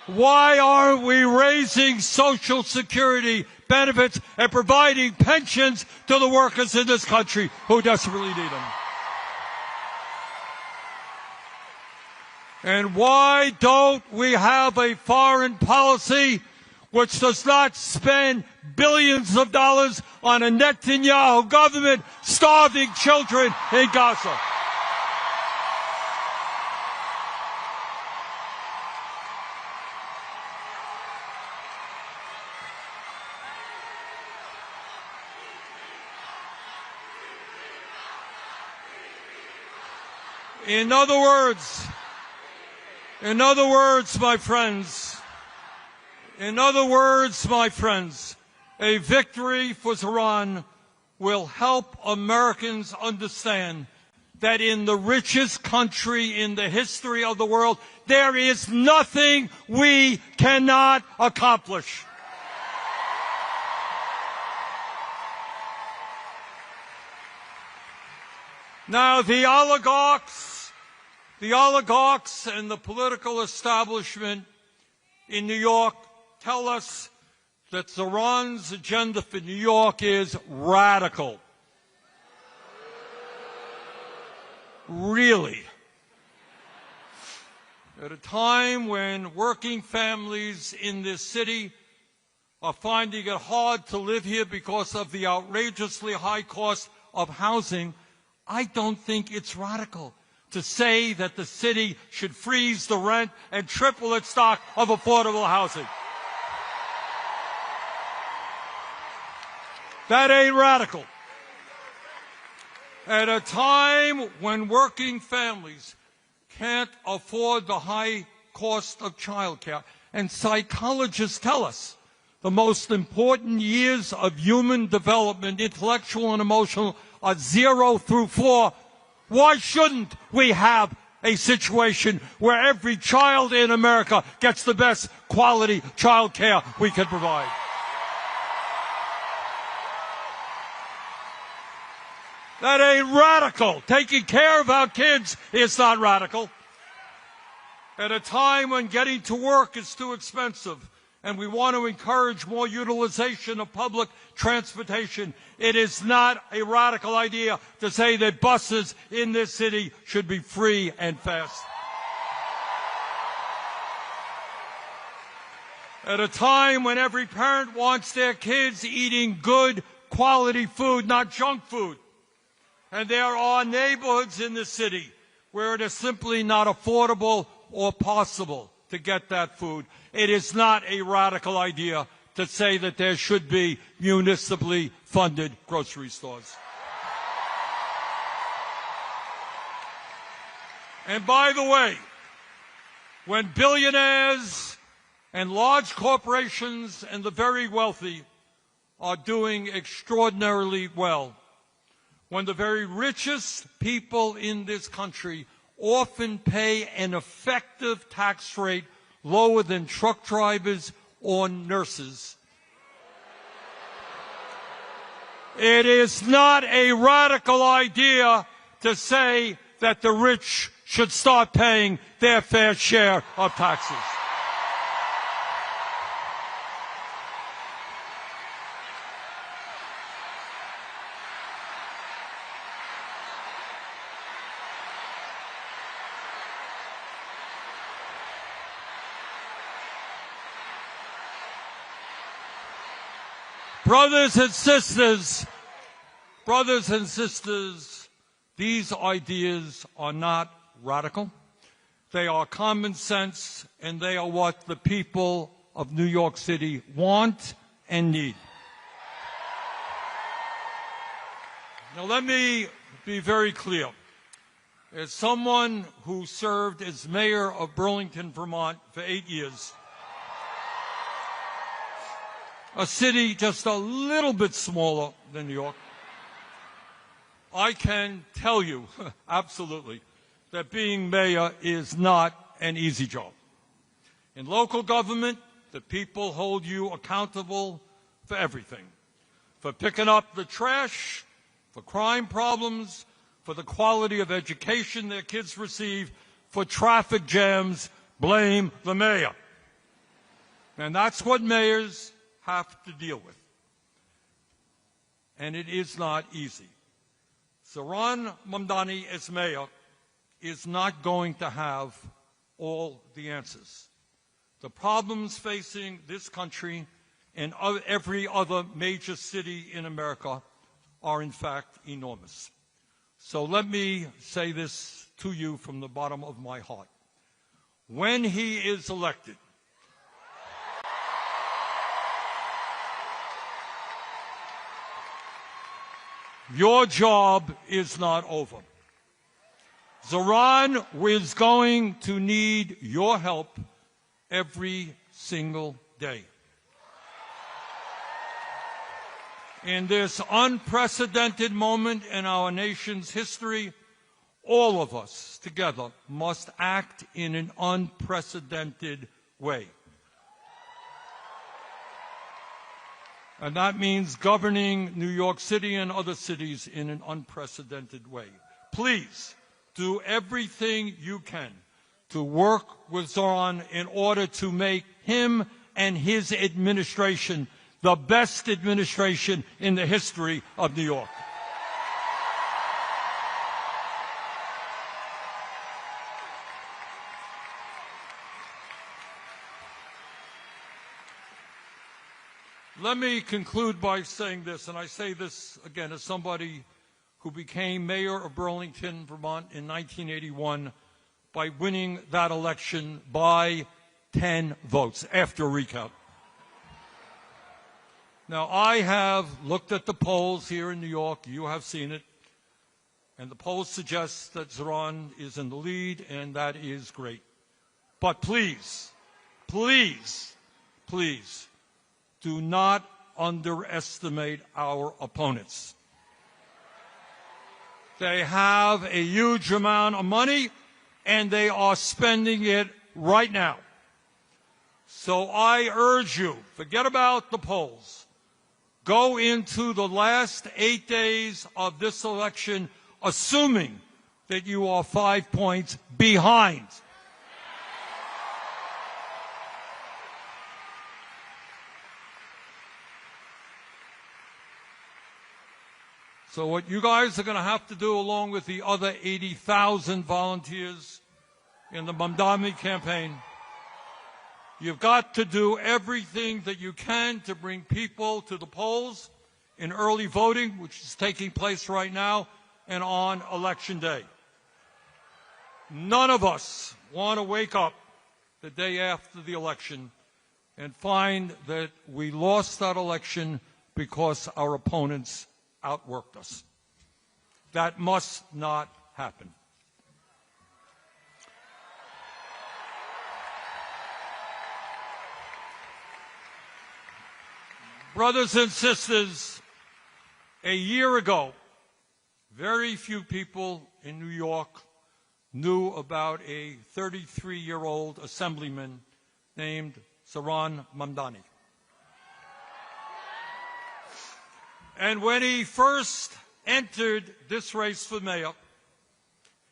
Why aren't we raising Social Security benefits and providing pensions to the workers in this country who desperately need them? And why don't we have a foreign policy which does not spend billions of dollars on a Netanyahu government starving children in Gaza? In other words, my friends, a victory for Zoran will help Americans understand that in the richest country in the history of the world, there is nothing we cannot accomplish. Now, the oligarchs and the political establishment in New York tell us that Zoran's agenda for New York is radical. Really? At a time when working families in this city are finding it hard to live here because of the outrageously high cost of housing, I don't think it's radical to say that the city should freeze the rent and triple its stock of affordable housing. That ain't radical. At a time when working families can't afford the high cost of childcare, and psychologists tell us the most important years of human development, intellectual and emotional, are 0 through 4, why shouldn't we have a situation where every child in America gets the best quality child care we can provide? That ain't radical. Taking care of our kids is not radical. At a time when getting to work is too expensive and we want to encourage more utilization of public transportation, it is not a radical idea to say that buses in this city should be free and fast. At a time when every parent wants their kids eating good quality food, not junk food, and there are neighborhoods in the city where it is simply not affordable or possible to get that food, it is not a radical idea to say that there should be municipally funded grocery stores. And by the way, when billionaires and large corporations and the very wealthy are doing extraordinarily well, when the very richest people in this country often pay an effective tax rate lower than truck drivers or nurses, it is not a radical idea to say that the rich should start paying their fair share of taxes. Brothers and sisters, these ideas are not radical. They are common sense, and they are what the people of New York City want and need. Now, let me be very clear. As someone who served as mayor of Burlington, Vermont for 8 years, a city just a little bit smaller than New York, I can tell you absolutely that being mayor is not an easy job. In local government, the people hold you accountable for everything, for picking up the trash, for crime problems, for the quality of education their kids receive, for traffic jams. Blame the mayor. And that's what mayors have to deal with. And it is not easy. Zohran Mamdani as mayor is not going to have all the answers. The problems facing this country and every other major city in America are in fact enormous. So let me say this to you from the bottom of my heart. When he is elected, your job is not over. Zoran is going to need your help every single day. In this unprecedented moment in our nation's history, all of us together must act in an unprecedented way. And that means governing New York City and other cities in an unprecedented way. Please do everything you can to work with Zoran in order to make him and his administration the best administration in the history of New York. Let me conclude by saying this, and I say this again as somebody who became mayor of Burlington, Vermont in 1981 by winning that election by 10 votes after a recount. Now, I have looked at the polls here in New York. You have seen it. And the polls suggest that Zoran is in the lead, and that is great. But please, please, please, do not underestimate our opponents. They have a huge amount of money, and they are spending it right now. So I urge you, forget about the polls. Go into the last 8 days of this election assuming that you are 5 points behind. So what you guys are going to have to do, along with the other 80,000 volunteers in the Mamdani campaign, you've got to do everything that you can to bring people to the polls in early voting, which is taking place right now, and on Election Day. None of us want to wake up the day after the election and find that we lost that election because our opponents outworked us. That must not happen. Brothers and sisters, a year ago, very few people in New York knew about a 33-year-old assemblyman named Zohran Mamdani. And when he first entered this race for mayor,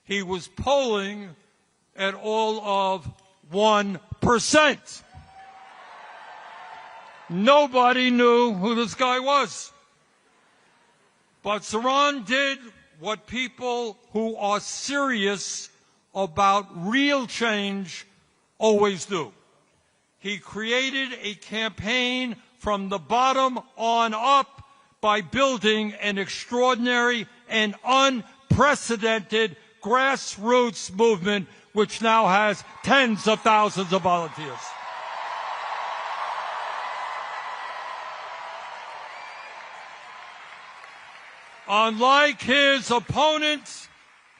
he was polling at all of 1%. Nobody knew who this guy was. But Zoran did what people who are serious about real change always do. He created a campaign from the bottom on up by building an extraordinary and unprecedented grassroots movement which now has tens of thousands of volunteers. Unlike his opponents,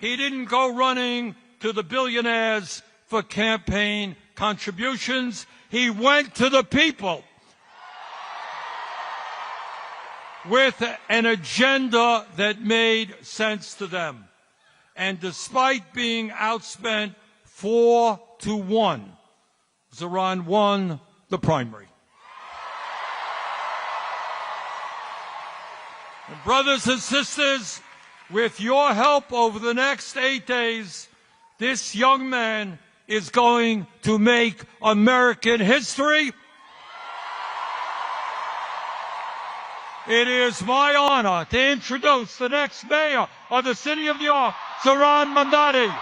he didn't go running to the billionaires for campaign contributions. He went to the people with an agenda that made sense to them. And despite being outspent 4-1, Zoran won the primary. And brothers and sisters, with your help over the next 8 days, this young man is going to make American history. It is my honor to introduce the next mayor of the city of New York, Zoran Mandani.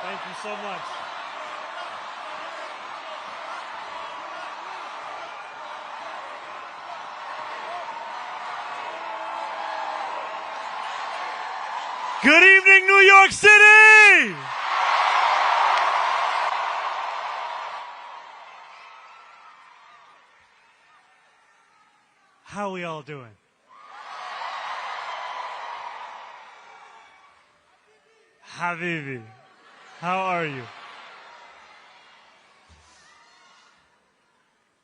Thank you so much. Good evening, New York City! How are we all doing? Habibi, how are you?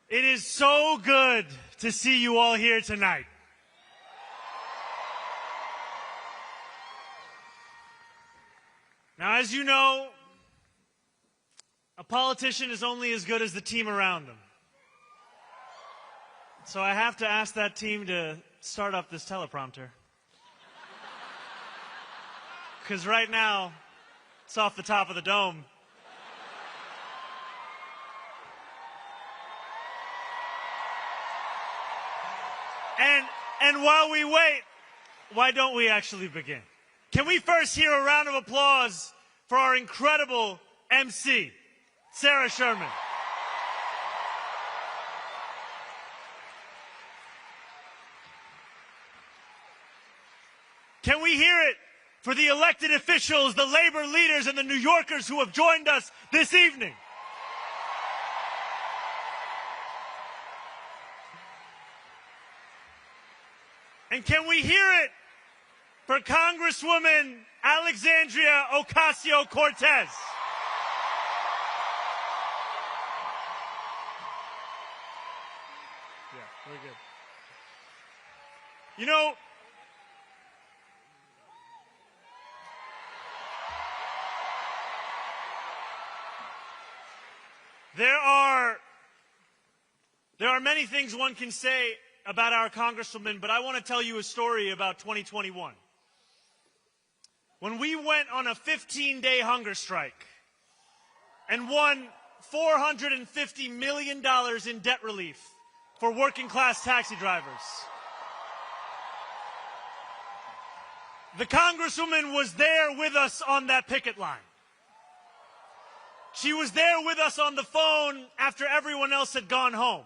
It is so good to see you all here tonight. Now, as you know, a politician is only as good as the team around them. So I have to ask that team to start up this teleprompter. Because right now, it's off the top of the dome. And while we wait, why don't we actually begin? Can we first hear a round of applause for our incredible MC, Sarah Sherman? Can we hear it for the elected officials, the labor leaders, and the New Yorkers who have joined us this evening? And can we hear it for Congresswoman Alexandria Ocasio-Cortez? Yeah, we're good. You know, there are many things one can say about our Congresswoman, but I want to tell you a story about 2021. When we went on a 15-day hunger strike and won $450 million in debt relief for working-class taxi drivers, the Congresswoman was there with us on that picket line. She was there with us on the phone after everyone else had gone home.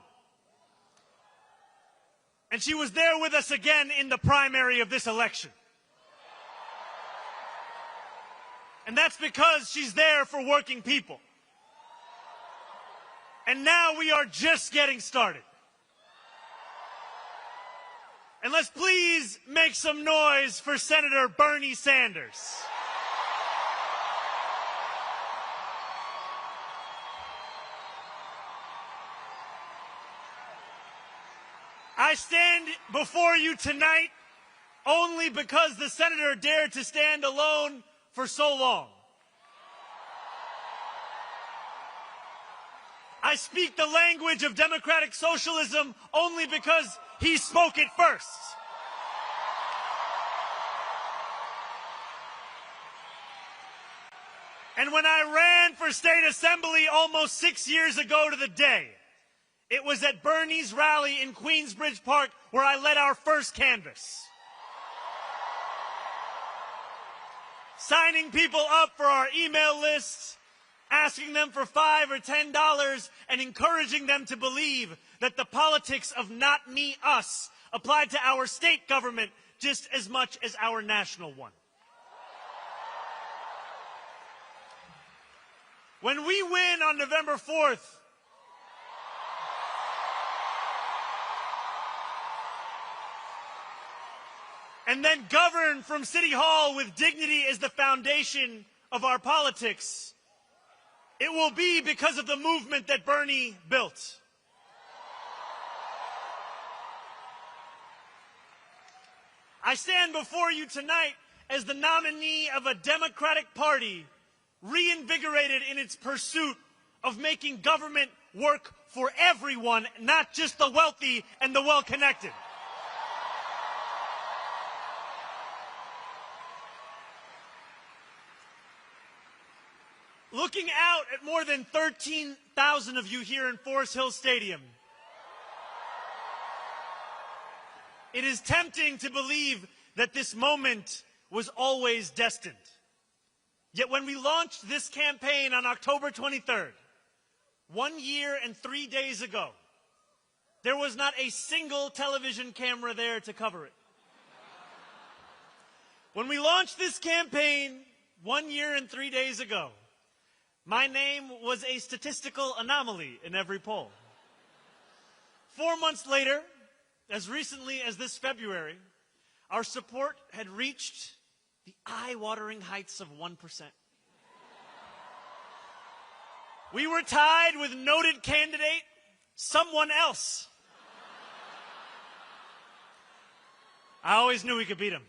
And she was there with us again in the primary of this election. And that's because she's there for working people. And now we are just getting started. And let's please make some noise for Senator Bernie Sanders. I stand before you tonight only because the senator dared to stand alone for so long. I speak the language of democratic socialism only because he spoke it first. And when I ran for state assembly almost 6 years ago to the day, it was at Bernie's rally in Queensbridge Park where I led our first canvass. Signing people up for our email lists, asking them for $5 or $10, and encouraging them to believe that the politics of not me, us applied to our state government just as much as our national one. When we win on November 4th, and then govern from City Hall with dignity as the foundation of our politics, it will be because of the movement that Bernie built. I stand before you tonight as the nominee of a Democratic Party reinvigorated in its pursuit of making government work for everyone, not just the wealthy and the well-connected. Looking out at more than 13,000 of you here in Forest Hill Stadium, it is tempting to believe that this moment was always destined. Yet when we launched this campaign on October 23rd, 1 year and 3 days ago, there was not a single television camera there to cover it. When we launched this campaign 1 year and 3 days ago, my name was a statistical anomaly in every poll. 4 months later, as recently as this February, our support had reached the eye-watering heights of 1%. We were tied with noted candidate, someone else. I always knew we could beat him.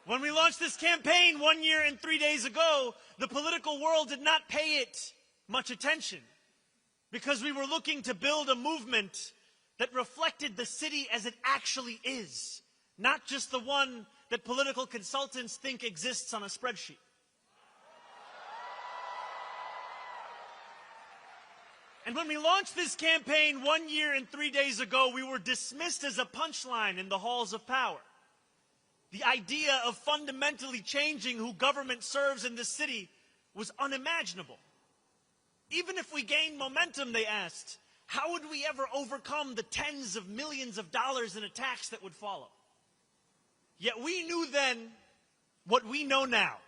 When we launched this campaign 1 year and 3 days ago, the political world did not pay it much attention because we were looking to build a movement that reflected the city as it actually is, not just the one that political consultants think exists on a spreadsheet. And when we launched this campaign 1 year and 3 days ago, we were dismissed as a punchline in the halls of power. The idea of fundamentally changing who government serves in this city was unimaginable. Even if we gained momentum, they asked, how would we ever overcome the tens of millions of dollars in attacks that would follow? Yet we knew then what we know now.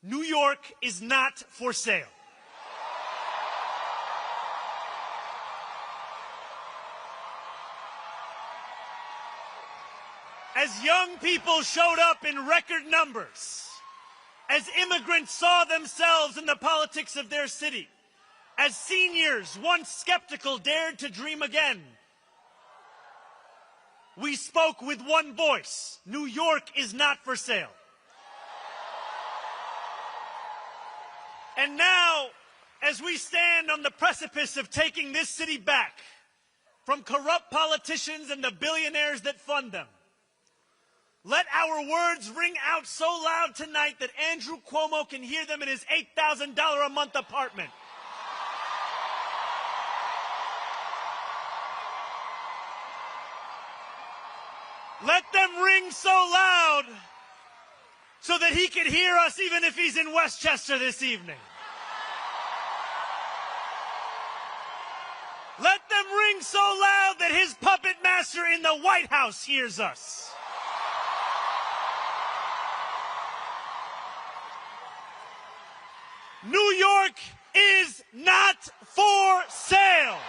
New York is not for sale. As young people showed up in record numbers, as immigrants saw themselves in the politics of their city, as seniors, once skeptical, dared to dream again, we spoke with one voice. New York is not for sale. And now, as we stand on the precipice of taking this city back from corrupt politicians and the billionaires that fund them, let our words ring out so loud tonight that Andrew Cuomo can hear them in his $8,000 a month apartment. Let them ring so loud so that he can hear us even if he's in Westchester this evening. Let them ring so loud that his puppet master in the White House hears us. New York is not for sale.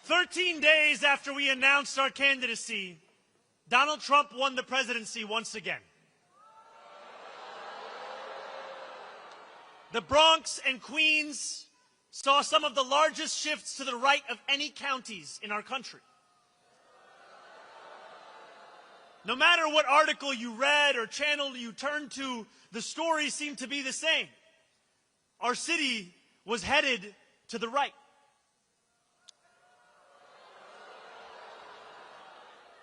"13 days after we announced our candidacy, Donald Trump won the presidency once again. The Bronx and Queens saw some of the largest shifts to the right of any counties in our country. No matter what article you read or channel you turned to, the stories seemed to be the same. Our city was headed to the right.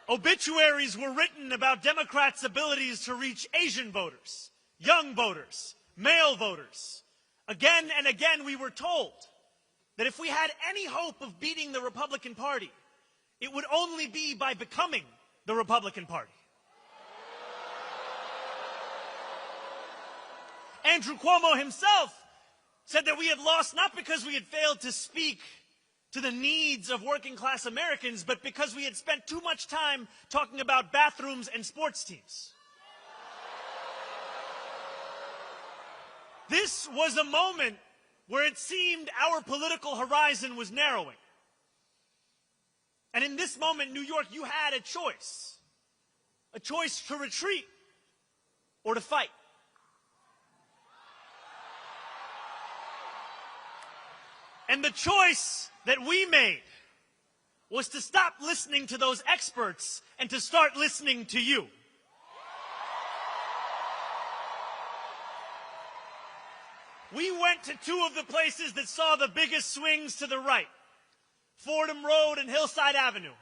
Obituaries were written about Democrats' abilities to reach Asian voters, young voters, male voters. Again and again, we were told that if we had any hope of beating the Republican Party, it would only be by becoming the Republican Party. Andrew Cuomo himself said that we had lost not because we had failed to speak to the needs of working class Americans, but because we had spent too much time talking about bathrooms and sports teams. This was a moment where it seemed our political horizon was narrowing. And in this moment, New York, you had a choice to retreat or to fight. And the choice that we made was to stop listening to those experts and to start listening to you. We went to two of the places that saw the biggest swings to the right, Fordham Road and Hillside Avenue.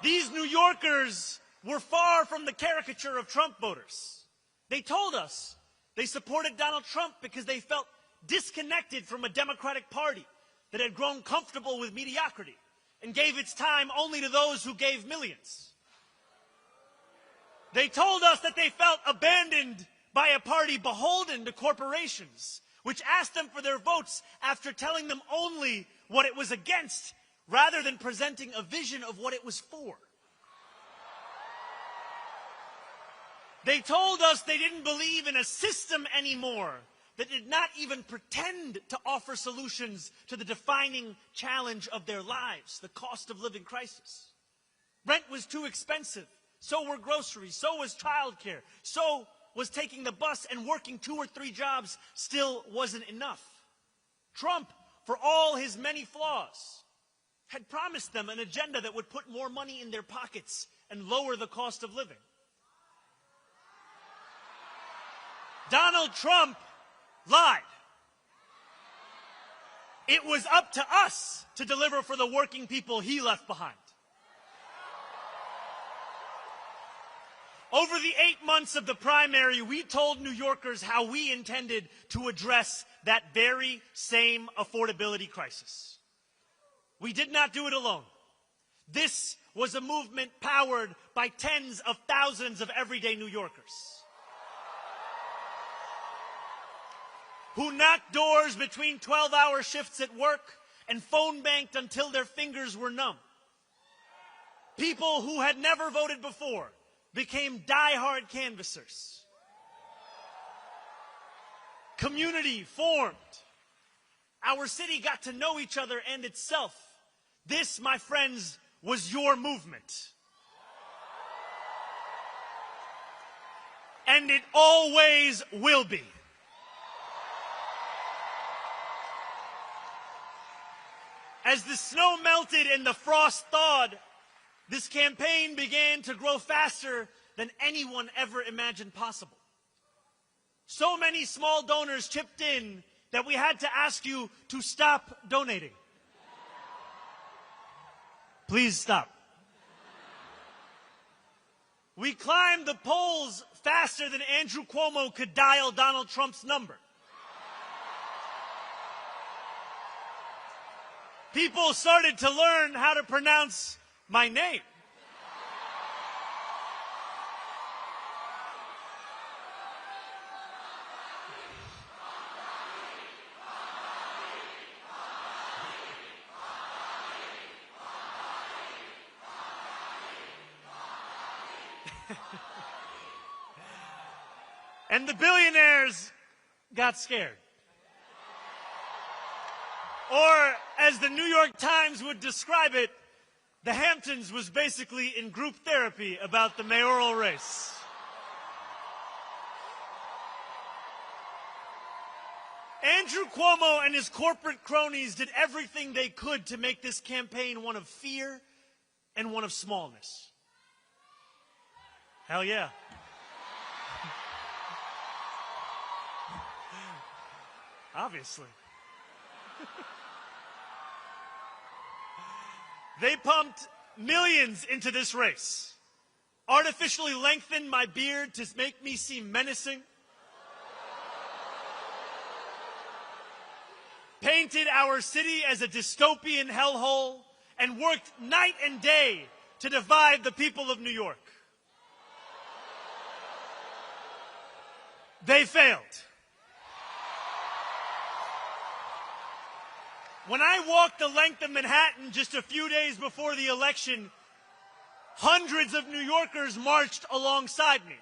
These New Yorkers were far from the caricature of Trump voters. They told us they supported Donald Trump because they felt disconnected from a Democratic Party that had grown comfortable with mediocrity and gave its time only to those who gave millions. They told us that they felt abandoned by a party beholden to corporations, which asked them for their votes after telling them only what it was against, rather than presenting a vision of what it was for. They told us they didn't believe in a system anymore that did not even pretend to offer solutions to the defining challenge of their lives, the cost of living crisis. Rent was too expensive. So were groceries. So was childcare. So was taking the bus, and working 2 or 3 jobs still wasn't enough. Trump, for all his many flaws, had promised them an agenda that would put more money in their pockets and lower the cost of living. Donald Trump lied. It was up to us to deliver for the working people he left behind. Over the 8 months of the primary, we told New Yorkers how we intended to address that very same affordability crisis. We did not do it alone. This was a movement powered by tens of thousands of everyday New Yorkers who knocked doors between 12-hour shifts at work and phone banked until their fingers were numb. People who had never voted before became die-hard canvassers. Community formed. Our city got to know each other and itself. This, my friends, was your movement. And it always will be. As the snow melted and the frost thawed, this campaign began to grow faster than anyone ever imagined possible. So many small donors chipped in that we had to ask you to stop donating. Please stop. We climbed the polls faster than Andrew Cuomo could dial Donald Trump's number. People started to learn how to pronounce my name. And the billionaires got scared. Or, as the New York Times would describe it, the Hamptons was basically in group therapy about the mayoral race. Andrew Cuomo and his corporate cronies did everything they could to make this campaign one of fear and one of smallness. Hell yeah. Obviously. They pumped millions into this race, artificially lengthened my beard to make me seem menacing, painted our city as a dystopian hellhole, and worked night and day to divide the people of New York. They failed. When I walked the length of Manhattan just a few days before the election, hundreds of New Yorkers marched alongside me.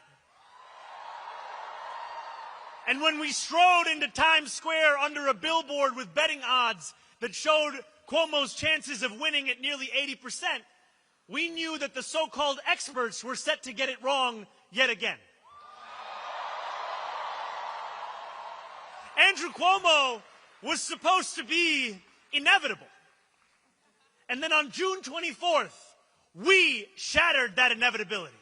And when we strode into Times Square under a billboard with betting odds that showed Cuomo's chances of winning at nearly 80%, we knew that the so-called experts were set to get it wrong yet again. Andrew Cuomo was supposed to be inevitable. And then on June 24th, we shattered that inevitability.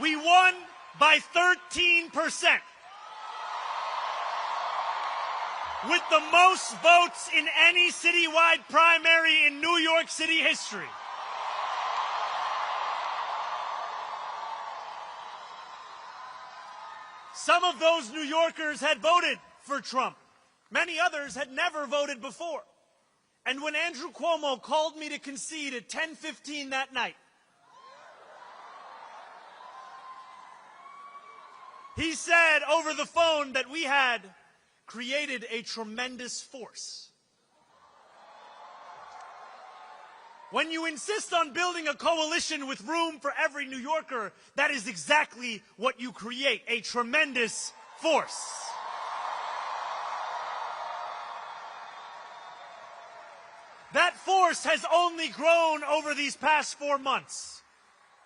We won by 13%, with the most votes in any citywide primary in New York City history. Some of those New Yorkers had voted for Trump. Many others had never voted before. And when Andrew Cuomo called me to concede at 10:15 that night, he said over the phone that we had created a tremendous force. When you insist on building a coalition with room for every New Yorker, that is exactly what you create, a tremendous force. That force has only grown over these past 4 months.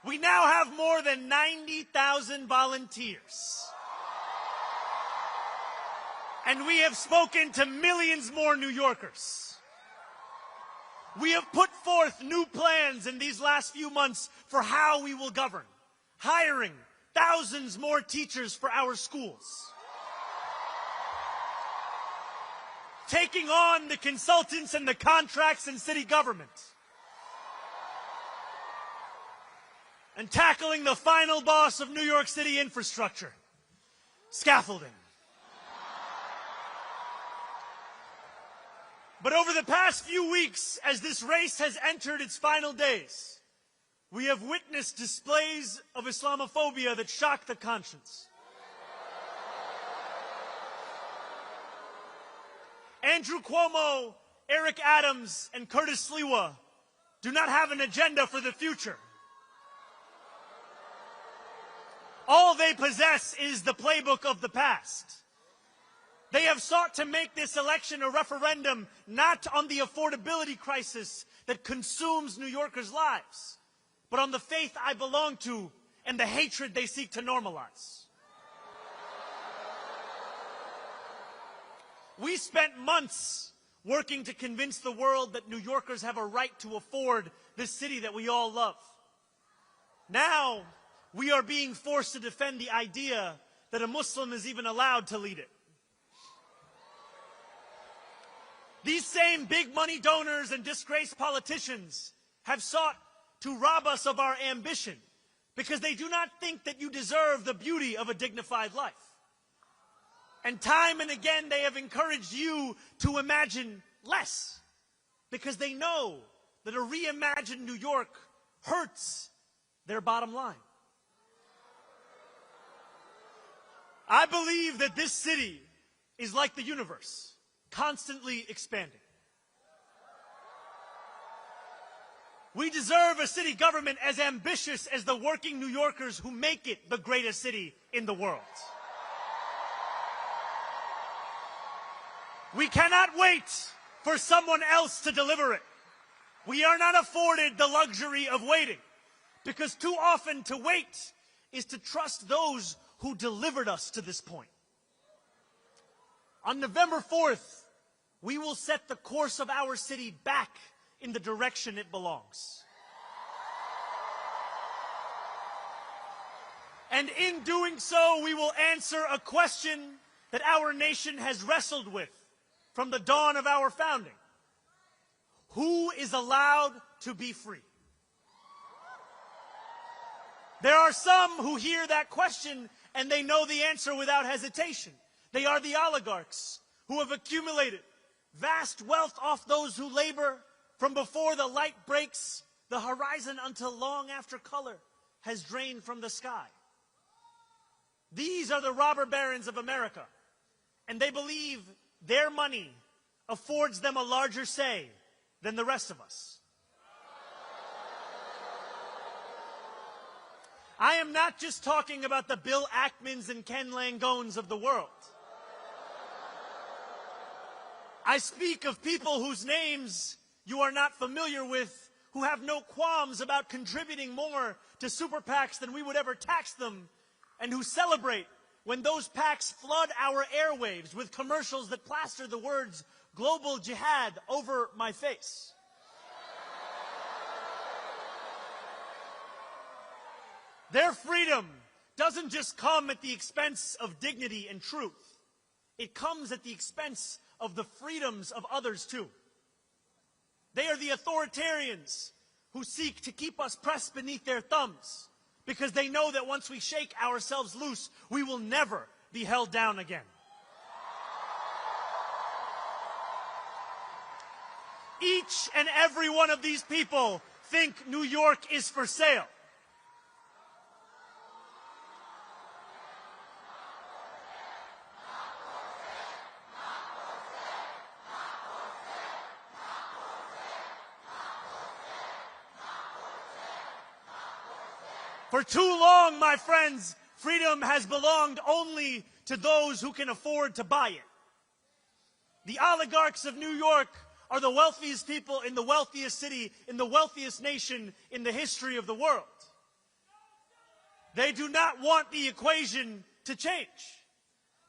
We now have more than 90,000 volunteers. And we have spoken to millions more New Yorkers. We have put forth new plans in these last few months for how we will govern, hiring thousands more teachers for our schools, taking on the consultants and the contracts in city government, and tackling the final boss of New York City infrastructure, scaffolding. But over the past few weeks, as this race has entered its final days, we have witnessed displays of Islamophobia that shock the conscience. Andrew Cuomo, Eric Adams, and Curtis Sliwa do not have an agenda for the future. All they possess is the playbook of the past. They have sought to make this election a referendum not on the affordability crisis that consumes New Yorkers' lives, but on the faith I belong to and the hatred they seek to normalize. We spent months working to convince the world that New Yorkers have a right to afford this city that we all love. Now, we are being forced to defend the idea that a Muslim is even allowed to lead it. These same big money donors and disgraced politicians have sought to rob us of our ambition because they do not think that you deserve the beauty of a dignified life. And time and again they have encouraged you to imagine less because they know that a reimagined New York hurts their bottom line. I believe that this city is like the universe, constantly expanding. We deserve a city government as ambitious as the working New Yorkers who make it the greatest city in the world. We cannot wait for someone else to deliver it. We are not afforded the luxury of waiting, because too often to wait is to trust those who delivered us to this point. On November 4th, we will set the course of our city back in the direction it belongs. And in doing so, we will answer a question that our nation has wrestled with from the dawn of our founding. Who is allowed to be free? There are some who hear that question and they know the answer without hesitation. They are the oligarchs who have accumulated vast wealth off those who labor from before the light breaks the horizon until long after color has drained from the sky. These are the robber barons of America, and they believe their money affords them a larger say than the rest of us. I am not just talking about the Bill Ackmans and Ken Langones of the world. I speak of people whose names you are not familiar with, who have no qualms about contributing more to super PACs than we would ever tax them, and who celebrate when those PACs flood our airwaves with commercials that plaster the words "global jihad" over my face. Their freedom doesn't just come at the expense of dignity and truth. It comes at the expense of the freedoms of others too. They are the authoritarians who seek to keep us pressed beneath their thumbs because they know that once we shake ourselves loose, we will never be held down again. Each and every one of these people think New York is for sale. For too long, my friends, freedom has belonged only to those who can afford to buy it. The oligarchs of New York are the wealthiest people in the wealthiest city, in the wealthiest nation in the history of the world. They do not want the equation to change.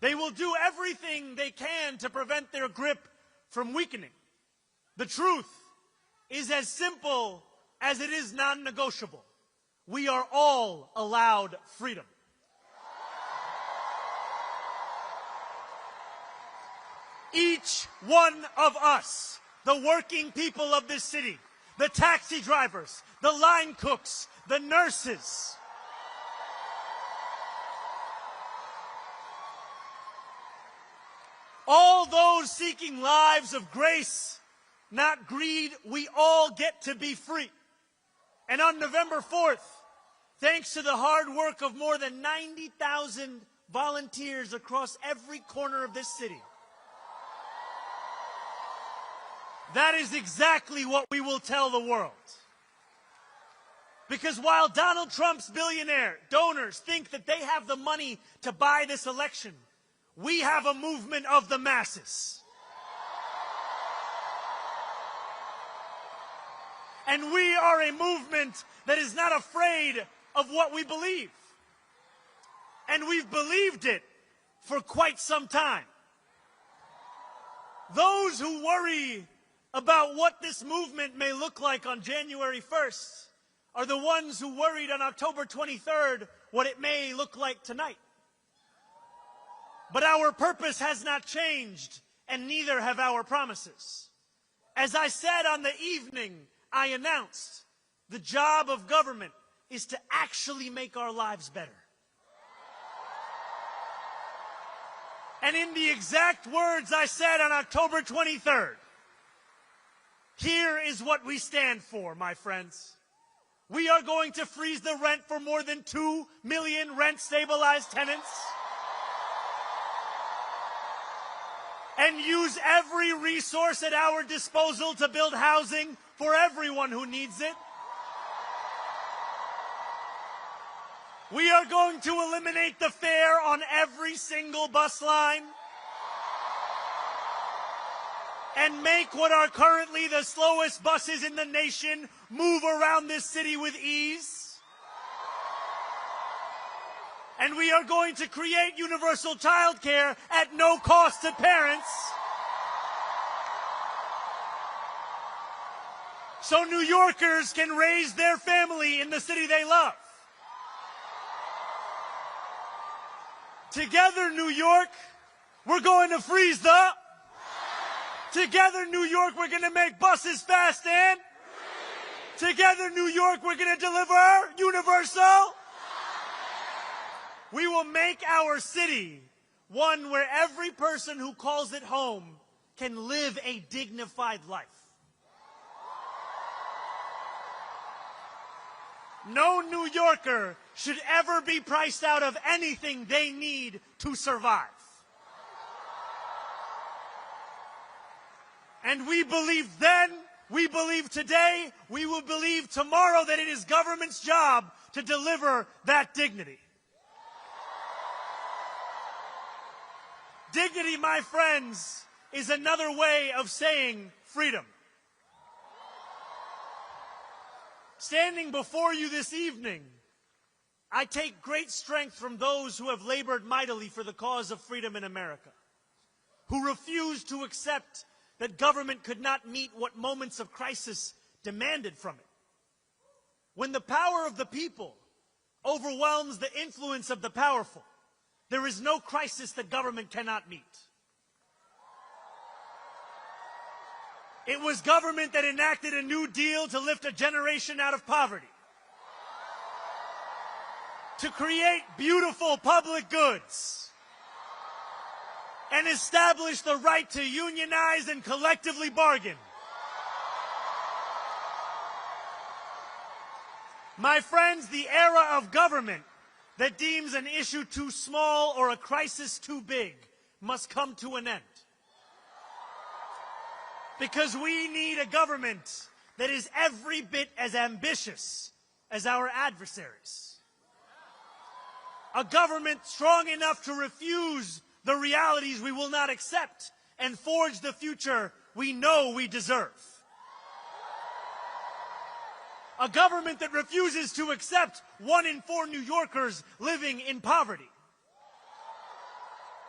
They will do everything they can to prevent their grip from weakening. The truth is as simple as it is non-negotiable. We are all allowed freedom. Each one of us, the working people of this city, the taxi drivers, the line cooks, the nurses, all those seeking lives of grace, not greed, we all get to be free. And on November 4th, thanks to the hard work of more than 90,000 volunteers across every corner of this city, that is exactly what we will tell the world. Because while Donald Trump's billionaire donors think that they have the money to buy this election, we have a movement of the masses. And we are a movement that is not afraid of what we believe. And we've believed it for quite some time. Those who worry about what this movement may look like on January 1st are the ones who worried on October 23rd what it may look like tonight. But our purpose has not changed, and neither have our promises. As I said on the evening I announced, the job of government is to actually make our lives better. And in the exact words I said on October 23rd, here is what we stand for, my friends. We are going to freeze the rent for more than 2 million rent-stabilized tenants and use every resource at our disposal to build housing for everyone who needs it. We are going to eliminate the fare on every single bus line and make what are currently the slowest buses in the nation move around this city with ease. And we are going to create universal child care at no cost to parents, so New Yorkers can raise their family in the city they love. Together, New York, we're going to freeze the... Together, New York, we're going to make buses fast and... Together, New York, we're going to deliver universal... We will make our city one where every person who calls it home can live a dignified life. No New Yorker should ever be priced out of anything they need to survive. And we believe then, we believe today, we will believe tomorrow that it is government's job to deliver that dignity. Dignity, my friends, is another way of saying freedom. Standing before you this evening, I take great strength from those who have labored mightily for the cause of freedom in America, who refused to accept that government could not meet what moments of crisis demanded from it. When the power of the people overwhelms the influence of the powerful, there is no crisis that government cannot meet. It was government that enacted a New Deal to lift a generation out of poverty, to create beautiful public goods, and establish the right to unionize and collectively bargain. My friends, the era of government that deems an issue too small or a crisis too big must come to an end. Because we need a government that is every bit as ambitious as our adversaries. A government strong enough to refuse the realities we will not accept and forge the future we know we deserve. A government that refuses to accept 1 in 4 New Yorkers living in poverty.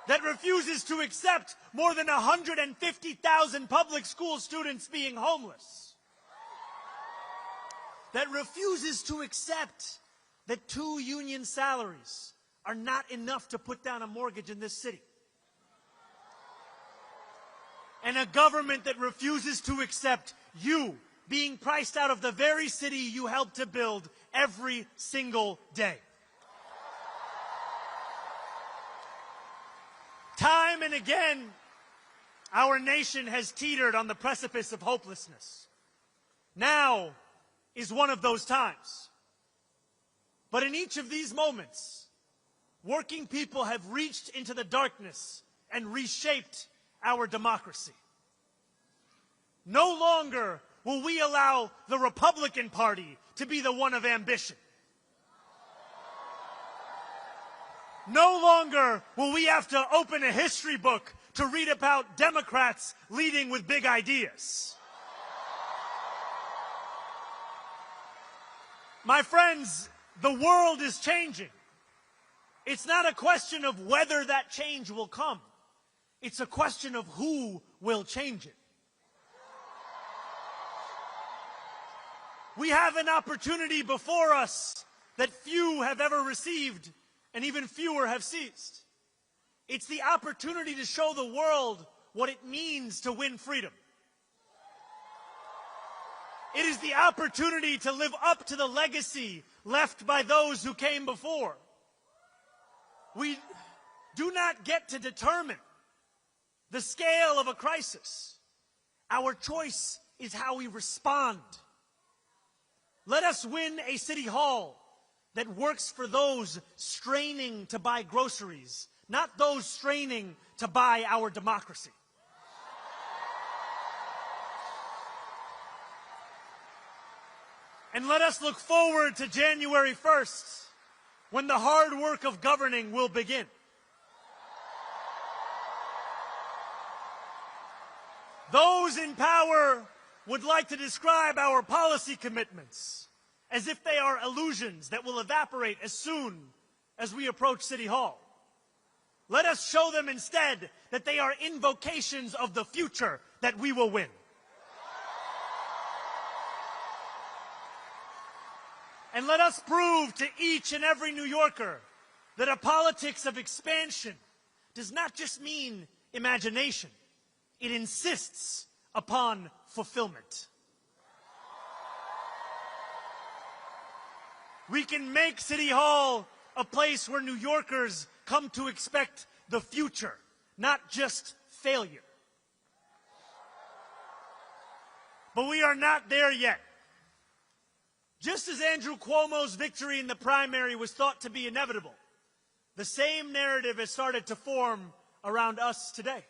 That refuses to accept more than 150,000 public school students being homeless. That refuses to accept that 2 union salaries are not enough to put down a mortgage in this city. And a government that refuses to accept you being priced out of the very city you helped to build every single day. Time and again, our nation has teetered on the precipice of hopelessness. Now is one of those times. But in each of these moments, working people have reached into the darkness and reshaped our democracy. No longer will we allow the Republican Party to be the one of ambition. No longer will we have to open a history book to read about Democrats leading with big ideas. My friends, the world is changing. It's not a question of whether that change will come. It's a question of who will change it. We have an opportunity before us that few have ever received and even fewer have seized. It's the opportunity to show the world what it means to win freedom. It is the opportunity to live up to the legacy left by those who came before. We do not get to determine the scale of a crisis. Our choice is how we respond. Let us win a city hall that works for those straining to buy groceries, not those straining to buy our democracy. And let us look forward to January 1st, when the hard work of governing will begin. Those in power would like to describe our policy commitments as if they are illusions that will evaporate as soon as we approach City Hall. Let us show them instead that they are invocations of the future that we will win. And let us prove to each and every New Yorker that a politics of expansion does not just mean imagination. It insists upon fulfillment. We can make City Hall a place where New Yorkers come to expect the future, not just failure. But we are not there yet. Just as Andrew Cuomo's victory in the primary was thought to be inevitable, the same narrative has started to form around us today.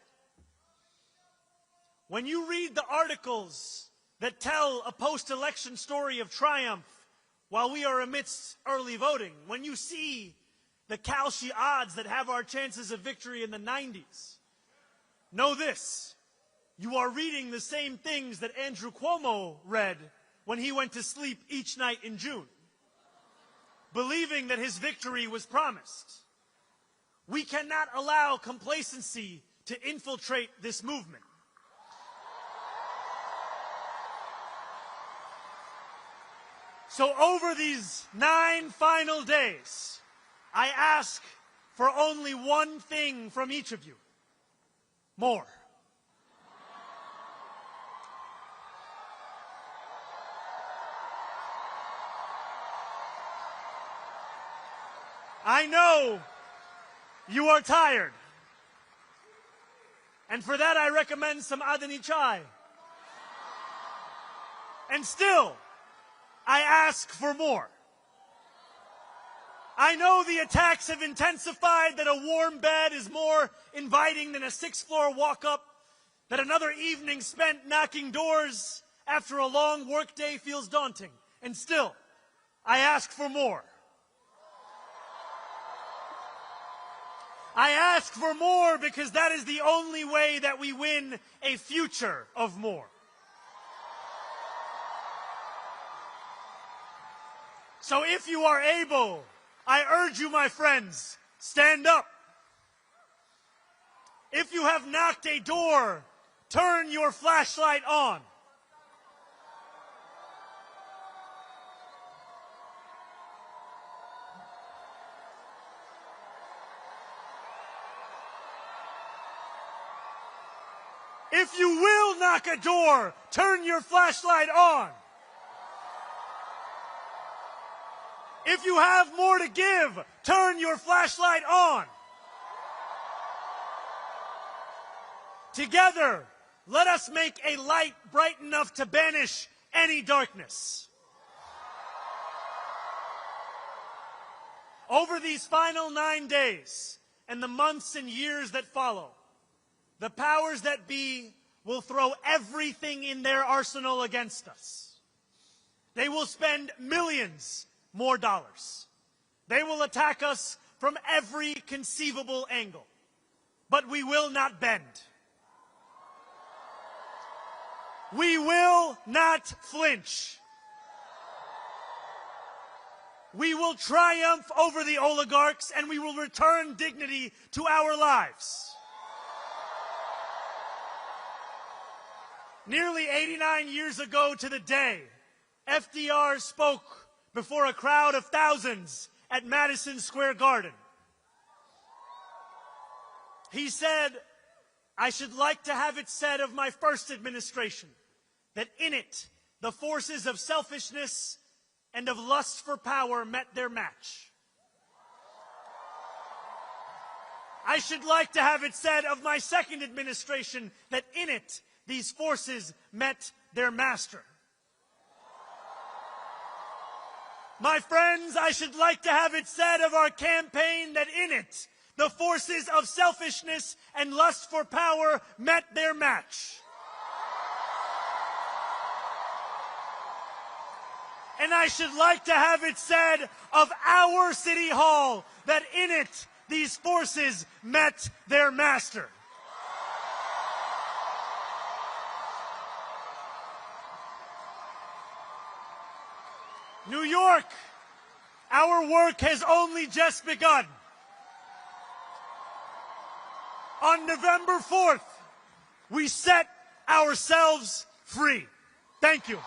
When you read the articles that tell a post-election story of triumph while we are amidst early voting, when you see the Kalshi odds that have our chances of victory in the 90s, know this: you are reading the same things that Andrew Cuomo read when he went to sleep each night in June, believing that his victory was promised. We cannot allow complacency to infiltrate this movement. So over these 9 final days, I ask for only one thing from each of you: more. I know you are tired. And for that, I recommend some Adani chai. And still, I ask for more. I know the attacks have intensified, that a warm bed is more inviting than a sixth-floor walk-up, that another evening spent knocking doors after a long workday feels daunting. And still, I ask for more. I ask for more because that is the only way that we win a future of more. So if you are able, I urge you, my friends, stand up. If you have knocked a door, turn your flashlight on. If you will knock a door, turn your flashlight on. If you have more to give, turn your flashlight on. Together, let us make a light bright enough to banish any darkness. Over these final 9 days and the months and years that follow, the powers that be will throw everything in their arsenal against us. They will spend millions more dollars. They will attack us from every conceivable angle. But we will not bend. We will not flinch. We will triumph over the oligarchs, and we will return dignity to our lives. Nearly 89 years ago to the day, FDR spoke before a crowd of thousands at Madison Square Garden. He said, "I should like to have it said of my first administration that in it the forces of selfishness and of lust for power met their match. I should like to have it said of my second administration that in it these forces met their master. My friends, I should like to have it said of our campaign that in it, the forces of selfishness and lust for power met their match. And I should like to have it said of our City Hall that in it, these forces met their master. New York, our work has only just begun. On November 4th, we set ourselves free. Thank you.